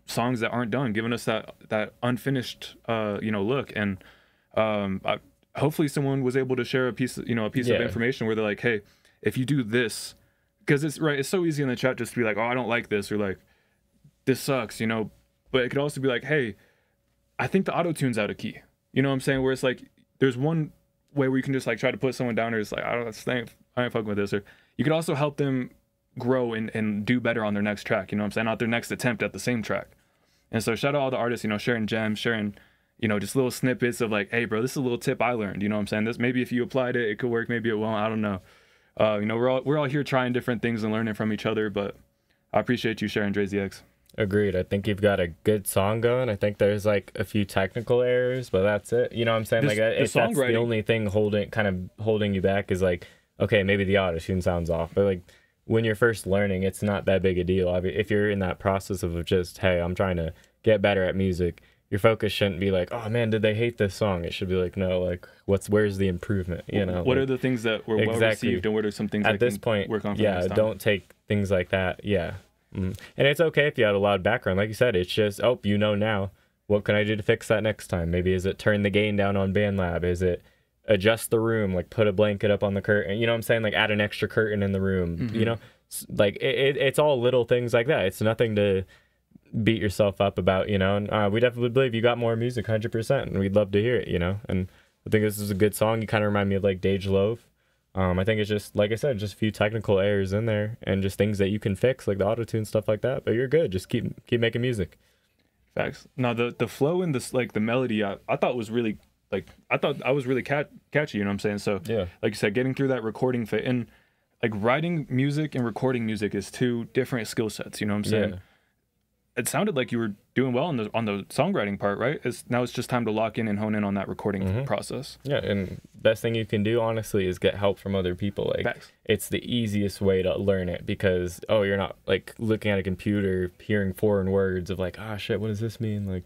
songs that aren't done, giving us that unfinished, you know, look. And hopefully someone was able to share a piece of information where they're like, hey, if you do this, because it's so easy in the chat just to be like, oh, I don't like this, or like, this sucks, you know? But it could also be like, hey, I think the auto-tune's out of key. You know what I'm saying? Where it's like, there's one way where you can just like try to put someone down, or it's like, I ain't fucking with this. Or you could also help them grow and do better on their next track, you know what I'm saying? Not their next attempt at the same track. And so shout out all the artists, you know, sharing gems, sharing, you know, just little snippets of like, hey bro, this is a little tip I learned, you know what I'm saying? This, maybe if you applied it, it could work, maybe it won't, I don't know. You know, we're all here trying different things and learning from each other, but I appreciate you sharing, DreZX. Agreed. I think you've got a good song going. I think there's like a few technical errors, but that's it. You know what I'm saying? Like that's the only thing holding you back is like, okay, maybe the auto-tune sounds off, but like when you're first learning, it's not that big a deal. I mean, if you're in that process of just, hey, I'm trying to get better at music, your focus shouldn't be like, oh man, did they hate this song? It should be like, no, like where's the improvement? You know, what like, are the things that were well received, and what are some things at this point work on? Yeah, don't take things like that. Yeah. And it's okay if you had a loud background, like you said. It's just, oh, you know now. What can I do to fix that next time? Maybe is it turn the gain down on BandLab? Is it adjust the room, like put a blanket up on the curtain? You know what I'm saying? Like add an extra curtain in the room. You know, like it's all little things like that. It's nothing to beat yourself up about. You know, and we definitely believe you got more music, 100%, and we'd love to hear it. You know, and I think this is a good song. You kind of remind me of like Dej Loaf. I think it's just, like I said, just a few technical errors in there and just things that you can fix, like the auto-tune, stuff like that. But you're good. Just keep making music. Facts. Now, the flow and this, like, the melody, I thought was really, like, I thought I was really catchy, you know what I'm saying? So, yeah, like you said, getting through that recording fit. And, like, writing music and recording music is two different skill sets, you know what I'm saying? Yeah. It sounded like you were doing well on the songwriting part, right? Now it's just time to lock in and hone in on that recording process. Yeah, and best thing you can do, honestly, is get help from other people. Like, Facts. It's the easiest way to learn it because, oh, you're not, like, looking at a computer, hearing foreign words of, like, ah, shit, what does this mean? Like,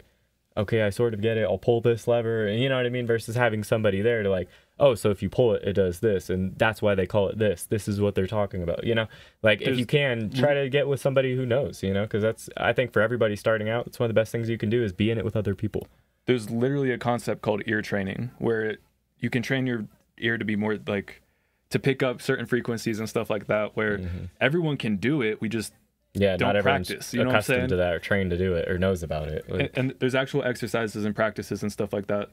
okay, I sort of get it. I'll pull this lever, and you know what I mean? Versus having somebody there to, like, oh, so if you pull it, it does this, and that's why they call it this. This is what they're talking about, you know? Like, if you can, try to get with somebody who knows, you know? Because that's, I think for everybody starting out, it's one of the best things you can do is be in it with other people. There's literally a concept called ear training where you can train your ear to be more, like, to pick up certain frequencies and stuff like that, where everyone can do it. We just don't not everyone's practice, you know what I'm saying? accustomed to that or trained to do it or knows about it. Like, and there's actual exercises and practices and stuff like that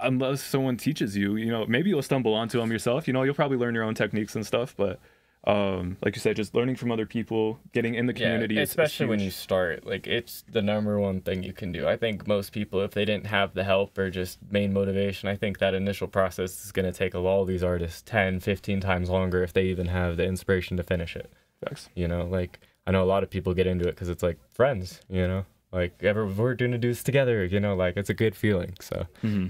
unless someone teaches you, you know, maybe you'll stumble onto them yourself. You know, you'll probably learn your own techniques and stuff, but like you said, just learning from other people, getting in the community. Yeah, especially when you start, like, it's the number one thing you can do. I think most people, if they didn't have the help or just main motivation, I think that initial process is going to take all these artists 10, 15 times longer if they even have the inspiration to finish it. Thanks. You know, like, I know a lot of people get into it because it's like friends, you know, like, we're going to do this together, you know, like, it's a good feeling. So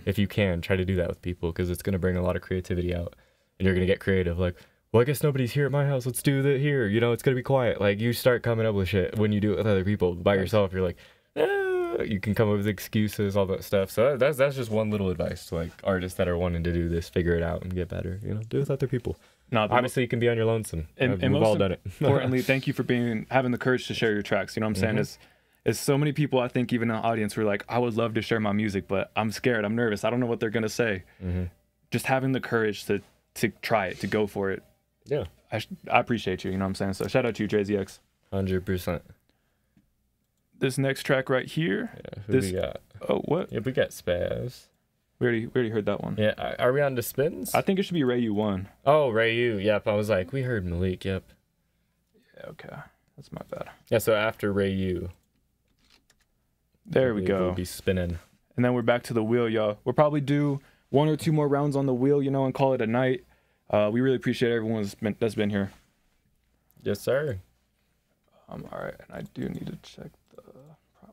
if you can, try to do that with people because it's going to bring a lot of creativity out and you're going to get creative. Like, well, I guess nobody's here at my house. Let's do that here. You know, it's going to be quiet. Like, you start coming up with shit when you do it with other people. By yourself, you're like, you can come up with excuses, all that stuff. So that's just one little advice to, like, artists that are wanting to do this, figure it out and get better. You know, do it with other people. No, obviously you can be on your lonesome. And we've all done it. Importantly, thank you for having the courage to share your tracks. You know what I'm saying? It's so many people, I think, even in the audience, were like, I would love to share my music, but I'm scared. I'm nervous. I don't know what they're going to say. Just having the courage to try it, to go for it. Yeah. I appreciate you. You know what I'm saying? So shout out to you, DreZX. 100%. This next track right here. Yeah, who we got? Oh, what? Yeah, we got Spaz. We already heard that one. Yeah, are we on to spins? I think it should be Ray U 1. Oh, Ray U. Yep, I was like, we heard Malik. Yep. Yeah, okay. That's my bad. Yeah, so after Ray U. There we go. We'll be spinning. And then we're back to the wheel, y'all. We'll probably do 1 or 2 more rounds on the wheel, you know, and call it a night. We really appreciate everyone that's been here. Yes, sir. All right, and I do need to check the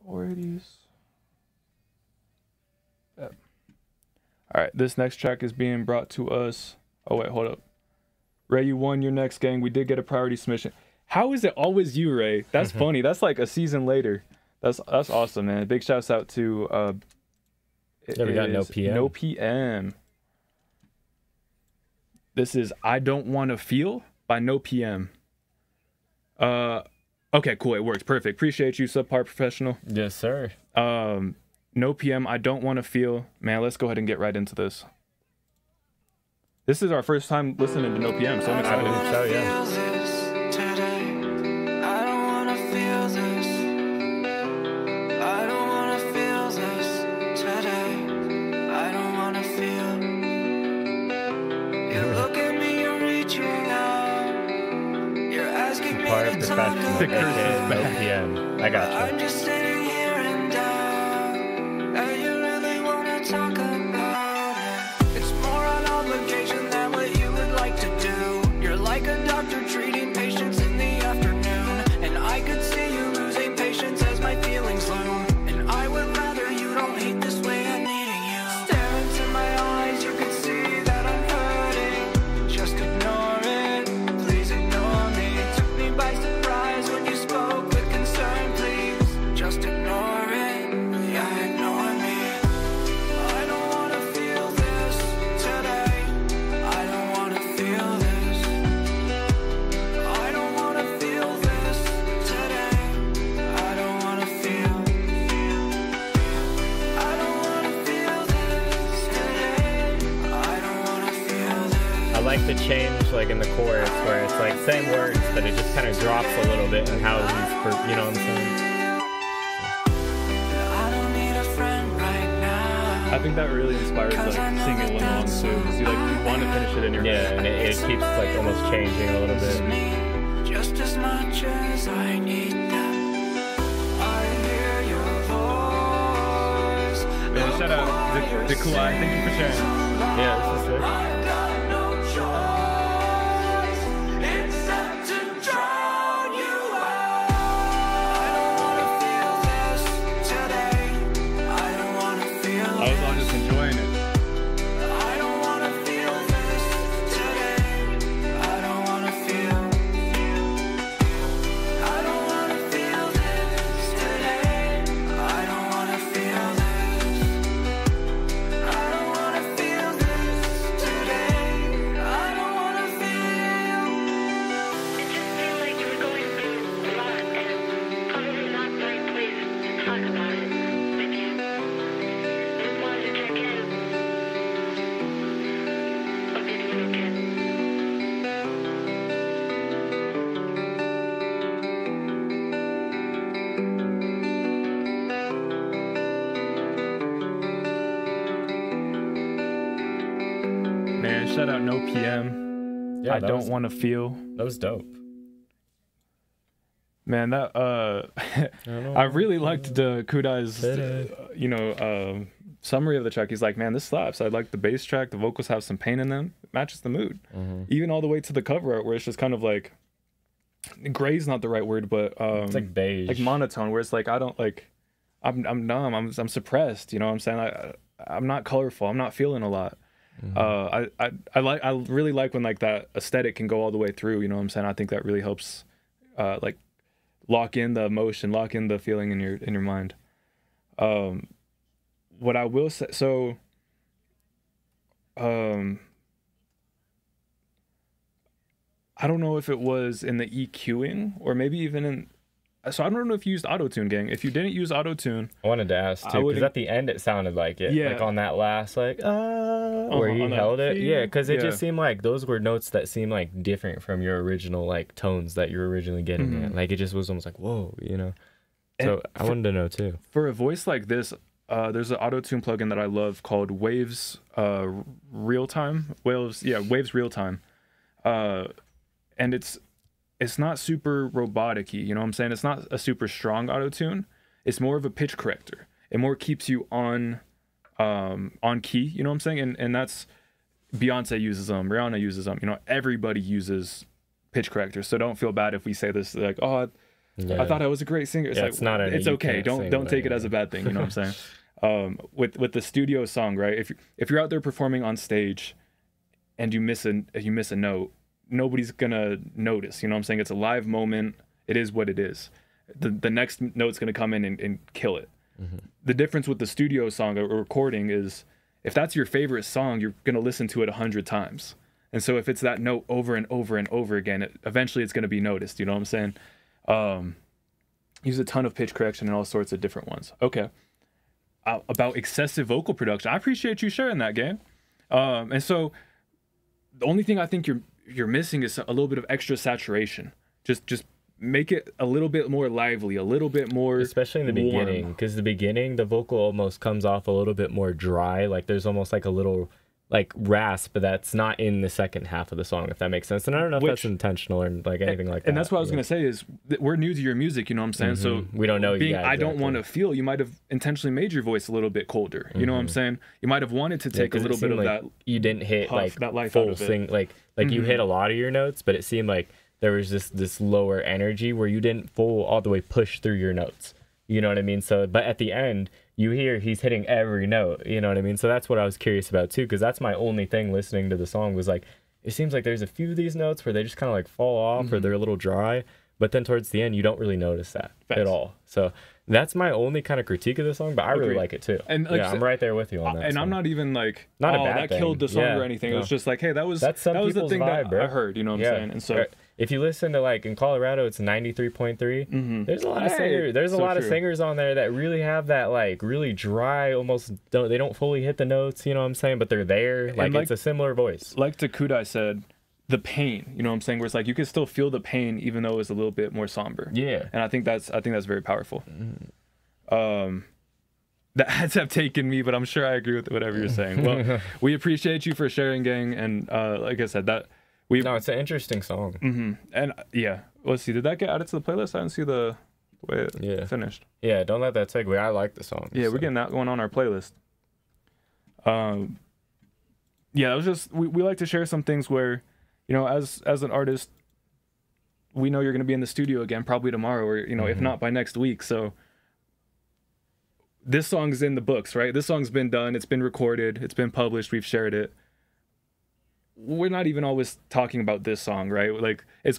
priorities. Yep. All right, this next track is being brought to us. Oh wait, hold up. Ray, you won your next gang. We did get a priority submission. How is it always you, Ray? That's funny. That's like a season later. That's awesome, man. Big shouts out to we got No PM. No PM. This is I Don't Wanna Feel by No PM. Okay, cool. It works. Perfect. Appreciate you, subpar professional. Yes, sir. No PM, I Don't Wanna Feel. Man, let's go ahead and get right into this. This is our first time listening to No PM, so I'm excited. So, yeah. The curse is back. PM. I got you. I'm just sitting here in doubt. Do you really want to talk about it? It's more an obligation than what you would like to do. You're like a doctor treating patients in the afternoon, and I could see you losing patience as my feelings loom. And I would rather you don't hate this way I'm needing you. Stare into my eyes, you could see that I'm hurting. Just ignore it, please ignore me. Took me by surprise when you spoke with concern, please. Just ignore it, yeah, ignore me. I don't wanna feel this today. I don't wanna feel this. I don't wanna feel this today. I don't wanna feel. I don't wanna feel this today. I don't wanna feel this. I like the change, like in the chorus, where it's like same words, but it just kind of drops a little bit and how he's, you know what I'm saying? I don't need a friend right now. I think that really inspires like singing along too. Because you want to finish it in your Yeah, head. and it keeps like almost changing a little bit. Me, just as much as I need that. I hear your voice. Man, shout out the Kulai. Thank you for sharing. Yeah, this is it. I've got no choice except to drown you out. I don't wanna feel this today. I don't wanna feel I was all just enjoying it. I don't wanna feel this today. I don't wanna feel. I don't wanna feel this today. I don't wanna feel this. I don't wanna feel this today. I don't wanna feel. It just seemed like you were going through a lot and probably not the right place to talk about it with you. Just wanted to check in. Hope you're doing okay. Man, shout out No PM. Yeah, I that Don't was- Want to Feel. That was dope. Man, that I really liked the Kudai's summary of the track. He's like, man, this slaps. I like the bass track. The vocals have some pain in them. It matches the mood. Even all the way to the cover art where it's just kind of like gray's not the right word, but It's like beige. like monotone, where it's like I don't like I'm numb. I'm suppressed. You know what I'm saying? I'm not colorful. I'm not feeling a lot. I really like when like that aesthetic can go all the way through. You know what I'm saying? I think that really helps like lock in the emotion, lock in the feeling in your mind. What I will say, so I don't know if it was in the EQing or maybe even in. So I don't know if you used auto-tune, gang. If you didn't use auto-tune, I wanted to ask too, because at the end it sounded like it. Yeah. Like on that last, like, where he on that held it. feel. Yeah, because it Yeah. just seemed like those were notes that seemed like different from your original, like, tones that you were originally getting at. Like, it just was almost like, whoa, you know? So And I wanted to know too. for a voice like this, there's an auto-tune plugin that I love called Waves Real Time. Waves Real Time. And it's not super robotic-y, you know what I'm saying? It's not a super strong auto-tune. It's more of a pitch corrector. It more keeps you on key, you know what I'm saying? And that's Beyonce uses them, Rihanna uses them. You know, everybody uses pitch correctors. So don't feel bad if we say this like, oh, I thought I was a great singer. It's like, it's not. It's okay. Don't take it as a bad thing. You know what I'm saying? With the studio song, right? If you're out there performing on stage, and you miss a note, nobody's gonna notice. You know what I'm saying? It's a live moment. It is what it is. The next note's gonna come in and kill it. The difference with the studio song or recording is, if that's your favorite song, you're gonna listen to it 100 times. And so if it's that note over and over and over again, eventually it's gonna be noticed. You know what I'm saying? Use a ton of pitch correction and all sorts of different ones. Okay. About excessive vocal production, I appreciate you sharing that, gang. And so the only thing I think you're missing is a little bit of extra saturation. Just make it a little bit more lively, a little bit more, especially in the beginning, because the beginning, the vocal almost comes off a little bit more dry. Like there's almost like a little like rasp that's not in the second half of the song, if that makes sense. And I don't know if that's intentional or like anything like that. And that's what I was gonna say is we're new to your music, you know what I'm saying? So we don't know. I don't want to feel. You might have intentionally made your voice a little bit colder. You know what I'm saying? You might have wanted to take a little bit of like that. You didn't hit puff, like that life full sing, like you hit a lot of your notes, but it seemed like there was just this lower energy where you didn't full all the way push through your notes. You know what I mean? So, but at the end, you hear he's hitting every note. You know what I mean? So that's what I was curious about too, because that's my only thing listening to the song was like, it seems like there's a few of these notes where they just kind of like fall off or they're a little dry, but then towards the end you don't really notice that at all. So that's my only kind of critique of the song, but I really like it too. And like, I'm right there with you on that. And song. I'm not even like, not a bad thing. Killed the song or anything. It was just like, hey, that was the thing vibe, that I heard. You know what I'm saying? And so if you listen to like in Colorado, it's 93.3. There's a lot of singers. There's a lot of singers on there that really have that like really dry, almost they don't fully hit the notes. You know what I'm saying? But they're there. Like it's a similar voice. Like Takudai said, the pain. You know what I'm saying? Where it's like you can still feel the pain even though it's a little bit more somber. Yeah. And I think that's very powerful. The ads have taken me, but I'm sure I agree with whatever you're saying. Well, we appreciate you for sharing, gang, and like I said, that no, it's an interesting song. And yeah, let's see, did that get added to the playlist? I didn't see the way it finished. Yeah, don't let that segue. I like the song. Yeah, we're getting that going on our playlist. Yeah, it was just we like to share some things where, you know, as an artist, we know you're going to be in the studio again probably tomorrow, or you know, if not by next week. So this song's in the books, right? This song's been done, it's been recorded, it's been published, we've shared it. We're not even always talking about this song, right? Like it's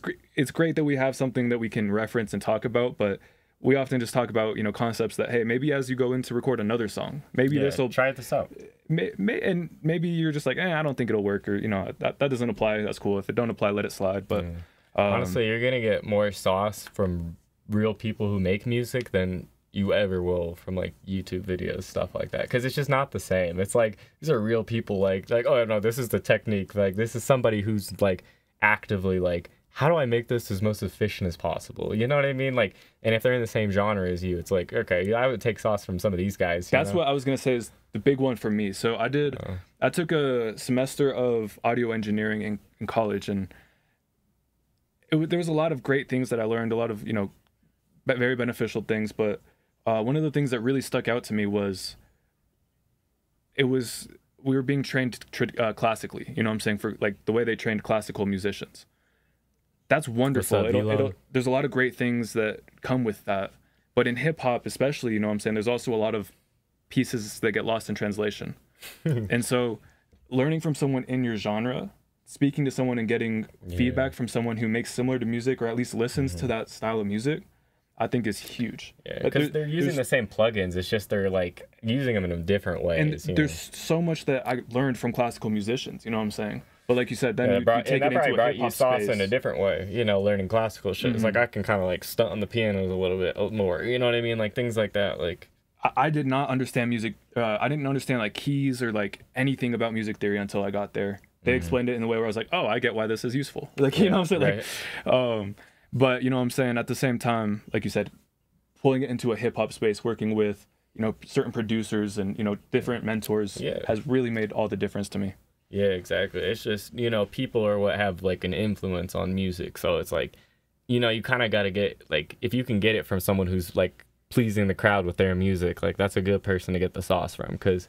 great that we have something that we can reference and talk about, but we often just talk about, you know, concepts that, hey, maybe as you go in to record another song, maybe this will try this out. And maybe you're just like, I don't think it'll work, or you know, that doesn't apply. That's cool. If it don't apply, let it slide. But honestly, you're gonna get more sauce from real people who make music than you ever will from like YouTube videos, stuff like that, because it's just not the same. It's like these are real people, like oh no, this is the technique, like this is somebody who's like actively like, how do I make this as most efficient as possible? You know what I mean? Like, and if they're in the same genre as you, it's like, okay, I would take sauce from some of these guys. That's what I was gonna say is the big one for me. So I took a semester of audio engineering in college, and there was a lot of great things that I learned, a lot of, you know, very beneficial things, but one of the things that really stuck out to me was we were being trained classically, you know what I'm saying, for like the way they trained classical musicians. That's wonderful. There's a lot of great things that come with that. But in hip hop especially, you know what I'm saying, there's also a lot of pieces that get lost in translation. And so learning from someone in your genre, speaking to someone and getting feedback from someone who makes similar to music, or at least listens to that style of music, I think is huge. Yeah, because they're using the same plugins. It's just they're like using them in different ways. And there's so much that I learned from classical musicians, you know what I'm saying? But like you said, then you take it into a hip-hop space. In a different way, you know, learning classical shit. It's like I can kind of like stunt on the pianos a little bit more, you know what I mean? Like things like that. Like I did not understand music. I didn't understand like keys or like anything about music theory until I got there. They explained it in a way where I was like, oh, I get why this is useful. Like, you know what I'm saying? Like, but you know what I'm saying? At the same time, like you said, pulling it into a hip hop space, working with, you know, certain producers and, you know, different mentors has really made all the difference to me. Yeah, exactly. It's just, you know, people are what have like an influence on music. So it's like, you know, you kind of got to get like, if you can get it from someone who's like pleasing the crowd with their music, like that's a good person to get the sauce from. Because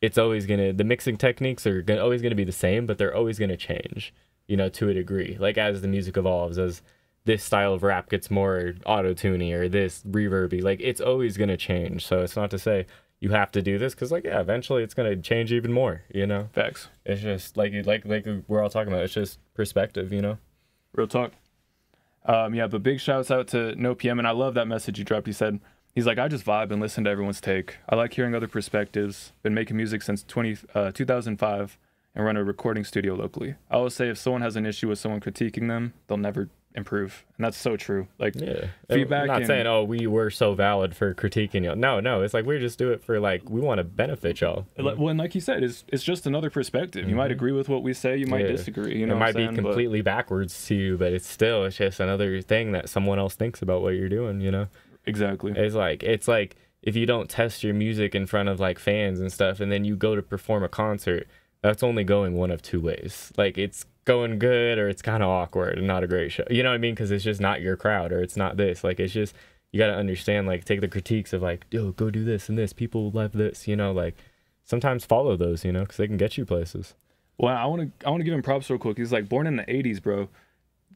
it's always gonna, the mixing techniques are always gonna be the same, but they're always gonna change, you know, to a degree. Like as the music evolves, as this style of rap gets more auto-tuney or this reverby, like it's always gonna change. So it's not to say you have to do this, because like, yeah, eventually it's gonna change even more, you know. Facts. It's just like we're all talking about, it's just perspective, you know. Real talk. Yeah, but big shouts out to No PM, and I love that message you dropped. He said, he's like, I just vibe and listen to everyone's take. I like hearing other perspectives. Been making music since 2005 and run a recording studio locally. I always say if someone has an issue with someone critiquing them, they'll never improve. And that's so true. Like, yeah, feedback. I'm not saying, oh, we were so valid for critiquing y'all. No, it's like we just do it for like, we want to benefit y'all. Well, and like he said, it's just another perspective. You might agree with what we say, you might disagree. You know, it might be completely backwards to you, but it's just another thing that someone else thinks about what you're doing, you know. Exactly. It's like if you don't test your music in front of like fans and stuff, and then you go to perform a concert, that's only going one of two ways. Like it's going good or it's kind of awkward and not a great show. You know what I mean? Because it's just not your crowd, or it's not this. Like it's just, you got to understand, like take the critiques of like, yo, go do this and this. People love this, you know, like sometimes follow those, you know, because they can get you places. Well, I want to give him props real quick. He's like, born in the 80s, bro.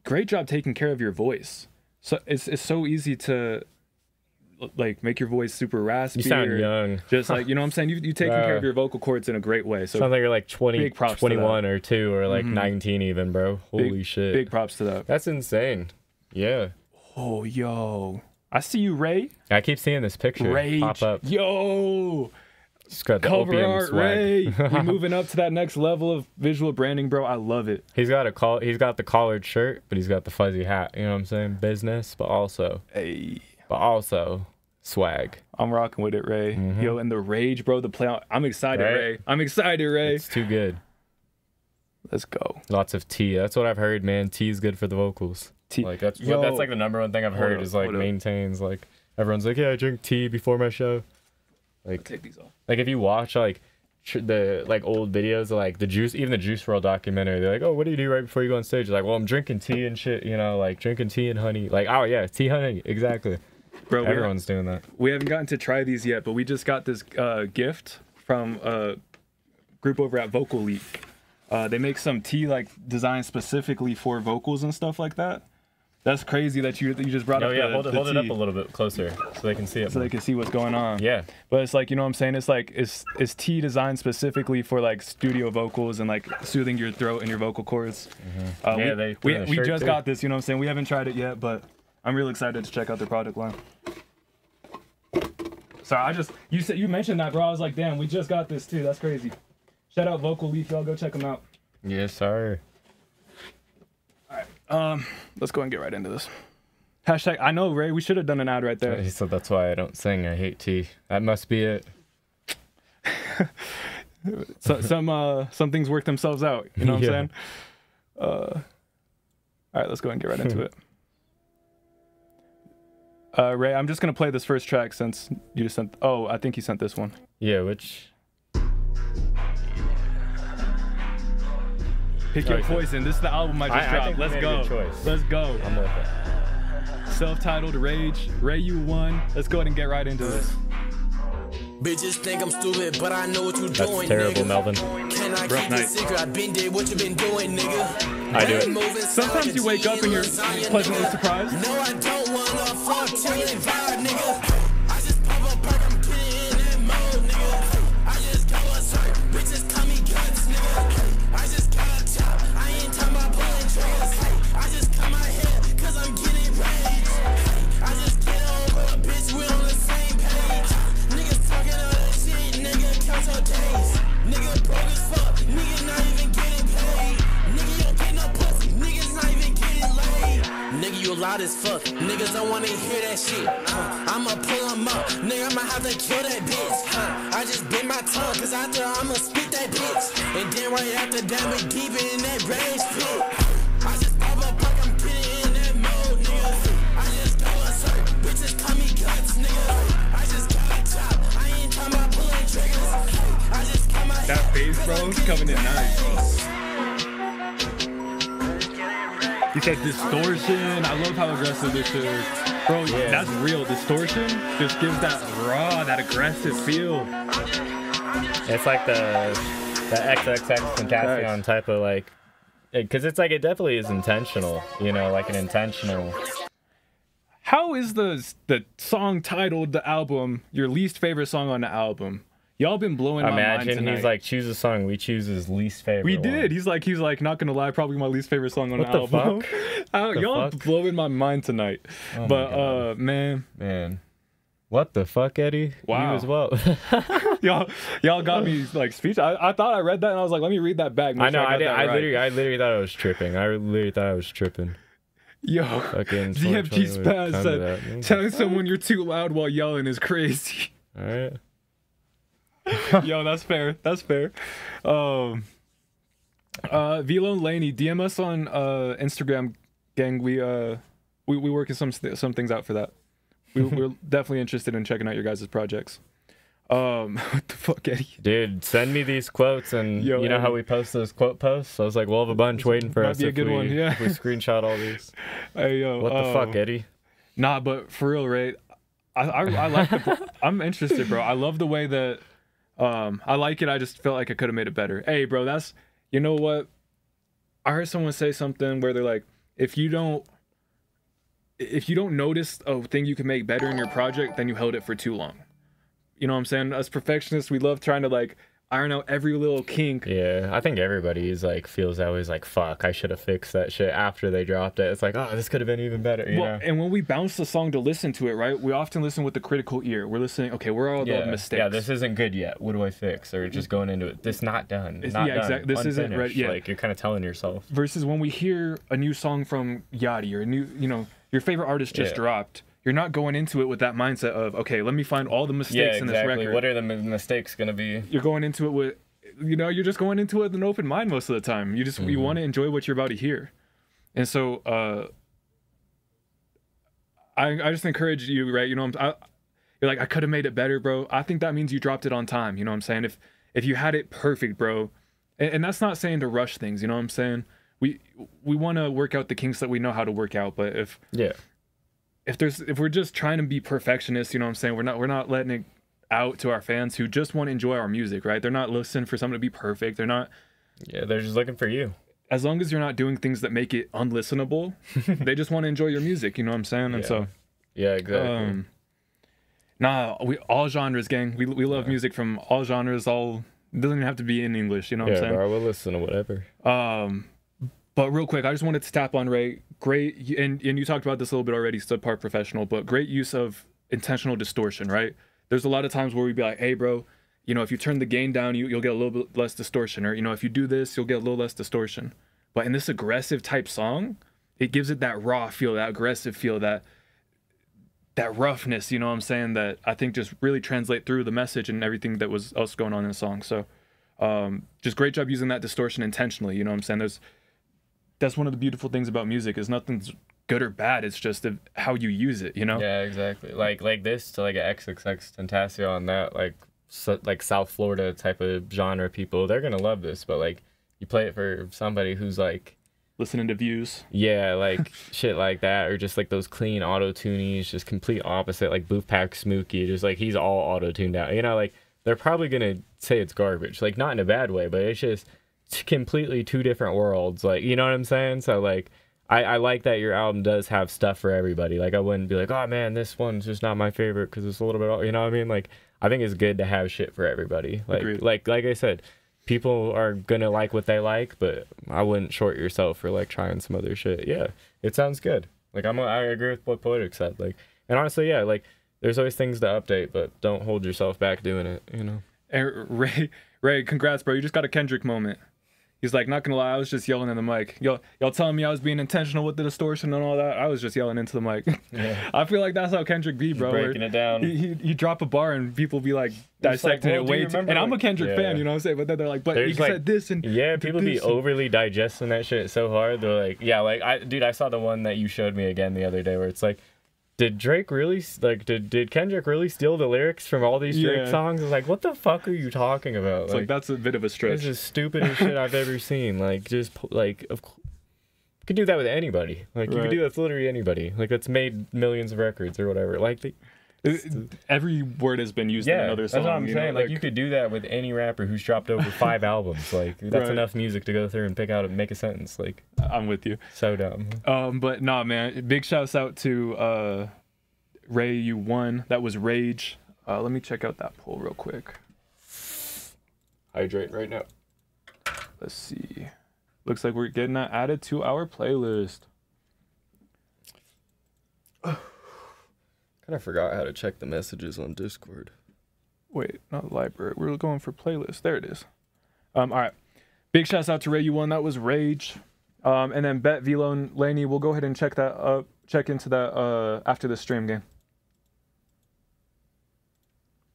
Great job taking care of your voice. So it's so easy to like make your voice super raspy. You sound young. Just like, you know what I'm saying? You taking care of your vocal cords in a great way. So sounds like you're like 20, 21 or 2 or like 19 even, bro. Holy shit. Big props to that. That's insane. Yeah. Oh, yo. I see you, Ray. I keep seeing this picture pop up. Yo. Just got the cover opium art, swag. Ray. We're moving up to that next level of visual branding, bro. I love it. He's got the collared shirt, but he's got the fuzzy hat. You know what I'm saying? Business, but also swag. I'm rocking with it, Ray. Yo, and the rage, bro. The play out. I'm excited, Right? Ray. I'm excited, Ray. It's too good. Let's go. Lots of tea. That's what I've heard, man. Tea is good for the vocals. Tea. Like that's like the number one thing I've heard is like maintains. Like everyone's like, yeah, I drink tea before my show. Like take these off. Like if you watch like the like old videos of like the Juice WRLD documentary, they're like, oh, what do you do right before you go on stage? You're like, well, I'm drinking tea and shit, you know, like drinking tea and honey. Like, oh yeah, tea, honey, exactly. Bro, everyone's doing that. We haven't gotten to try these yet, but we just got this gift from a group over at Vocal Leak. They make some tea like designed specifically for vocals and stuff like that. That's crazy that you just brought up. Oh yeah, hold it up a little bit closer so they can see it. So they can see what's going on. Yeah. But it's like, you know what I'm saying? It's like it's tea designed specifically for like studio vocals and like soothing your throat and your vocal cords. We just got this. You know what I'm saying? We haven't tried it yet, but I'm real excited to check out their product line. Sorry, you mentioned that, bro. I was like, damn, we just got this too. That's crazy. Shout out Vocal Leaf, y'all go check them out. Yes, sir. All right, let's go and get right into this. Hashtag, I know, Ray, we should have done an ad right there. He said that's why I don't sing. I hate tea. That must be it. So, some things work themselves out. You know what I'm saying? All right, let's go and get right into it. Ray, I'm just gonna play this first track since you just sent. Oh, I think you sent this one. Yeah, which? Pick Your Poison. This is the album I just dropped. Let's go. Let's go. I'm with it. Self-titled Rage. Ray, you won. Let's go ahead and get right into this. Bitches think I'm stupid, but I know what you doing, terrible, nigga. Melvin. Can I keep the secret? I've been dead. What you been doing, nigga? I do it. Sometimes you wake up and you're pleasantly surprised. No, I don't wanna fuck till you vibe, nigga. I just pop up perk, I'm getting in that mode, nigga. I just go assert, bitches call me guts, nigga. I just got a chop, I ain't talking about pulling triggers. I just cut my hair, cause I'm getting rage. I just get over a bitch, we on the same page. Niggas talking all that shit, nigga, count your days. Nigga broke as fuck, nigga not even getting paid. Nigga, you don't get no pussy, niggas not even getting laid. Nigga, you loud as fuck, niggas don't wanna hear that shit. I'ma pull them up, nigga, I'ma have to kill that bitch. I just bit my tongue, cause after I'ma spit that bitch. And then right after that, we deep in that rage pit. I just pop up like I'm getting in that mode, nigga. I just go assert, bitches call me guts, nigga. I just got a chop, I ain't talking about pulling triggers. I just cut my That bass, bro, is coming in nice. You said distortion. I love how aggressive this is. Bro, that's real. Distortion just gives that raw, that aggressive feel. It's like the XXX Tentacion type of like, because it's like it definitely is intentional, you know, like an intentional. How is the song titled the album your least favorite song on the album? Y'all been blowing my mind tonight. Imagine he's like, choose a song. We choose his least favorite. We did. One. He's like, not gonna lie, probably my least favorite song on the album. Y'all blowing my mind tonight. Oh but man. What the fuck, Eddie? Wow. You as well. y'all got me like speech. I thought I read that and I was like, let me read that back. I know. I literally thought I was tripping. Yo, fucking DMT Spaz said, telling someone you're too loud while yelling is crazy. All right. Yo, that's fair. V-Lone Laney, DM us on Instagram, gang. We working some things out for that. We're definitely interested in checking out your guys' projects. What the fuck, Eddie? Dude, send me these quotes, and you know how we post those quote posts? So I was like, we'll have a bunch waiting for us. Might be a good one, yeah. If we screenshot all these. Hey, yo. What the fuck, Eddie? Nah, but for real, Ray, I like I'm interested, bro. I love the way that, I like it. I just felt like I could have made it better. Hey, bro, you know what? I heard someone say something where they're like, if you don't notice a thing you can make better in your project, then you held it for too long. You know what I'm saying? Us perfectionists, we love trying to like iron out every little kink. Yeah, I think everybody is like feels always like, fuck, I should have fixed that shit after they dropped it. It's like, oh, this could have been even better. You know? And when we bounce the song to listen to it, right? We often listen with the critical ear. We're listening, okay, where are all the mistakes? Yeah, this isn't good yet. What do I fix? Or just going into it, this not done. Exactly. This isn't ready. Yeah. Like you're kind of telling yourself. Versus when we hear a new song from Yachty or a new, your favorite artist just dropped. You're not going into it with that mindset of, okay, let me find all the mistakes in this record. What are the mistakes going to be? You're going into it with, you're just going into it with an open mind most of the time. You just you want to enjoy what you're about to hear. And so I just encourage you, right? You're like, I could have made it better, bro. I think that means you dropped it on time. You know what I'm saying? If you had it perfect, bro, and that's not saying to rush things, you know what I'm saying? We want to work out the kinks that we know how to work out, but if we're just trying to be perfectionists, you know what I'm saying? We're not letting it out to our fans who just want to enjoy our music, right? They're not listening for something to be perfect. They're not. Yeah, they're just looking for you. As long as you're not doing things that make it unlistenable, they just want to enjoy your music, you know what I'm saying? And so. Yeah, exactly. We all genres, gang. We love music from all genres. It doesn't even have to be in English, you know what I'm saying? Yeah, bro, we'll listen to whatever. But real quick, I just wanted to tap on Ray. Great, and you talked about this a little bit already, subpar professional, but great use of intentional distortion, right? There's a lot of times where we'd be like, hey, bro, if you turn the gain down, you'll get a little bit less distortion. Or, if you do this, you'll get a little less distortion. But in this aggressive type song, it gives it that raw feel, that aggressive feel, that roughness, you know what I'm saying, that I think just really translate through the message and everything that was else going on in the song. So just great job using that distortion intentionally, you know what I'm saying? That's one of the beautiful things about music is nothing's good or bad. It's just how you use it, Yeah, exactly. Like this to like an XXX Tentacion, that like South Florida type of genre people, they're gonna love this. But like you play it for somebody who's like listening to Views, like shit like that, or just like those clean auto-tunies, just complete opposite, like Booth Pack Smookie, just like he's all auto-tuned out. Like they're probably gonna say it's garbage, like not in a bad way, but it's just completely two different worlds, like, you know what I'm saying? So like I like that your album does have stuff for everybody. Like I wouldn't be like, oh man, this one's just not my favorite because it's a little bit, you know what I mean? Like I think it's good to have shit for everybody. Like I said, people are gonna like what they like, but I wouldn't short yourself for like trying some other shit. Yeah, it sounds good. Like I agree with what Poetic said. Like, and honestly, yeah, like there's always things to update, but don't hold yourself back doing it, And Ray, congrats, bro. You just got a Kendrick moment. He's like, not gonna lie, I was just yelling in the mic. Y'all telling me I was being intentional with the distortion and all that. I was just yelling into the mic. Yeah. I feel like that's how Kendrick be, bro. Breaking it down. He drop a bar and people be like dissecting it way too. And I'm a Kendrick fan, you know what I'm saying? But then they're like, but he said this and people be overly digesting that shit so hard. They're like, I saw the one that you showed me again the other day where it's like, did Drake really, like, did Kendrick really steal the lyrics from all these Drake songs? It's like, what the fuck are you talking about? It's like that's a bit of a stretch. This is the stupidest shit I've ever seen. Like, just, like, you could do that with anybody. Like, you could do that with literally anybody. Like, that's made millions of records or whatever. Like, Every word has been used in another song. That's what I'm saying. Know? Like, you could do that with any rapper who's dropped over 5 albums. Like, that's enough music to go through and pick out and make a sentence. Like, I'm with you. So dumb. But nah, man. Big shouts out to Ray. You won. That was Rage. Let me check out that poll real quick. Hydrate right now. Let's see. Looks like we're getting that added to our playlist. Kind of forgot how to check the messages on Discord. Wait, not the library. We're going for playlist. There it is. All right. Big shouts out to Ray. You won. That was Rage. And then Bet Velo and Laney. We'll go ahead and check that up. Check into that after the stream game.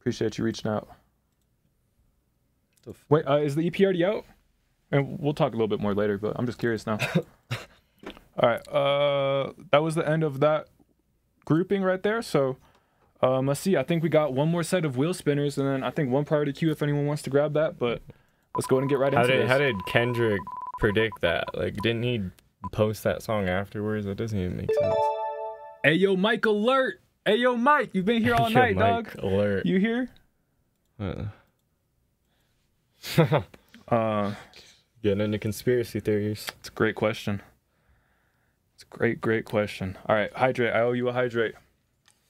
Appreciate you reaching out. Wait, is the EP already out? And we'll talk a little bit more later, but I'm just curious now. All right. That was the end of that grouping right there. So let's see. I think we got one more set of wheel spinners, and then I think one priority queue if anyone wants to grab that. But let's go ahead and get right into this. How did Kendrick predict that? Like, didn't he post that song afterwards? That doesn't even make sense. Hey, yo, Mike alert. Hey, yo, Mike. You've been here all night, Mike dog. Alert. You here? Getting into conspiracy theories. It's a great question. It's a great question. All right, hydrate. I owe you a hydrate.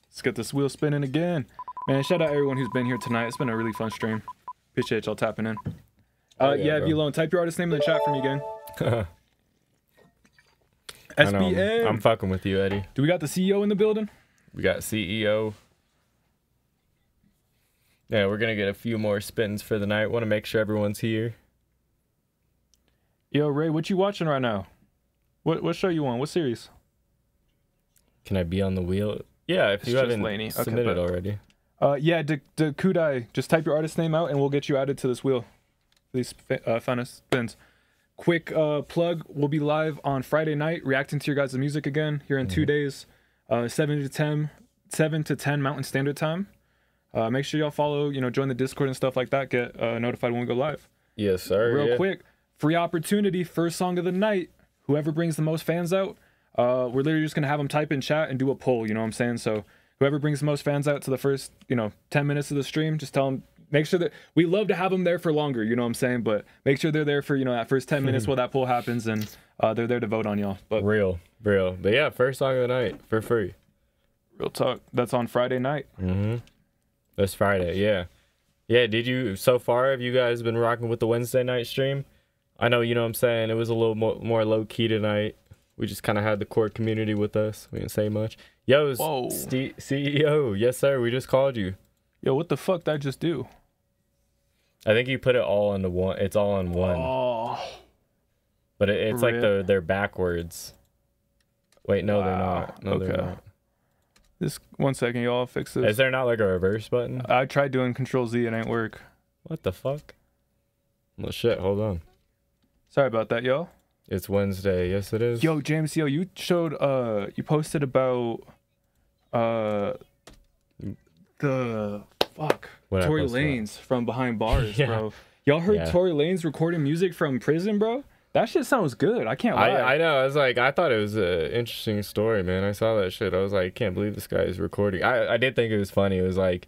Let's get this wheel spinning again. Man, shout out everyone who's been here tonight. It's been a really fun stream. Appreciate y'all tapping in. Yeah, Vlone, type your artist name in the chat for me, gang. SBA. I'm fucking with you, Eddie. Do we got the CEO in the building? We got CEO. Yeah, we're gonna get a few more spins for the night. Want to make sure everyone's here. Yo, Ray, what you watching right now? What show you on? What series? Can I be on the wheel? Yeah, if you haven't submitted already. Yeah, Kudai, just type your artist name out and we'll get you added to this wheel. These fun spins. Quick plug, we'll be live on Friday night reacting to your guys' music again here in 2 days. 7 to 10 Mountain Standard Time. Make sure y'all follow, join the Discord and stuff like that. Get notified when we go live. Yes, sir. Real quick, free opportunity, first song of the night. Whoever brings the most fans out, we're literally just going to have them type in chat and do a poll, you know what I'm saying? So whoever brings the most fans out to the first, 10 minutes of the stream, just tell them, make sure that we love to have them there for longer, you know what I'm saying? But make sure they're there for, that first 10 minutes while that poll happens, and they're there to vote on y'all. But real. But yeah, first song of the night for free. Real talk. That's on Friday night. That's Friday, yeah. Yeah, so far, have you guys been rocking with the Wednesday night stream? I know, you know what I'm saying, it was a little more low-key tonight. We just kind of had the core community with us. We didn't say much. Yo, CEO, yes, sir, we just called you. Yo, what the fuck did I just do? I think you put it all into one. It's all on one. Oh. But it's like they're backwards. Wait, no, they're not. No, they're not. Just 1 second, y'all. Fix this. Is there not like a reverse button? I tried doing Control Z, it ain't work. What the fuck? Well, shit, hold on. Sorry about that, y'all. It's Wednesday. Yes, it is. Yo, JMCL, you showed, you posted about, the, Tory Lanez from Behind Bars, bro. Y'all heard Tory Lanez recording music from prison, bro? That shit sounds good. I can't lie. I know. I thought it was an interesting story, man. I saw that shit. I was like, I can't believe this guy is recording. I did think it was funny. It was like,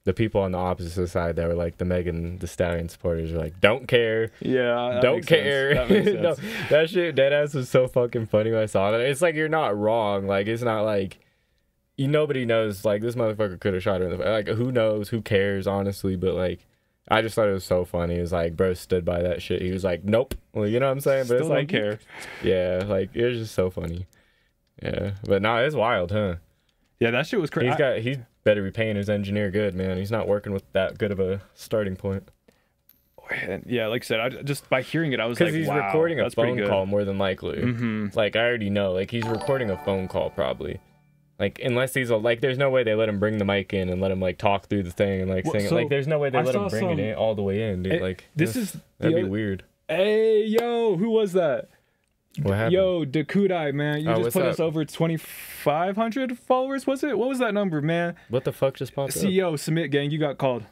the people on the opposite side that were like the Megan Thee Stallion supporters were like, don't care. Yeah, don't care. That makes sense. No, that shit, deadass was so fucking funny when I saw that. It's like, you're not wrong. Like, it's not like, nobody knows. Like, this motherfucker could have shot her in the face. Like, who knows? Who cares, honestly? But like, I just thought it was so funny. It was like, bro stood by that shit. He was like, nope. Well, you know what I'm saying? But Still it's like, don't care. Yeah, like, it was just so funny. Yeah, but nah, it's wild, huh? Yeah, that shit was crazy. He's better be paying his engineer good, man. He's not working with that good of a starting point. Yeah, like I said, just by hearing it, I was like, wow, because he's recording a that's pretty phone good. call more than likely. Like, I already know. Like, he's recording a phone call probably. Like, unless he's like, there's no way they let him bring the mic in and let him like talk through the thing and like sing it. Like, there's no way they let him bring it in all the way in, dude. Like, that'd be weird. Hey, yo, who was that? What happened? Yo, Dakudai, man, you just put us over 2,500 followers. Was it? What was that number, man? What the fuck just popped up? CEO, submit, gang. You got called.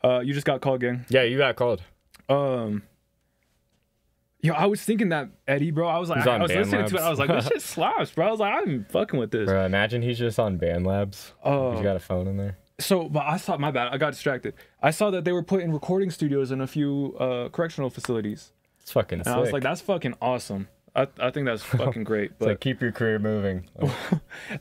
You just got called, gang. Yeah, you got called. Yo, Yo, I was thinking that Eddie, bro. I was like, I was listening to it. I was like, this shit slaps, bro. I was like, I'm fucking with this. Bro, imagine he's just on BandLabs. He's got a phone in there. So, but I saw, my bad, I got distracted. I saw that they were putting recording studios in a few correctional facilities. It's fucking sick. I was like, that's fucking awesome. I think that's fucking great. But it's like, keep your career moving.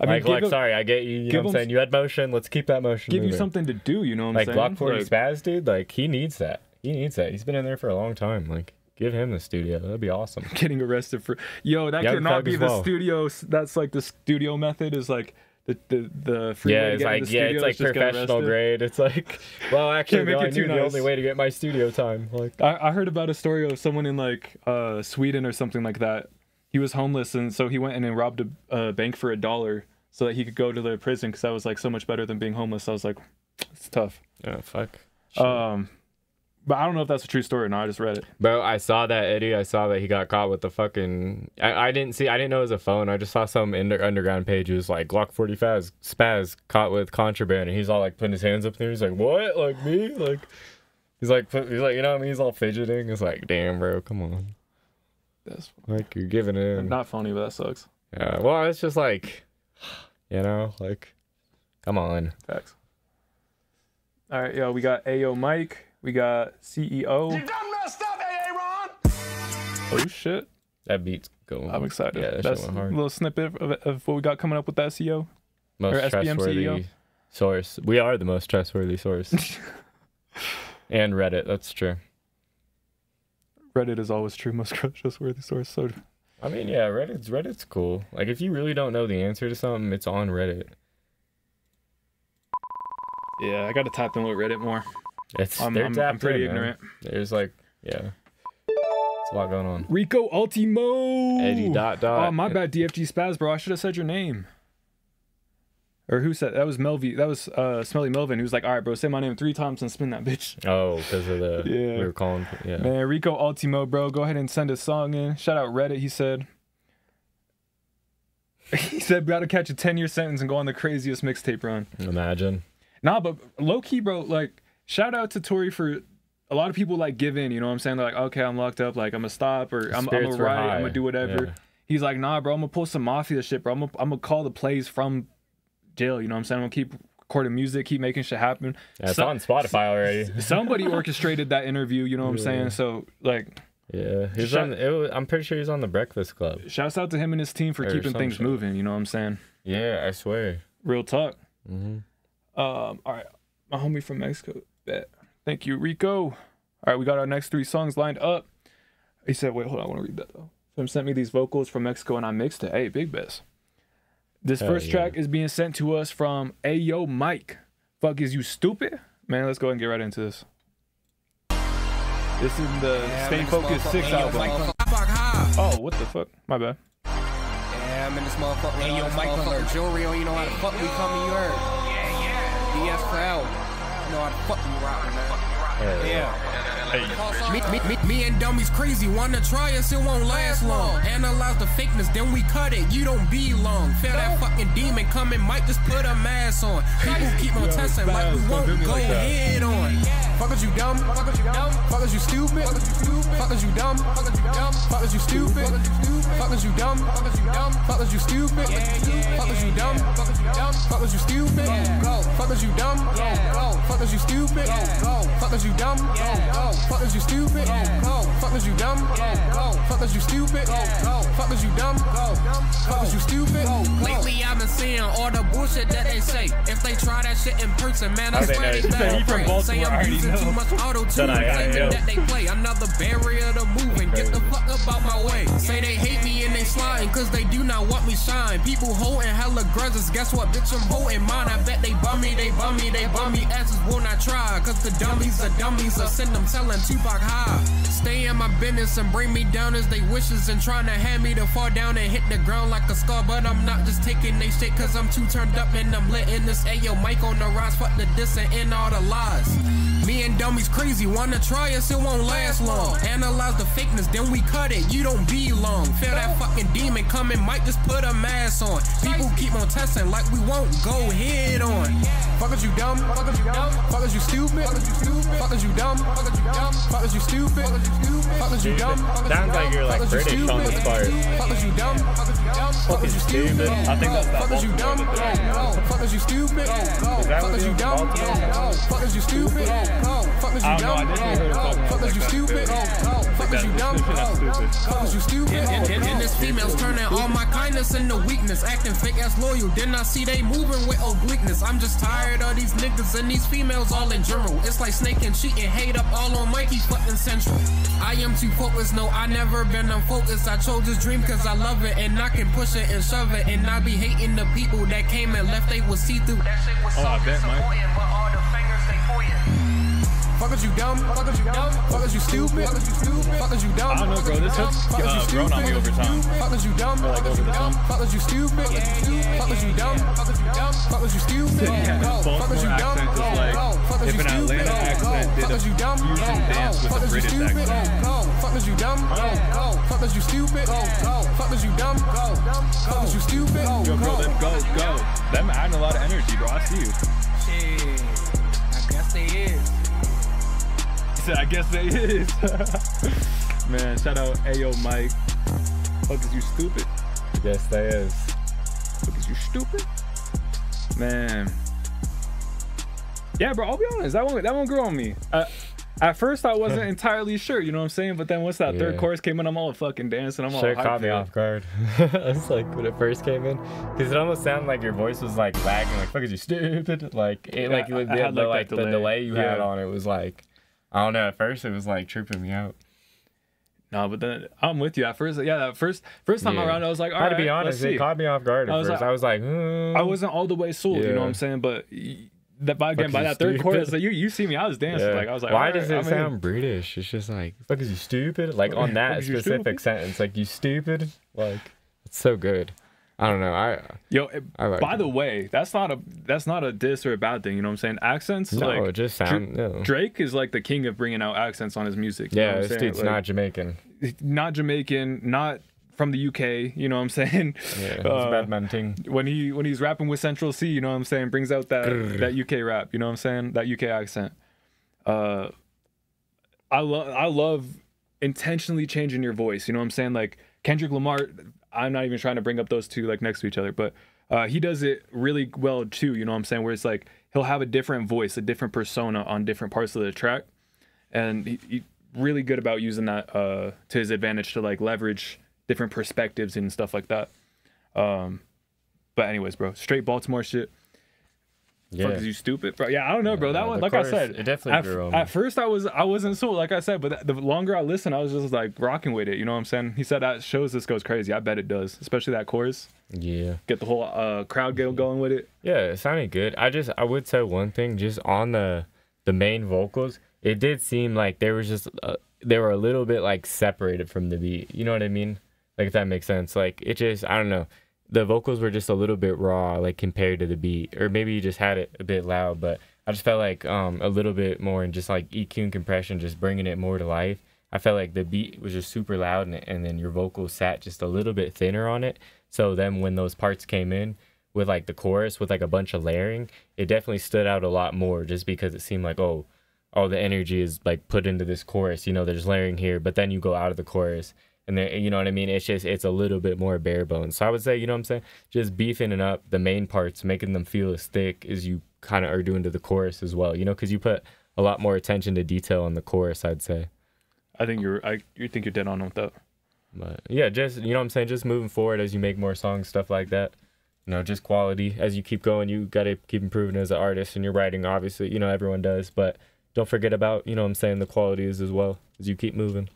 I mean, sorry, I get you. You know what I'm saying? You had motion. Let's keep that motion moving. Give you something to do, you know what I'm saying? Like Glock 40 Spaz, dude, like, he needs that. He needs that. He's been in there for a long time. Like, give him the studio. That'd be awesome. Getting arrested for... Yo, that cannot be the studio. That's like the studio method is like... The free way to get in the studio, it's like professional grade. It's like, well, actually, no, I knew the only way to get my studio time. Like, I heard about a story of someone in like Sweden or something like that. He was homeless, and so he went in and robbed a bank for $1 so that he could go to the prison, because that was like so much better than being homeless. I was like, it's tough. Yeah, fuck. But I don't know if that's a true story or not. I just read it. Bro, I saw that, Eddie. I saw that he got caught with the fucking... I didn't know it was a phone. I just saw some underground page. It was like, Glock 40 Spaz caught with contraband. And he's all like putting his hands up there. He's like, what? Like me? Like, he's like, you know what I mean? He's all fidgeting. It's like, damn, bro, come on. That's like, you're giving in. Not funny, but that sucks. Yeah, well, it's just like, you know, like, come on. Facts. All right, yo, we got Ayo Mike. We got CEO. You done messed up, Aaron. Oh shit! That beat's going. I'm excited. Yeah, that's a little snippet of what we got coming up with that CEO. Most trustworthy source. We are the most trustworthy source. And Reddit. That's true. Reddit is always true. Most trustworthy source. So. I mean, yeah, Reddit's cool. Like, if you really don't know the answer to something, it's on Reddit. Yeah, I gotta tap in with Reddit more. I'm pretty ignorant. There's like, yeah, it's a lot going on. Rico Ultimo. Eddie ... Oh, my bad, DFG Spaz, bro. I should have said your name. Or who said that? Was Melvy? That was Smelly Melvin. He was like, all right, bro, say my name 3 times and spin that bitch. Oh, because of the we were calling. Yeah. Man, Rico Ultimo, bro. Go ahead and send a song in. Shout out Reddit. He said. He said, gotta catch a 10-year sentence and go on the craziest mixtape run. Imagine. Nah, but low key, bro. Like. Shout out to Tory for a lot of people like give in, you know what I'm saying? They're like, okay, I'm locked up, like I'm gonna stop or I'm gonna write, I'm gonna do whatever. Yeah. He's like, nah, bro, I'm gonna pull some mafia shit, bro. I'm gonna call the plays from jail, you know what I'm saying? I'm gonna keep recording music, keep making shit happen. Yeah, it's on Spotify already. Somebody orchestrated that interview, you know what I'm saying? So like, yeah, I'm pretty sure he's on the Breakfast Club. Shouts out to him and his team for keeping things moving, you know what I'm saying? Yeah, I swear. Real talk. All right, my homie from Mexico. Bet. Thank you, Rico. All right, we got our next 3 songs lined up. He said, wait, hold on, I want to read that though. Him sent me these vocals from Mexico and I mixed it. Hey, big best. This first track is being sent to us from Ayo Mike. Fuck is you stupid? Man, let's go ahead and get right into this. This is the Stay Focused 6 album. Oh, what the fuck? My bad. Yeah, I'm in this motherfucker. Ayo Mike on their jewelry on, you know how the fuck we coming, you heard? DS for L. You know how the fuck you rockin', man. Yeah. Me and dummies crazy, wanna try us, it won't last long. Analyze the fakeness, then we cut it, you don't belong. Feel that fucking demon coming, might just put a mask on. People keep on testing like we won't go head on. Fuckers you dumb, fuckers you stupid, fuckers you dumb, fuckers you stupid, fuckers you dumb, fuckers you stupid, fuckers you dumb, fuckers you stupid, fuckers you dumb, fuckers you stupid, fuckers you dumb, fuckers you stupid, fuckers you dumb, fuckers you stupid, fuckers you dumb, fuckers you stupid. Lately I've been seeing all the bullshit that they say. If they try that shit in person, man, I swear they better say I'm using too much auto-tune, claiming that they play another barrier to moving. Get the fuck up out my way. Say they hate me and they sliding cause they do not want me shine. People holding hella grudges, guess what, bitch, I'm holding mine. I bet they bum me, they bum me, they bum me, asses will not try. Cause the dummies are dummies, I send them telling Tupac high. Stay in my business and bring me down as they wishes and trying to have me to fall down and hit the ground like a skull. But I'm not just taking they shit cause I'm too turned up and I'm letting this Ayo Mike on the rise. Fuck the diss and end all the lies. Me and dummies crazy, wanna try us, it won't last long. Analyze the fakeness, then we cut it, you don't belong. Feel that fucking demon coming, might just put a mask on. People keep on testing like we won't go head on. Fuckers you dumb, fuckers you dumb, fuckers you stupid, fuckers you dumb, fuckers you stupid, fuckers you dumb. Sounds like you're like British on this part. Fuckers you dumb, fuckers you stupid. I think that's that fuckers you dumb, fuckers you stupid, fuckers you dumb, fuckers you stupid, fuckers you dumb, fuckers you stupid, fuckers you dumb, fuckers you stupid. And this female's turning all my kindness into weakness, acting fake ass loyal. Then I see they moving with obliqueness. I'm just tired of these niggas and these females all in general. It's like snake and cheating, hate up all on Mikey fucking central. I am too focused, no, I never been unfocused. I chose this dream cause I love it, and I can push it and shove it. And I be hating the people that came and left, they was see through. That shit was so disappointing, but all the fingers they pointing. Fuckers you dumb, fuckers you dumb, fuckers you stupid, fuckers you dumb. I don't know, bro. This has grown on me over time. Fuckers you dumb, fuckers you stupid, fuckers you dumb, fuckers you stupid, fuckers you dumb, If an Atlanta accent did a fusion dance with a British accent. fuckers you dumb, fuckers you stupid, fuckers you dumb, fuckers you stupid. Yo, bro, them go. Them adding a lot of energy, bro. I see you. Shit, I guess they is. I guess they is. Man, shout out Ayo Mike. Fuck is you stupid? Yes, they is. Fuck is you stupid? Man. Yeah, bro, I'll be honest. That one grew on me. At first, I wasn't entirely sure, you know what I'm saying? But then once that third chorus came in, I'm all fucking dancing. I'm all hyped. Caught me off guard. It's like when it first came in, because it almost sounded like your voice was like lagging, like "fuck is you stupid?" Like it, like the delay you had on it was like, I don't know. At first, it was like tripping me out. No, but then I'm with you. At first, that first time around, I was like, all right, to be honest, it caught me off guard at first. I was like, I wasn't all the way sold, you know what I'm saying? But by that third chorus, like, you see me, I was dancing. Like I was like, why does it sound British? It's just like, fuck is you stupid? Like on that specific sentence, like you stupid. Like it's so good. I don't know. I like by the way, that's not a diss or a bad thing. You know what I'm saying? Accents. No, like, it just sound. Drake is like the king of bringing out accents on his music. You Yeah, know this dude's not Jamaican. Not Jamaican. Not from the UK. You know what I'm saying? Yeah, it's bad man thing. When he's rapping with Central C, you know what I'm saying? Brings out that UK rap. You know what I'm saying? That UK accent. I love intentionally changing your voice. You know what I'm saying? Like Kendrick Lamar. I'm not even trying to bring up those two like next to each other, but he does it really well too, you know what I'm saying? Where it's like he'll have a different voice, a different persona on different parts of the track, and he really good about using that to his advantage to like leverage different perspectives and stuff like that. But anyways, bro, straight Baltimore shit. Yeah. Fuck is you stupid, bro? Yeah, I don't know, bro. That one, like chorus, I said, it definitely grew on me. At first I wasn't sold, like I said, but the longer I listened, I was just like rocking with it. You know what I'm saying? He said that shows this goes crazy. I bet it does, especially that chorus. Yeah. Get the whole crowd going with it. Yeah, it sounded good. I would say one thing, just on the main vocals, it did seem like they were a little bit like separated from the beat. You know what I mean? Like if that makes sense. Like it just, I don't know. The vocals were just a little bit raw, like compared to the beat, or maybe you just had it a bit loud. But I just felt like a little bit more, and just like EQ and compression, just bringing it more to life. I felt like the beat was just super loud, and then your vocals sat just a little bit thinner on it. So then when those parts came in with like the chorus with like a bunch of layering, it definitely stood out a lot more, just because it seemed like all the energy is like put into this chorus. You know, there's layering here, but then you go out of the chorus. And then, you know what I mean? It's a little bit more bare bones. So I would say, you know what I'm saying? Just beefing it up, the main parts, making them feel as thick as you kind of are doing to the chorus as well. You know, because you put a lot more attention to detail on the chorus, I'd say. I think you're dead on with that. But yeah, just, you know what I'm saying? Just moving forward as you make more songs, stuff like that. You know, just quality. As you keep going, you got to keep improving as an artist, and your writing, obviously, you know, everyone does. But don't forget about, you know what I'm saying, the qualities as well as you keep moving.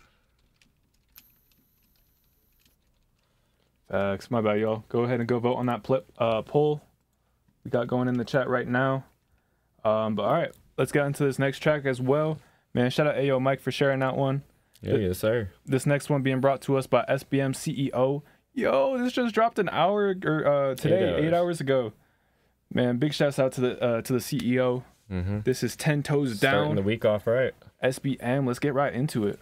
My bad, y'all. Go ahead and go vote on that poll we got going in the chat right now. But all right, let's get into this next track as well. Man, shout out Ayo Mike for sharing that one. Yeah, yes, sir. This next one being brought to us by SBM CEO. This just dropped an hour or today, 8 hours ago. Man, big shouts out to the CEO. This is 10 Toes Starting Down. the week off right. SBM, let's get right into it.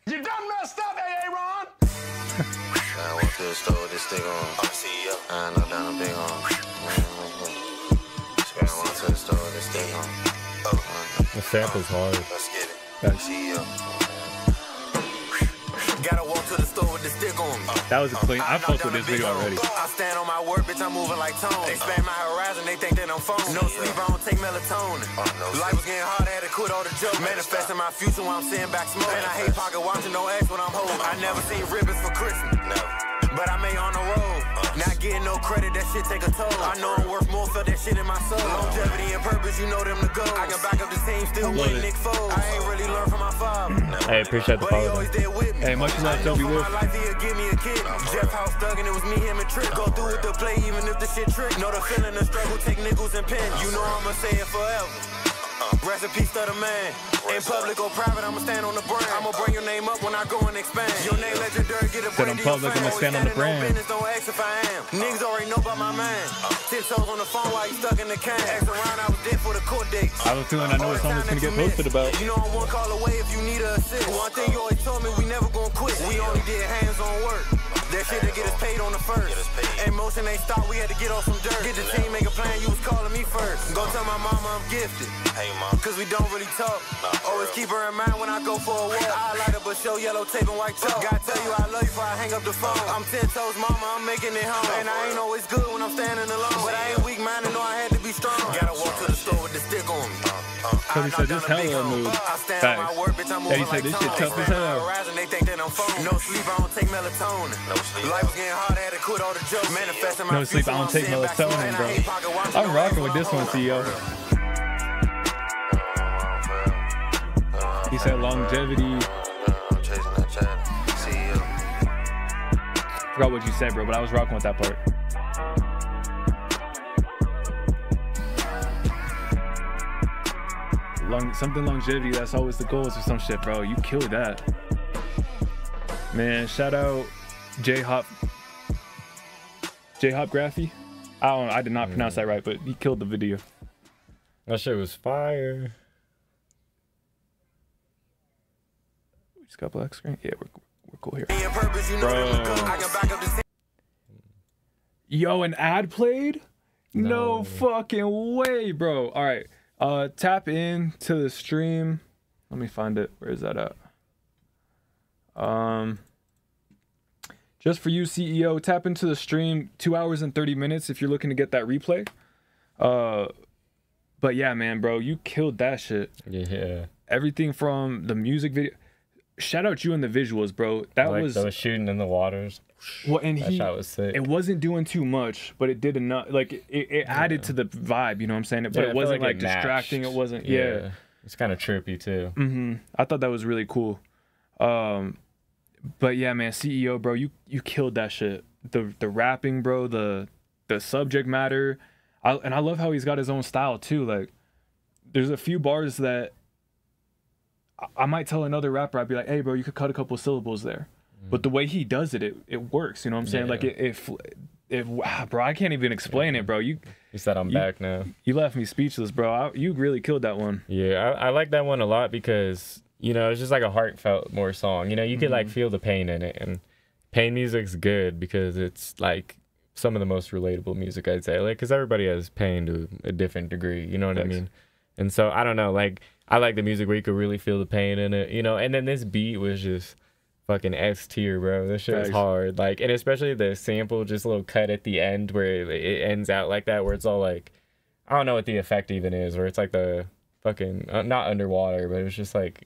You done messed up, AA Ron. I walk to the store with this stick on. I'm CEO. I know down a big on. I walk to the store with this stick on. The sample's hard. Let's get it. Thanks. CEO. Gotta walk to the store with the stick on me. That was a clean. I fucked with this video already. I stand on my word, bitch, I'm moving like tone. Expand my horizon, they think that I'm phone. No sleep, I don't take melatonin. Life was getting hard, I had to quit all the jokes. Manifesting my future while I'm sitting back smoking. And I hate pocket watching, don't ask what I'm holding. I never seen ribbons for Christmas. But I made on the road. Not getting no credit, that shit take a toll. I know I'm worth more, felt that shit in my soul. Longevity and purpose, you know them to go. I can back up the team, still win Nick Foles. I ain't really learned from my father. Hey, appreciate the But he follow. always there with me. Hey, much love, Toby Wolf. My life, he'll give me a kid. Jeff House Doug, and it was me, him, and Trick. Go through with the play, even if the shit trick. Know the feeling, the struggle, take nickels and pins. You know I'ma say it forever. Rest in peace to the man. In public or private, I'ma stand on the brand. I'ma bring your name up when I go and expand. Your name legendary, get a Said brand. in public, I'ma stand on the brand. Don't ask if I am. Niggas already know about my man. 10 toes on the phone while you stuck in the can. Ask around, I was dead for the court dates. I have a feeling I know what song is gonna get posted about. You know I'm one call away if you need a assist. One thing you always told me, we never gonna quit. We only did hands-on work. That shit to get us paid on the first. And motion ain't stop, we had to get off some dirt. Get the team, make a plan, you was calling me first. Go tell my mama I'm gifted. Hey, mom. Cause we don't really talk. Always keep her in mind when I go for a walk. I light up a show, yellow tape and white chalk. Gotta tell you I love you before I hang up the phone. I'm 10 toes, mama, I'm making it home. And I ain't always good when I'm standing alone. But I ain't weak-minded, know I had to be strong. Gotta walk to the store with the stick on me. So he said this hella move. Facts. Yeah, he said this shit tough as hell. They think that I'm phone. No sleep, I don't take melatonin. Life was getting hard, I had to quit all the jokes. Manifesting my No sleep, I don't take melatonin, bro. I'm rocking with this one, CEO. He said longevity. I'm chasing that chat. CEO. Forgot what you said, bro, but I was rocking with that part. Something longevity, that's always the goals or some shit, bro. You killed that. Man, shout out J-Hop Graphy. I did not pronounce that right, but he killed the video. That shit was fire. We just got black screen. Yeah, we're cool here. Bro. Yo, an ad played? No fucking way, bro. All right. Tap in to the stream. Let me find it. Where is that at? Just for you, CEO, tap into the stream 2 hours and 30 minutes if you're looking to get that replay. But yeah, man, bro, you killed that shit. Yeah. Everything from the music video. Shout out you and the visuals, bro. That like was those shooting in the waters. Well, and that shot was sick. It wasn't doing too much, but it did enough. Like it added to the vibe, you know what I'm saying? But it wasn't like distracting. It wasn't. Yeah. It's kind of trippy too. I thought that was really cool. But yeah, man, CEO, bro, you killed that shit. The rapping, bro, the subject matter, and I love how he's got his own style too. Like, there's a few bars that I might tell another rapper, I'd be like, hey, bro, you could cut a couple syllables there. But the way he does it, it works. You know what I'm saying? Like bro, I can't even explain it, bro. You said I'm back now. You left me speechless, bro. You really killed that one. Yeah, I like that one a lot because, you know, it's just like a heartfelt more song. You know, you could like feel the pain in it, and pain music's good because it's like some of the most relatable music, I'd say. Like, because everybody has pain to a different degree. You know what I mean? And so I don't know. Like, I like the music where you could really feel the pain in it. You know, and then this beat was just fucking S tier, bro. This shit was hard. Like, and especially the sample, just a little cut at the end where it ends out like that, where it's all like, I don't know what the effect even is, where it's like the fucking not underwater, but it was just like,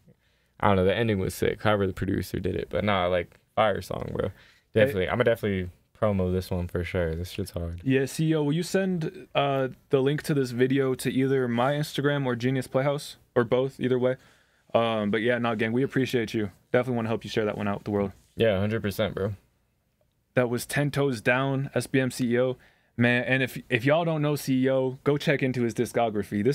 I don't know. The ending was sick. However the producer did it, but nah, like fire song, bro. Definitely, I'm gonna definitely promo this one for sure. This shit's hard. Yeah, CEO, will you send the link to this video to either my Instagram or Genius Playhouse, or both? Either way. But yeah, no, gang, we appreciate you. Definitely want to help you share that one out with the world. Yeah, 100%, bro. That was 10 Toes Down, SBM CEO. Man, and if y'all don't know CEO, go check into his discography.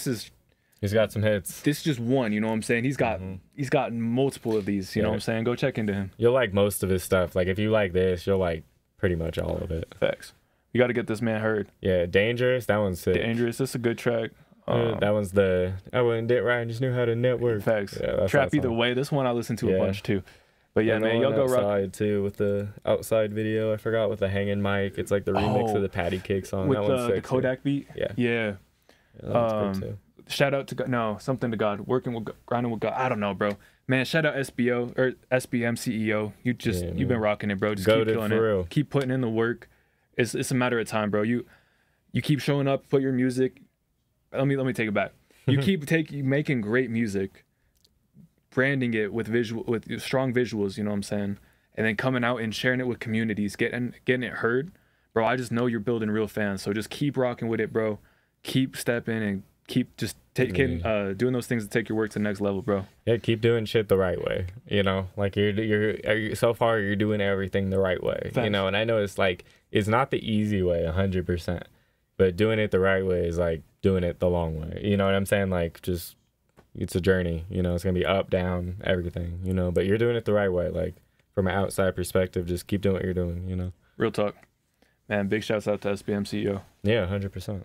He's got some hits. This is just one, you know what I'm saying? He's got multiple of these, you know what I'm saying? Go check into him. You'll like most of his stuff. Like, if you like this, you'll like pretty much all of it. Facts. You got to get this man heard. Yeah, Dangerous, that one's sick. Dangerous, this is a good track. That one's the I wouldn't did right and just knew how to network. Facts. Yeah, Trap either way. This one I listened to a bunch too. But yeah, and man, y'all go rock. Outside too with the outside video. I forgot with the hanging mic. It's like the remix of the Patty Cake song. With that one's the Kodak beat. Yeah. That one's good too. Shout out to God. No, something to God. Working with God, grinding with God. I don't know, bro. Man, shout out SBO or SBMCEO. You've been rocking it, bro. Just keep killing it. Real. Keep putting in the work. It's a matter of time, bro. You keep showing up, put your music. Let me take it back. You keep making great music, branding it with strong visuals, you know what I'm saying? And then coming out and sharing it with communities, getting it heard. Bro, I just know you're building real fans. So just keep rocking with it, bro. Keep stepping and keep just doing those things to take your work to the next level, bro. Yeah, keep doing shit the right way. You know, like you're so far you're doing everything the right way. Thanks. You know, and I know it's not the easy way 100%, but doing it the right way is like doing it the long way. You know what I'm saying? Like just it's a journey. You know, it's gonna be up, down, everything. You know, but you're doing it the right way. Like from an outside perspective, just keep doing what you're doing. You know. Real talk, man. Big shouts out to SBM CEO. Yeah, 100%.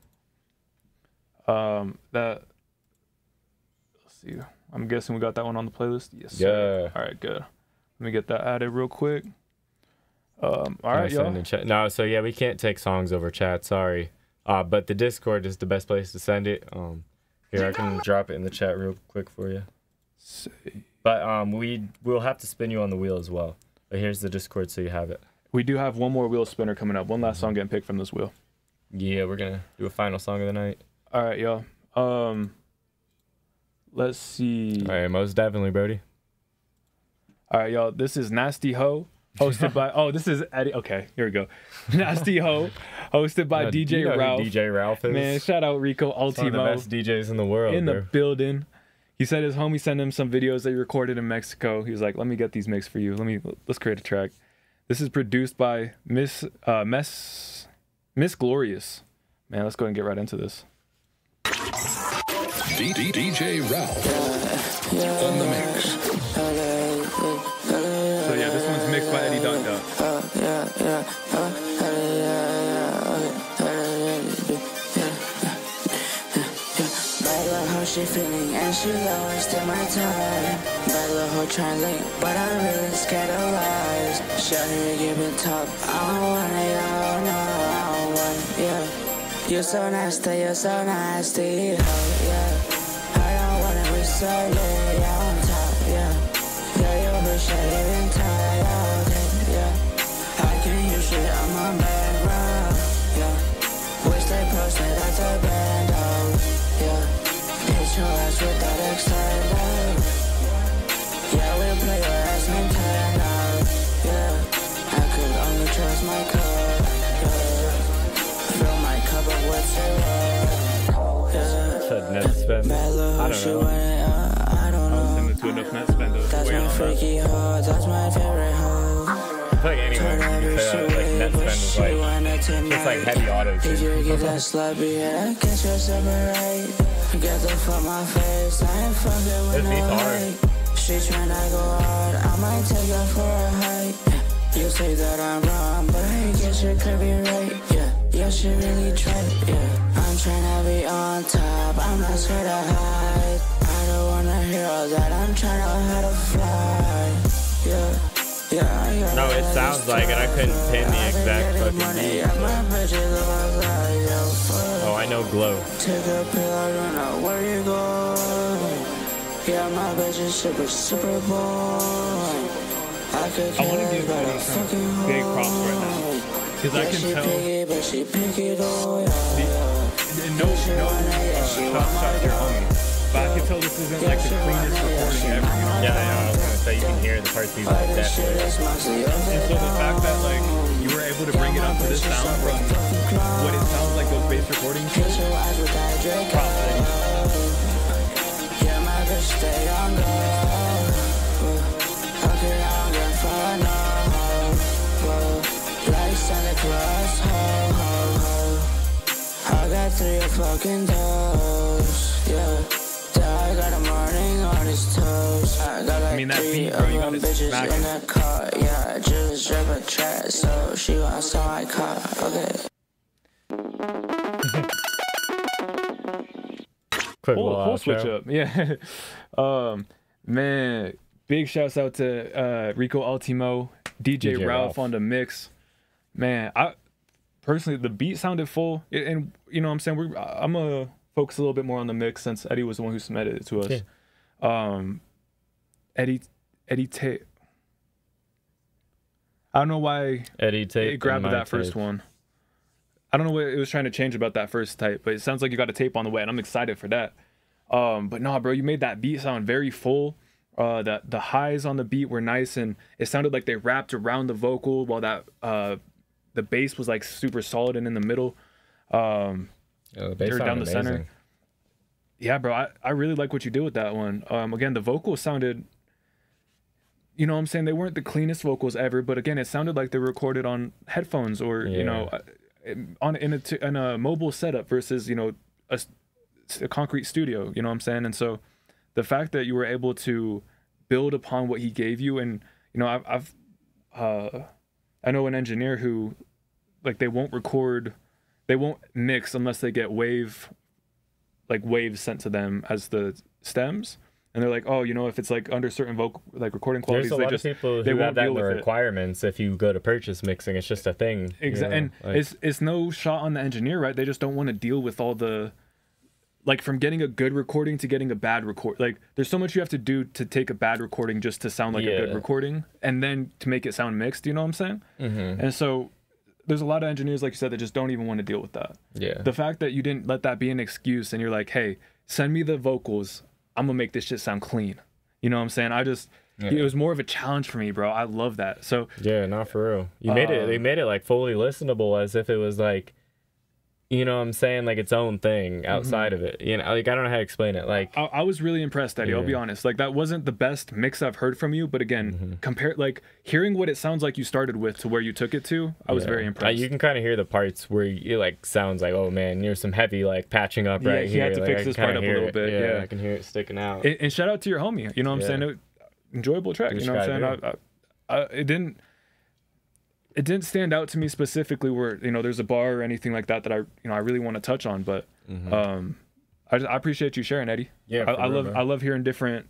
Let's see. I'm guessing we got that one on the playlist. Yes. Yeah. Sir. All right, good. Let me get that added real quick. All right, y'all. No, so yeah, we can't take songs over chat. Sorry. But the Discord is the best place to send it. Here, I can drop it in the chat real quick for you. But we'll have to spin you on the wheel as well. But here's the Discord so you have it. We do have one more wheel spinner coming up. One last song getting picked from this wheel. Yeah, we're gonna do a final song of the night. All right, y'all. Let's see. All right, most definitely, Brody. All right, y'all. This is Nasty Ho, hosted by. Oh, this is Eddie. Okay, here we go. Nasty Ho, hosted by DJ Ralph. DJ Ralph is. Man, shout out Rico Ultimo. One of the best DJs in the world. In the building. He said his homie sent him some videos that he recorded in Mexico. He was like, "Let me get these mixed for you. Let's create a track." This is produced by Miss Glorious. Man, let's go ahead and get right into this. DJ Ralph on the mix. So yeah, this one's mixed by Eddie Dot Dot. How she feeling and she wasting my time. Bad little hoe trying link, but I'm really scared of lies. Shout here, give it top. I don't want it, y'all know I don't want it, yeah. You're so nasty, ho, yeah. I don't want it, we so lit, yeah, on top, yeah. Yeah, your bitch, I even tired, okay, yeah. I can use shit on my background, yeah. Wish they posted at the band, yeah. Hit your ass with that external. Yeah, we'll play your ass Nintendo. Yeah, I could only trust my code. Yeah, fill my cup up with syrup. Yeah, net spend. I don't know. To enough net spend. That's my freaky hoe. That's my favorite hoe. I feel like anyway, you say that, like net spend is like it's like heavy auto tune. If you get that sloppy, yeah, catch yourself right. Get the fuck my face, I ain't fucking with no hate. She tryna go hard, I might take her for a hike. You say that I'm wrong, but I guess you could be right. Yeah, she really tried. Yeah, I'm tryna be on top, I'm not scared to hide. I don't wanna hear all that, I'm tryna learn how to fly. Yeah, no, it sounds like it. I couldn't pin the exact fucking beat. Oh, I know Glow. Take a pill, I don't know where you go. Yeah, my bitch is super boy. I want to give Eddie some big props right now. Because I can tell. But she picky though, no shot to your homie. But I can tell this isn't like the cleanest recording ever. You know? Yeah, I was gonna say you can hear the parts he's like that. And so the fact that like you were able to bring it up to this sound from what it sounds like those bass recordings. Props, Eddie. Yeah, my bitch stay on go. Okay, I'm going for no. Like Santa Claus, ho. I got 3 fucking doors, yeah. I got a morning on his toes. I got like that 3 beat, bro, you gotta bitches smack in the car. Yeah, just drip a track, so she wants on my car. Okay. whole switch up. Yeah. Man, big shouts out to Rico Ultimo, DJ Ralph on the mix. Man, I personally, the beat sounded full, and you know what I'm saying, I'm gonna focus a little bit more on the mix since Eddie was the one who submitted it to us. Yeah. Eddie Tate. I don't know why Eddie Tate it grabbed that first one. I don't know what it was trying to change about that first type, but it sounds like you got a tape on the way, and I'm excited for that. But nah, bro, you made that beat sound very full. The highs on the beat were nice, and it sounded like they wrapped around the vocal while that the bass was like super solid and in the middle. The bass down the amazing. center. Yeah, bro, I really like what you did with that one. Again, the vocals sounded, you know what I'm saying, they weren't the cleanest vocals ever, but again, it sounded like they were recorded on headphones or you know, in a mobile setup versus, you know, a concrete studio, you know what I'm saying? And so the fact that you were able to build upon what he gave you, and you know, I know an engineer who, like, they won't mix unless they get waves sent to them as the stems, and they're like, oh, you know, if it's like under certain vocal like recording qualities, there's a lot of people who have that in the requirements. If you go to purchase mixing, it's just a thing. Exactly, you know? and like, it's no shot on the engineer, right? They just don't want to deal with all the, like, from getting a good recording to getting a bad record. Like, there's so much you have to do to take a bad recording just to sound like a good recording, and then to make it sound mixed. You know what I'm saying? Mm-hmm. And so there's a lot of engineers, like you said, that just don't even want to deal with that. Yeah. The fact that you didn't let that be an excuse, and you're like, hey, send me the vocals, I'm gonna make this shit sound clean. You know what I'm saying? It was more of a challenge for me, bro. I love that. So yeah, not for real. They made it like fully listenable, as if it was like, you know what I'm saying, like its own thing outside of it. You know, like, I don't know how to explain it. Like, I was really impressed, Eddie. I'll be honest. Like, that wasn't the best mix I've heard from you, but again, like, hearing what it sounds like you started with to where you took it to, I was very impressed. You can kind of hear the parts where it like sounds like, oh man, there's some heavy like patching up right here. Yeah, he had to fix this part up a little bit. Yeah, I can hear it sticking out. And shout out to your homie. You know what I'm saying? Enjoyable track. You know what I'm saying? It didn't stand out to me specifically where, you know, there's a bar or anything like that I really want to touch on, but I appreciate you sharing, Eddie. Yeah, I love hearing different.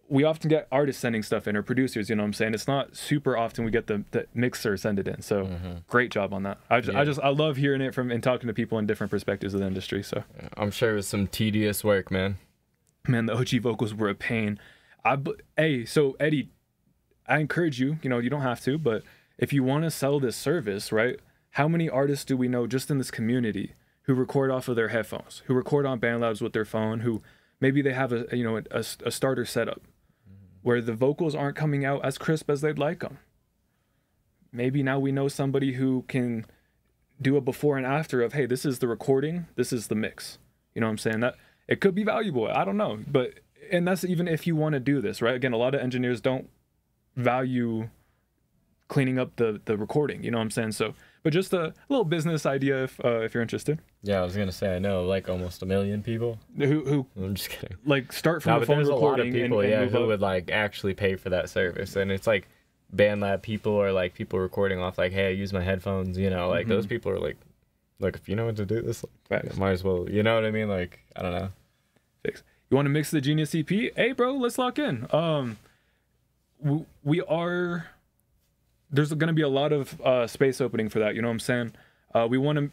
We often get artists sending stuff in, or producers, you know what I'm saying? It's not super often we get the mixer send it in. So great job on that. I love hearing it from and talking to people in different perspectives of the industry. So I'm sure it was some tedious work, man. Man, the OG vocals were a pain. So Eddie, I encourage you, you know, you don't have to, but if you want to sell this service, right? How many artists do we know just in this community who record off of their headphones, who record on BandLabs with their phone, who maybe they have a starter setup where the vocals aren't coming out as crisp as they'd like them? Maybe now we know somebody who can do a before and after of, hey, this is the recording, this is the mix. You know what I'm saying? That it could be valuable. I don't know, and that's even if you want to do this, right? Again, a lot of engineers don't value cleaning up the recording, you know what I'm saying? So, but just a little business idea if you're interested. Yeah, I was gonna say, I know like almost 1 million people who I'm just kidding, like start from the phone recording. A lot of people, who would like actually pay for that service, and it's like BandLab people or like people recording off like, hey, I use my headphones, you know, like those people are like, look, if you know what to do this, like, might as well, you know what I mean? Like, I don't know. Fix. You want to mix the Genius EP? Hey, bro, let's lock in. There's going to be a lot of space opening for that. You know what I'm saying? We want to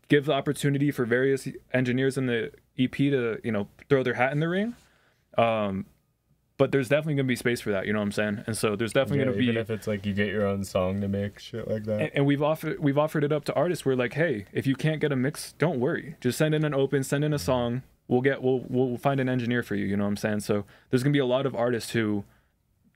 give the opportunity for various engineers in the EP to, you know, throw their hat in the ring. But there's definitely going to be space for that. You know what I'm saying? And so there's definitely going to be, even if it's like you get your own song to make shit like that. And we've offered it up to artists. We're like, hey, if you can't get a mix, don't worry. Just send in an open, send in a song. We'll find an engineer for you. You know what I'm saying? So there's going to be a lot of artists who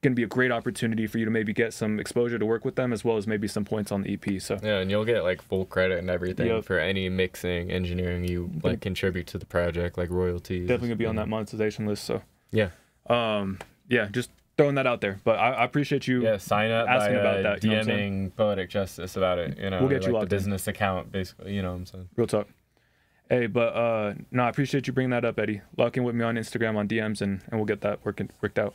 going to be a great opportunity for you to maybe get some exposure to work with them, as well as maybe some points on the EP. So yeah, and you'll get like full credit and everything for any mixing, engineering you like contribute to the project, like royalties. Definitely gonna be on that monetization list. So yeah, just throwing that out there. But I appreciate you. Yeah, sign up asking about that. DMing Poetic Justus about it. You know, we'll get like you locked the business account, basically. You know what I'm saying? Real talk. Hey, but no, I appreciate you bringing that up, Eddie. Lock in with me on Instagram on DMs, and we'll get that worked out.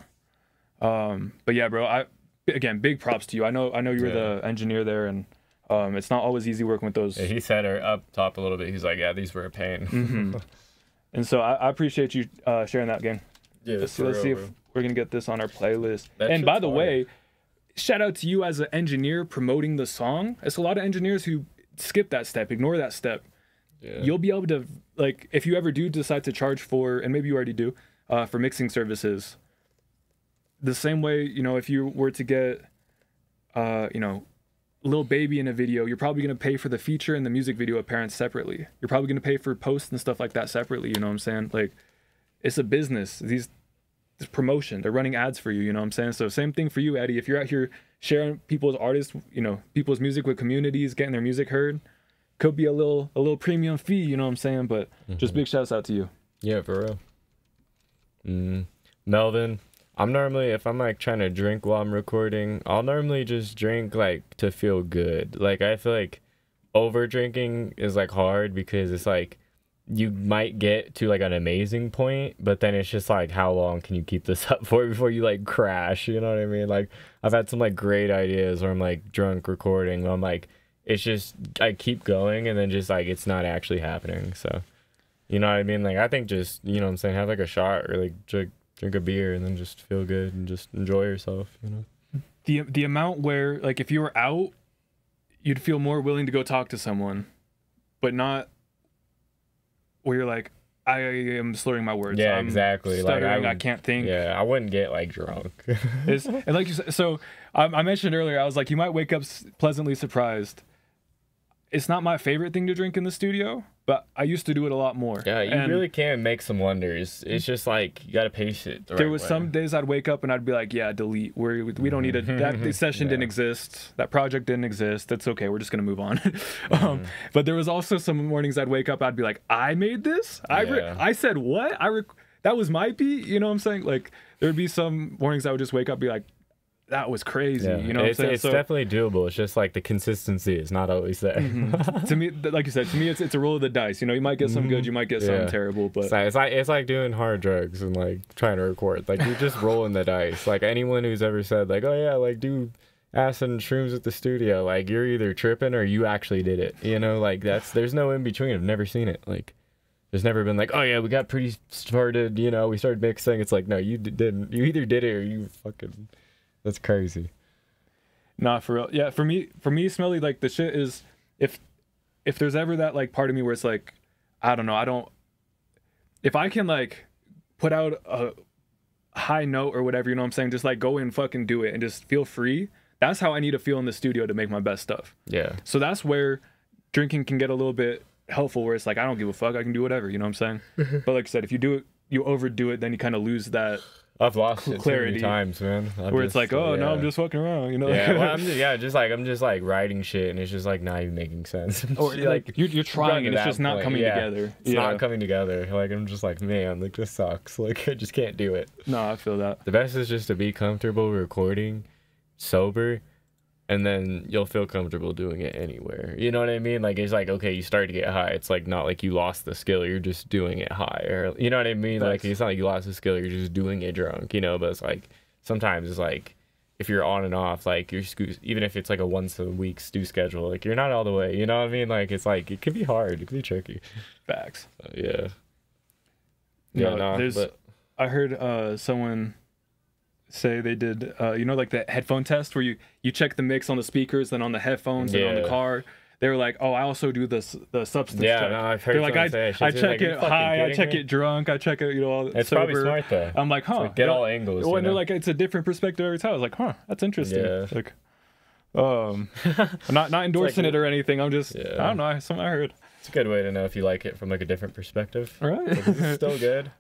But yeah, bro, again, big props to you. I know you're the engineer there, and it's not always easy working with those. Yeah, he said her up top a little bit. He's like, yeah, these were a pain. And so I appreciate you sharing that, gang. Yeah, let's see if we're gonna get this on our playlist. That and by shit's the hard. way, shout out to you as an engineer promoting the song. It's a lot of engineers who skip that step, ignore that step. Yeah. You'll be able to, like, if you ever do decide to charge for, and maybe you already do, for mixing services, the same way, you know, if you were to get, you know, Lil Baby in a video, you're probably going to pay for the feature and the music video appearance separately. You're probably going to pay for posts and stuff like that separately, you know what I'm saying? Like, it's a business. This promotion, they're running ads for you, you know what I'm saying? So same thing for you, Eddie. If you're out here sharing people's artists, you know, people's music with communities, getting their music heard, could be a little premium fee, you know what I'm saying? But just big shouts out to you. Yeah, for real. Melvin, I'm normally, if I'm like trying to drink while I'm recording, I'll normally just drink like to feel good. Like I feel like over drinking is like hard because it's like you might get to like an amazing point, but then it's just like how long can you keep this up for before you like crash, you know what I mean? Like I've had some like great ideas where I'm like drunk recording, where I'm like, it's just I keep going and then just like it's not actually happening. So you know what I mean? Like I think just, you know what I'm saying, have like a shot or like drink a beer and then just feel good and just enjoy yourself, you know? The amount where, like, if you were out, you'd feel more willing to go talk to someone, but not where you're like, I am slurring my words. Yeah, I'm exactly. Stuttering, like I can't think. Yeah, I wouldn't get like drunk. And like you said, so I mentioned earlier, I was like, you might wake up pleasantly surprised. It's not my favorite thing to drink in the studio, but I used to do it a lot more. Yeah, you really can make some wonders. It's just like you gotta pace it. There was some days I'd wake up and I'd be like, yeah, delete. We don't need it. That session didn't exist. That project didn't exist. That's okay. We're just gonna move on. But there was also some mornings I'd wake up, I'd be like, I made this. I said what? That was my beat. You know what I'm saying? Like there would be some mornings I would just wake up and be like, that was crazy. You know what I'm saying? It's definitely doable. It's just like the consistency is not always there. To me, like you said, to me, it's a roll of the dice. You know, you might get some good, you might get some terrible, but it's like doing hard drugs and like trying to record. Like you're just rolling the dice. Like anyone who's ever said like, oh yeah, like do acid and shrooms at the studio, like you're either tripping or you actually did it. You know, like there's no in between. I've never seen it. Like there's never been like, oh yeah, we got pretty started. You know, we started mixing. It's like no, you didn't. You either did it or you fucking. That's crazy. Nah, for real. Yeah, for me, Smelly, like the shit is, if there's ever that like part of me where it's like, I don't know, if I can like put out a high note or whatever, you know what I'm saying, just like go and fucking do it and just feel free. That's how I need to feel in the studio to make my best stuff. Yeah. So that's where drinking can get a little bit helpful, where it's like I don't give a fuck, I can do whatever, you know what I'm saying. But like I said, if you do it, you overdo it, then you kind of lose that. I've lost it clarity too many times, man. Where it's like, oh no, I'm just fucking around, you know? Yeah, well, I'm just like writing shit, and it's just like not even making sense. Or like you're trying, and it's just not coming together. It's not coming together. Like I'm just like, man, like this sucks. Like I just can't do it. No, I feel that. The best is just to be comfortable recording, sober, and then you'll feel comfortable doing it anywhere. You know what I mean? Like it's like, okay, you start to get high. It's like not like you lost the skill, you're just doing it high. Or you know what I mean? Like it's not like you lost the skill, you're just doing it drunk, you know. But it's like sometimes it's like if you're on and off, like you're even if it's like a once a week stew schedule, like you're not all the way, you know what I mean? Like it's like it can be hard, it can be tricky. Facts. Yeah. I heard someone say they did you know, like the headphone test where you check the mix on the speakers and on the headphones and on the car. They were like, oh, I also do the substance check. No, I've heard. They're like, I check it high, I check it drunk, I check it, you know, all it's sober. Probably smart though. I'm like, huh, like get all angles. Well, and they're like, it's a different perspective every time. I was like, huh, that's interesting. Yeah. Like I'm not endorsing like, it or anything. I'm just I don't know, something I heard. It's a good way to know if you like it from like a different perspective. All right. Like, it's still good.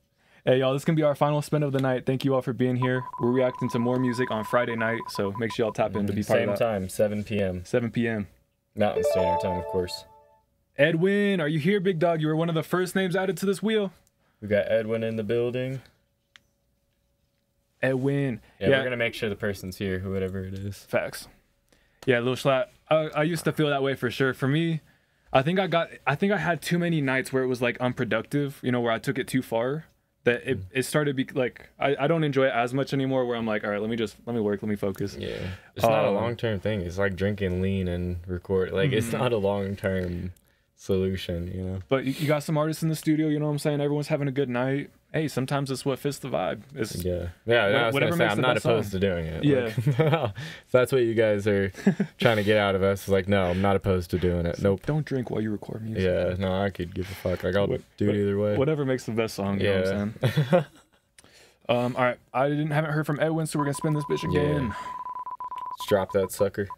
Hey, y'all, this is going to be our final spin of the night. Thank you all for being here. We're reacting to more music on Friday night, so make sure y'all tap in to be part of that. Same time, 7 p.m. 7 p.m. Mountain Standard Time, of course. Edwin, are you here, big dog? You were one of the first names added to this wheel. We got Edwin in the building. Edwin. Yeah, we're going to make sure the person's here, whoever it is. Facts. Yeah, Lil Schlatt. I used to feel that way for sure. For me, I think I had too many nights where it was like unproductive, you know, where I took it too far. That it started to be like I don't enjoy it as much anymore, where I'm like, all right, let me work, let me focus. Yeah, it's not a long-term thing. It's like drinking lean and record. Like it's not a long-term solution, you know. But you got some artists in the studio, you know what I'm saying? Everyone's having a good night. Hey, sometimes it's what fits the vibe. It's, yeah. I was gonna say, I'm not opposed to doing it. Yeah. Like, if that's what you guys are trying to get out of us. It's like, no, I'm not opposed to doing it. Nope. Don't drink while you record music. Yeah, no, I could give a fuck. Like, I'll do it either way. Whatever makes the best song, you know what I'm saying? All right, I haven't heard from Edwin, so we're gonna spin this bitch again. Yeah. Let's drop that sucker.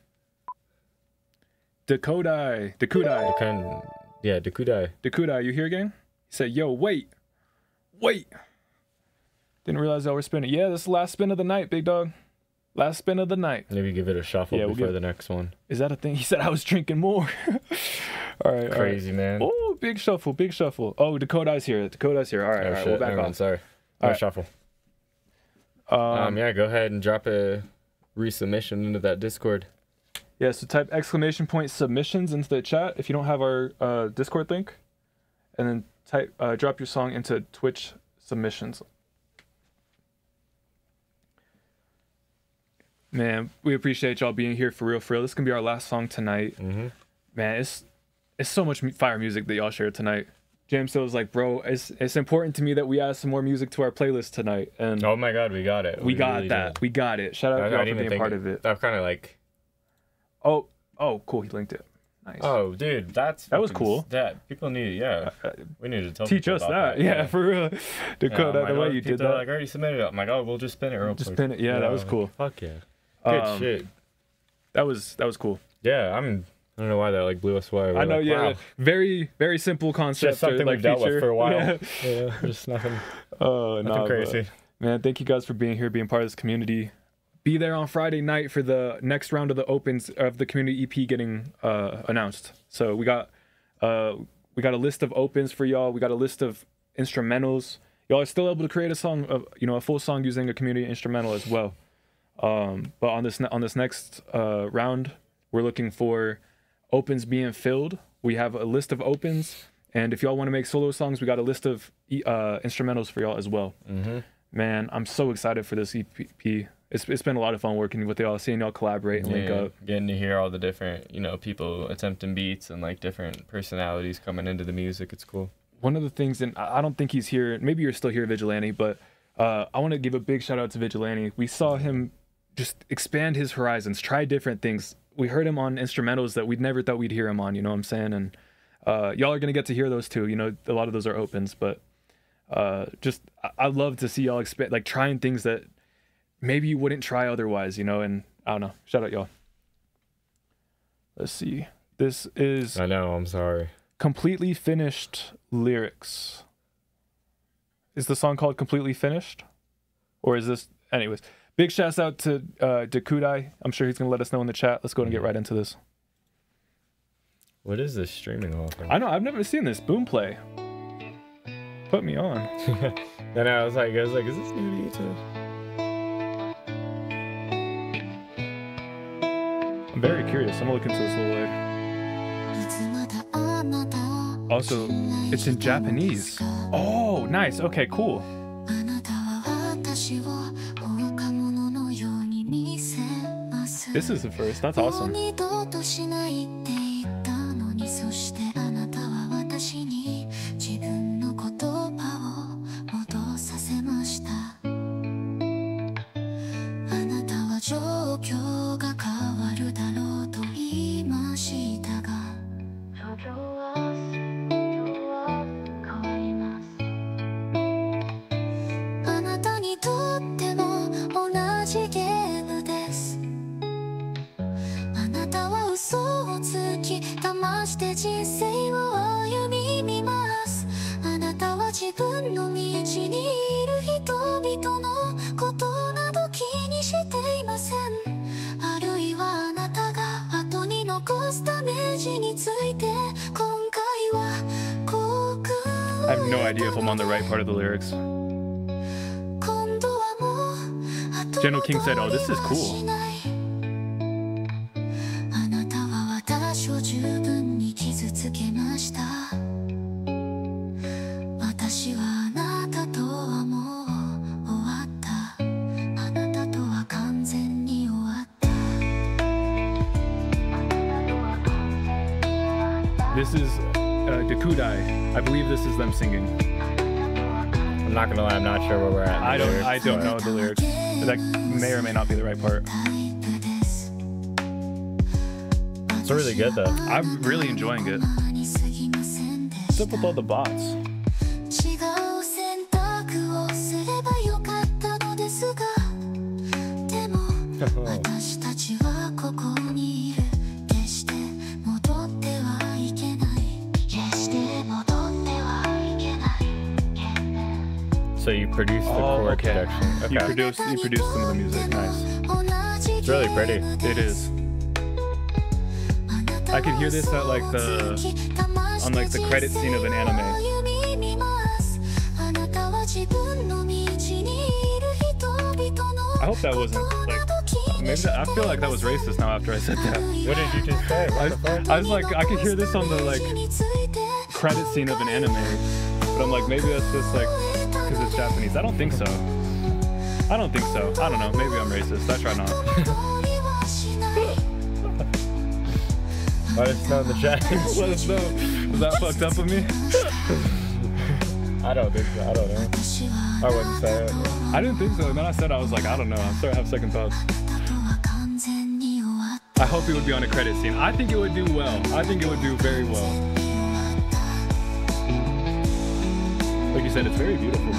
Dakudai. Yeah, Dakudai. Dakudai, you here, gang? He said, yo, wait. Didn't realize y'all were spinning. Yeah, this is the last spin of the night, big dog. Last spin of the night. Maybe give it a shuffle before the next one. Is that a thing? He said I was drinking more. All right. Crazy, man. Oh, big shuffle. Oh, Dakudai's here. All right, we'll back on. Sorry. All right. Shuffle. Yeah, go ahead and drop a resubmission into that Discord. Yeah, so type !submissions into the chat if you don't have our Discord link, and then type drop your song into Twitch submissions. Man, we appreciate y'all being here for real. This can be our last song tonight. Mm-hmm. Man, it's so much fire music that y'all shared tonight. JMCL was like, bro, it's important to me that we add some more music to our playlist tonight. And oh my god, we got it. We got really that. Did. We got it. Shout out to y'all for being part of it. I'm kind of like, oh, cool. He linked it. Nice. Oh, dude, that was cool. That people need, we need to tell teach us that. Yeah, for real. Dakota, the way you did that. Like, already submitted it. I'm like, oh, we'll just spin it real quick. Just spin it. Yeah, that was cool. Fuck yeah. Good shit. That was cool. Yeah, I don't know why that like blew us away. I know, wow. Very, very simple concept. Just something we've dealt with for a while. Yeah, just nothing. Nothing crazy. Man, thank you guys for being here, being part of this community. Be there on Friday night for the next round of the opens of the community EP getting announced. So we got a list of opens for y'all. We got a list of instrumentals. Y'all are still able to create a song of a full song using a community instrumental as well. But on this next round, we're looking for opens being filled. We have a list of opens, and if y'all want to make solo songs, we got a list of instrumentals for y'all as well. Mm-hmm. Man, I'm so excited for this EP. It's been a lot of fun working with y'all, seeing y'all collaborate and link up. Getting to hear all the different, people attempting beats and like different personalities coming into the music. It's cool. One of the things, and I don't think he's here, maybe you're still here, Vigilante, but I want to give a big shout out to Vigilante. We saw him just expand his horizons, try different things. We heard him on instrumentals that we'd never thought we'd hear him on, you know what I'm saying? And y'all are going to get to hear those too. A lot of those are opens, but I love to see y'all expand, like trying things that maybe you wouldn't try otherwise, and I don't know. Shout out y'all. Let's see. This is... I know, I'm sorry. Completely Finished Lyrics. Is the song called Completely Finished? Or is this... Anyways, big shouts out to Dakudai. I'm sure he's going to let us know in the chat. Let's go and get right into this. What is this streaming offering? I know, I've never seen this. Boomplay. Put me on. Then I was like, is this new to YouTube? I'm very curious. I'm gonna look into this a little later. Also, it's in Japanese. Oh, nice. Okay, cool. This is the first. That's awesome. I have no idea if I'm on the right part of the lyrics. General King said, oh, this is cool. This is Dekudai. I believe this is them singing. I'm not gonna lie, I'm not sure where we're at. I don't know the lyrics. That may or may not be the right part. It's really good though. I'm really enjoying it. What's up with all the bots? So you produced the chord production. Okay. You produced some of the music. Nice. It's really pretty. It is. I could hear this at like on the credit scene of an anime. I hope that wasn't like maybe I feel like that was racist now after I said that. What did you just say? I was like I could hear this on the like credit scene of an anime, but I'm like maybe that's just like because it's Japanese. I don't think so. I don't know. Maybe I'm racist. I try not. Let us know in the chat. Let us know. Was that fucked up of me? I don't think so. I don't know. I wouldn't say it. I didn't think so. And then I said I was like, I don't know. I'm starting to have second thoughts. I hope it would be on a credit scene. I think it would do well. I think it would do very well. Like you said, it's very beautiful.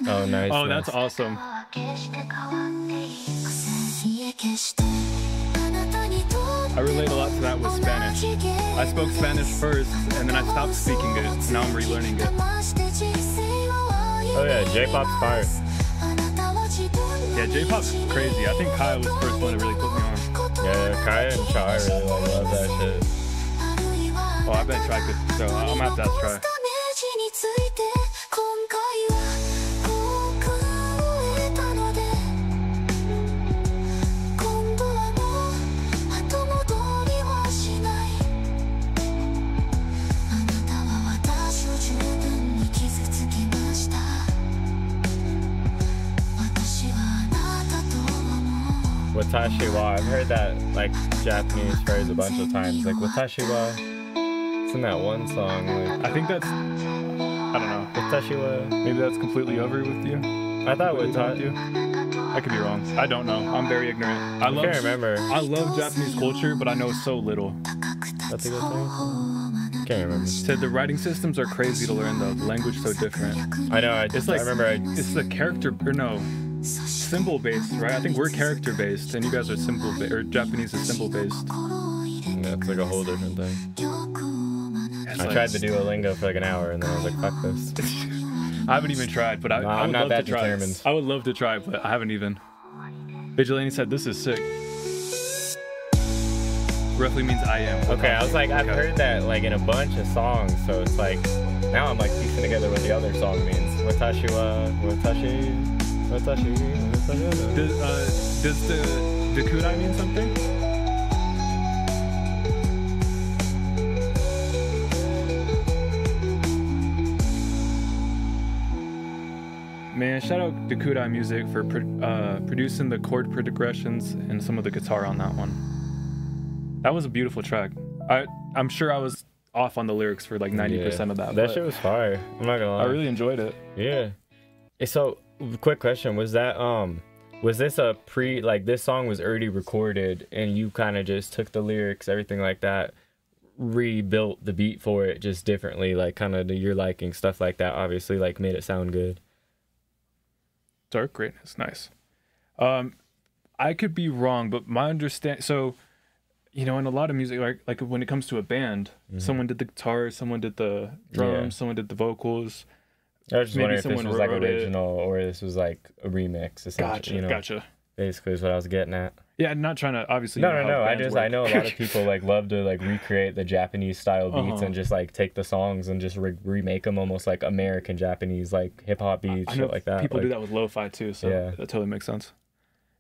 Oh, nice. Oh, that's awesome. I relate a lot to that with Spanish. I spoke Spanish first, and then I stopped speaking it. Now I'm relearning it. Oh yeah, J-pop's fire. Yeah, J-pop's crazy. I think Kaya was the first one to really put me on. Yeah, Kaya and Chai really love that shit. Oh, I bet Try could. So I'm gonna have to ask Try. Watashi wa. I've heard that like Japanese phrase a bunch of times. Like Watashi wa. It's in that one song. Like I think that's. I don't know. Watashi wa. Maybe that's completely over with you. I thought you. I could be wrong. I don't know. I'm very ignorant. I can't remember. I love Japanese culture, but I know so little. That's a good thing. Can't remember. Said the writing systems are crazy to learn though. The language so different. I know. It's the character or no. Symbol based, right? I think we're character based, and you guys are symbol or Japanese is symbol based. Yeah, it's like a whole different thing. I tried to do Duolingo for like an hour, and then I was like, "Fuck this." I haven't even tried, but I would love to try. Determined. I would love to try, but I haven't even. Vigilante said, "This is sick." Roughly means I am. Okay, I was like, I've heard that like in a bunch of songs, so it's like now I'm like piecing together what the other song means. Watashi wa, watashi. Does the Dekudai mean something? Man, shout out Dekudai Music for producing the chord progressions and some of the guitar on that one. That was a beautiful track. I'm sure I was off on the lyrics for like 90% of that. That shit was fire. I'm not gonna lie. I really enjoyed it. Yeah. So, quick question: was this a this song was already recorded and you kind of just took the lyrics, everything like that, rebuilt the beat for it just differently, like kind of to your liking, stuff like that? Obviously, like made it sound good. Dark greatness, nice. I could be wrong, but my understanding. So, in a lot of music, like when it comes to a band, someone did the guitar, someone did the drums, someone did the vocals. I was just wondering if this was like original or this was like a remix. Gotcha. Basically, is what I was getting at. Yeah, not trying to obviously. No. I know a lot of people like love to like recreate the Japanese style beats and just like take the songs and just remake them almost like American Japanese like hip hop beats, shit like that. People like, do that with lo-fi too, so yeah. that totally makes sense.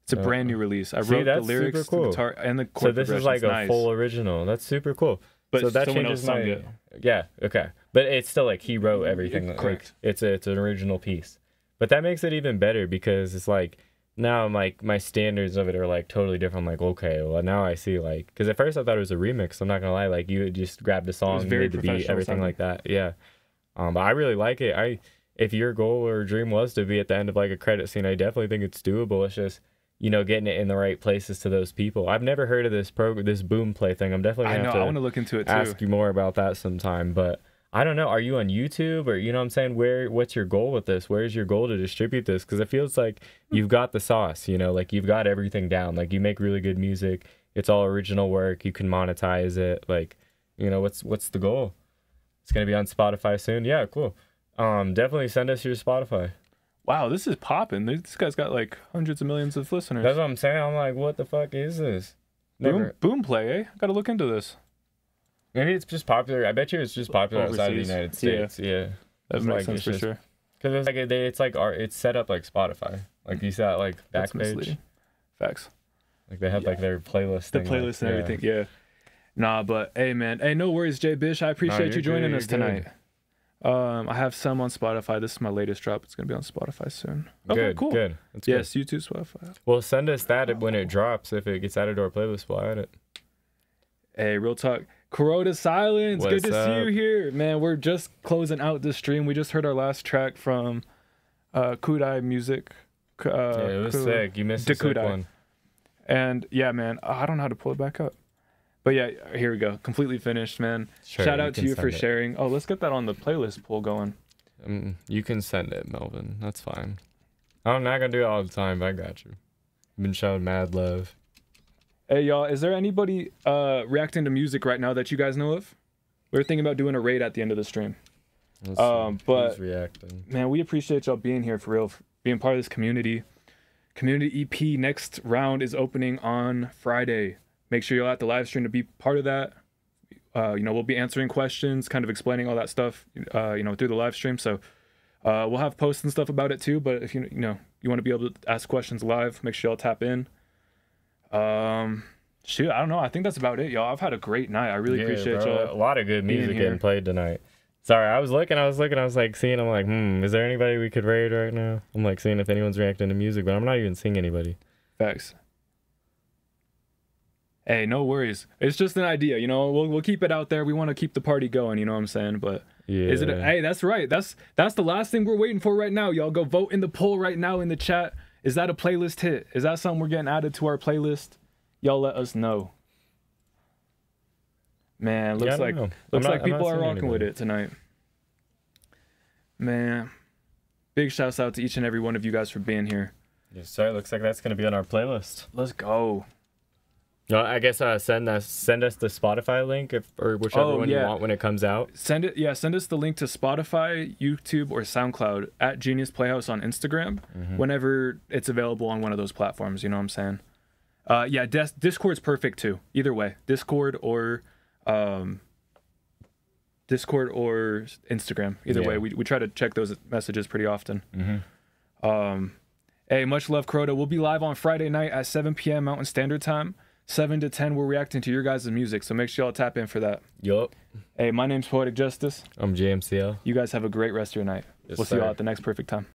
It's a brand new release. I wrote the lyrics, super cool. the guitar, and the chord. So this is like a full original. That's super cool. But so that changes my it. Yeah, okay. But it's still like he wrote everything. Correct. Like, it's an original piece. But that makes it even better because it's like now I'm like my standards of it are like totally different. I'm like, okay, well now I see like because at first I thought it was a remix. I'm not gonna lie, like you just grabbed a song, made the beat, everything like that. Yeah. But I really like it. If your goal or dream was to be at the end of like a credit scene, I definitely think it's doable. It's just getting it in the right places to those people. I've never heard of this boom play thing. I'm definitely gonna have to I want to look into it too. Ask you more about that sometime, but. I don't know. Are you on YouTube or, what I'm saying? What's your goal with this? Where's your goal to distribute this? Because it feels like you've got the sauce, like you've got everything down. Like you make really good music. It's all original work. You can monetize it. Like, what's the goal? It's going to be on Spotify soon. Yeah, cool. Definitely send us your Spotify. Wow, this is popping. This guy's got like hundreds of millions of listeners. That's what I'm saying. I'm like, what the fuck is this? Boom play, eh? I got to look into this. Maybe it's just popular. I bet you it's just popular outside of the United States. Yeah. That makes sense for sure. Because it's set up like Spotify. Like you saw like Backpage. Facts. Like they have like their playlist. The playlist and everything. Yeah. Nah, but hey man, hey, no worries, J Bish. I appreciate you joining us tonight. I have some on Spotify. This is my latest drop. It's gonna be on Spotify soon. Okay, cool. Good. That's yes, YouTube, Spotify. Well, send us that when it drops. If it gets added to our playlist, we'll add it. Hey, real talk. Kuroda Silence, good to see you here. Man, we're just closing out this stream. We just heard our last track from Kudai Music. Yeah, it was sick. You missed the sick one. And yeah, man, I don't know how to pull it back up. But yeah, here we go. Completely finished, man. Sure, shout out to you for sharing. Oh, let's get that on the playlist poll going. You can send it, Melvin. That's fine. I'm not going to do it all the time, but I got you. You've been showing mad love. Hey, y'all, is there anybody reacting to music right now that you guys know of? We were thinking about doing a raid at the end of the stream. But who's reacting? Man, we appreciate y'all being here for real, being part of this community. Community EP next round is opening on Friday. Make sure you're at the live stream to be part of that. We'll be answering questions, kind of explaining all that stuff, through the live stream. So we'll have posts and stuff about it too. But if you want to be able to ask questions live, make sure y'all tap in. Shoot, I don't know. I think that's about it, y'all. I've had a great night. I really appreciate y'all. A lot of good music getting played tonight. Sorry, I was looking, I was like seeing, I'm like, is there anybody we could raid right now? I'm like seeing if anyone's reacting to music, but I'm not even seeing anybody. Facts. Hey, no worries. It's just an idea, we'll keep it out there. We want to keep the party going, you know what I'm saying? But yeah. Hey, that's right. That's the last thing we're waiting for right now. Y'all go vote in the poll right now in the chat. Is that a playlist hit? Is that something we're getting added to our playlist? Y'all let us know. Man, looks like people are rocking with it tonight. Man, big shouts out to each and every one of you guys for being here. Yes, sir. Looks like that's gonna be on our playlist. Let's go. No, I guess send us the Spotify link or whichever one you want when it comes out. Send us the link to Spotify, YouTube, or SoundCloud at Genius Playhouse on Instagram whenever it's available on one of those platforms. You know what I'm saying? Discord's perfect too. Either way, Discord or Instagram. Either way, we try to check those messages pretty often. Hey, much love, Crota. We'll be live on Friday night at 7 p.m. Mountain Standard Time. 7 to 10, we're reacting to your guys' music, so make sure y'all tap in for that. Yup. Hey, my name's Poetic Justice. I'm JMCL. You guys have a great rest of your night. Yes, we'll see y'all at the next perfect time.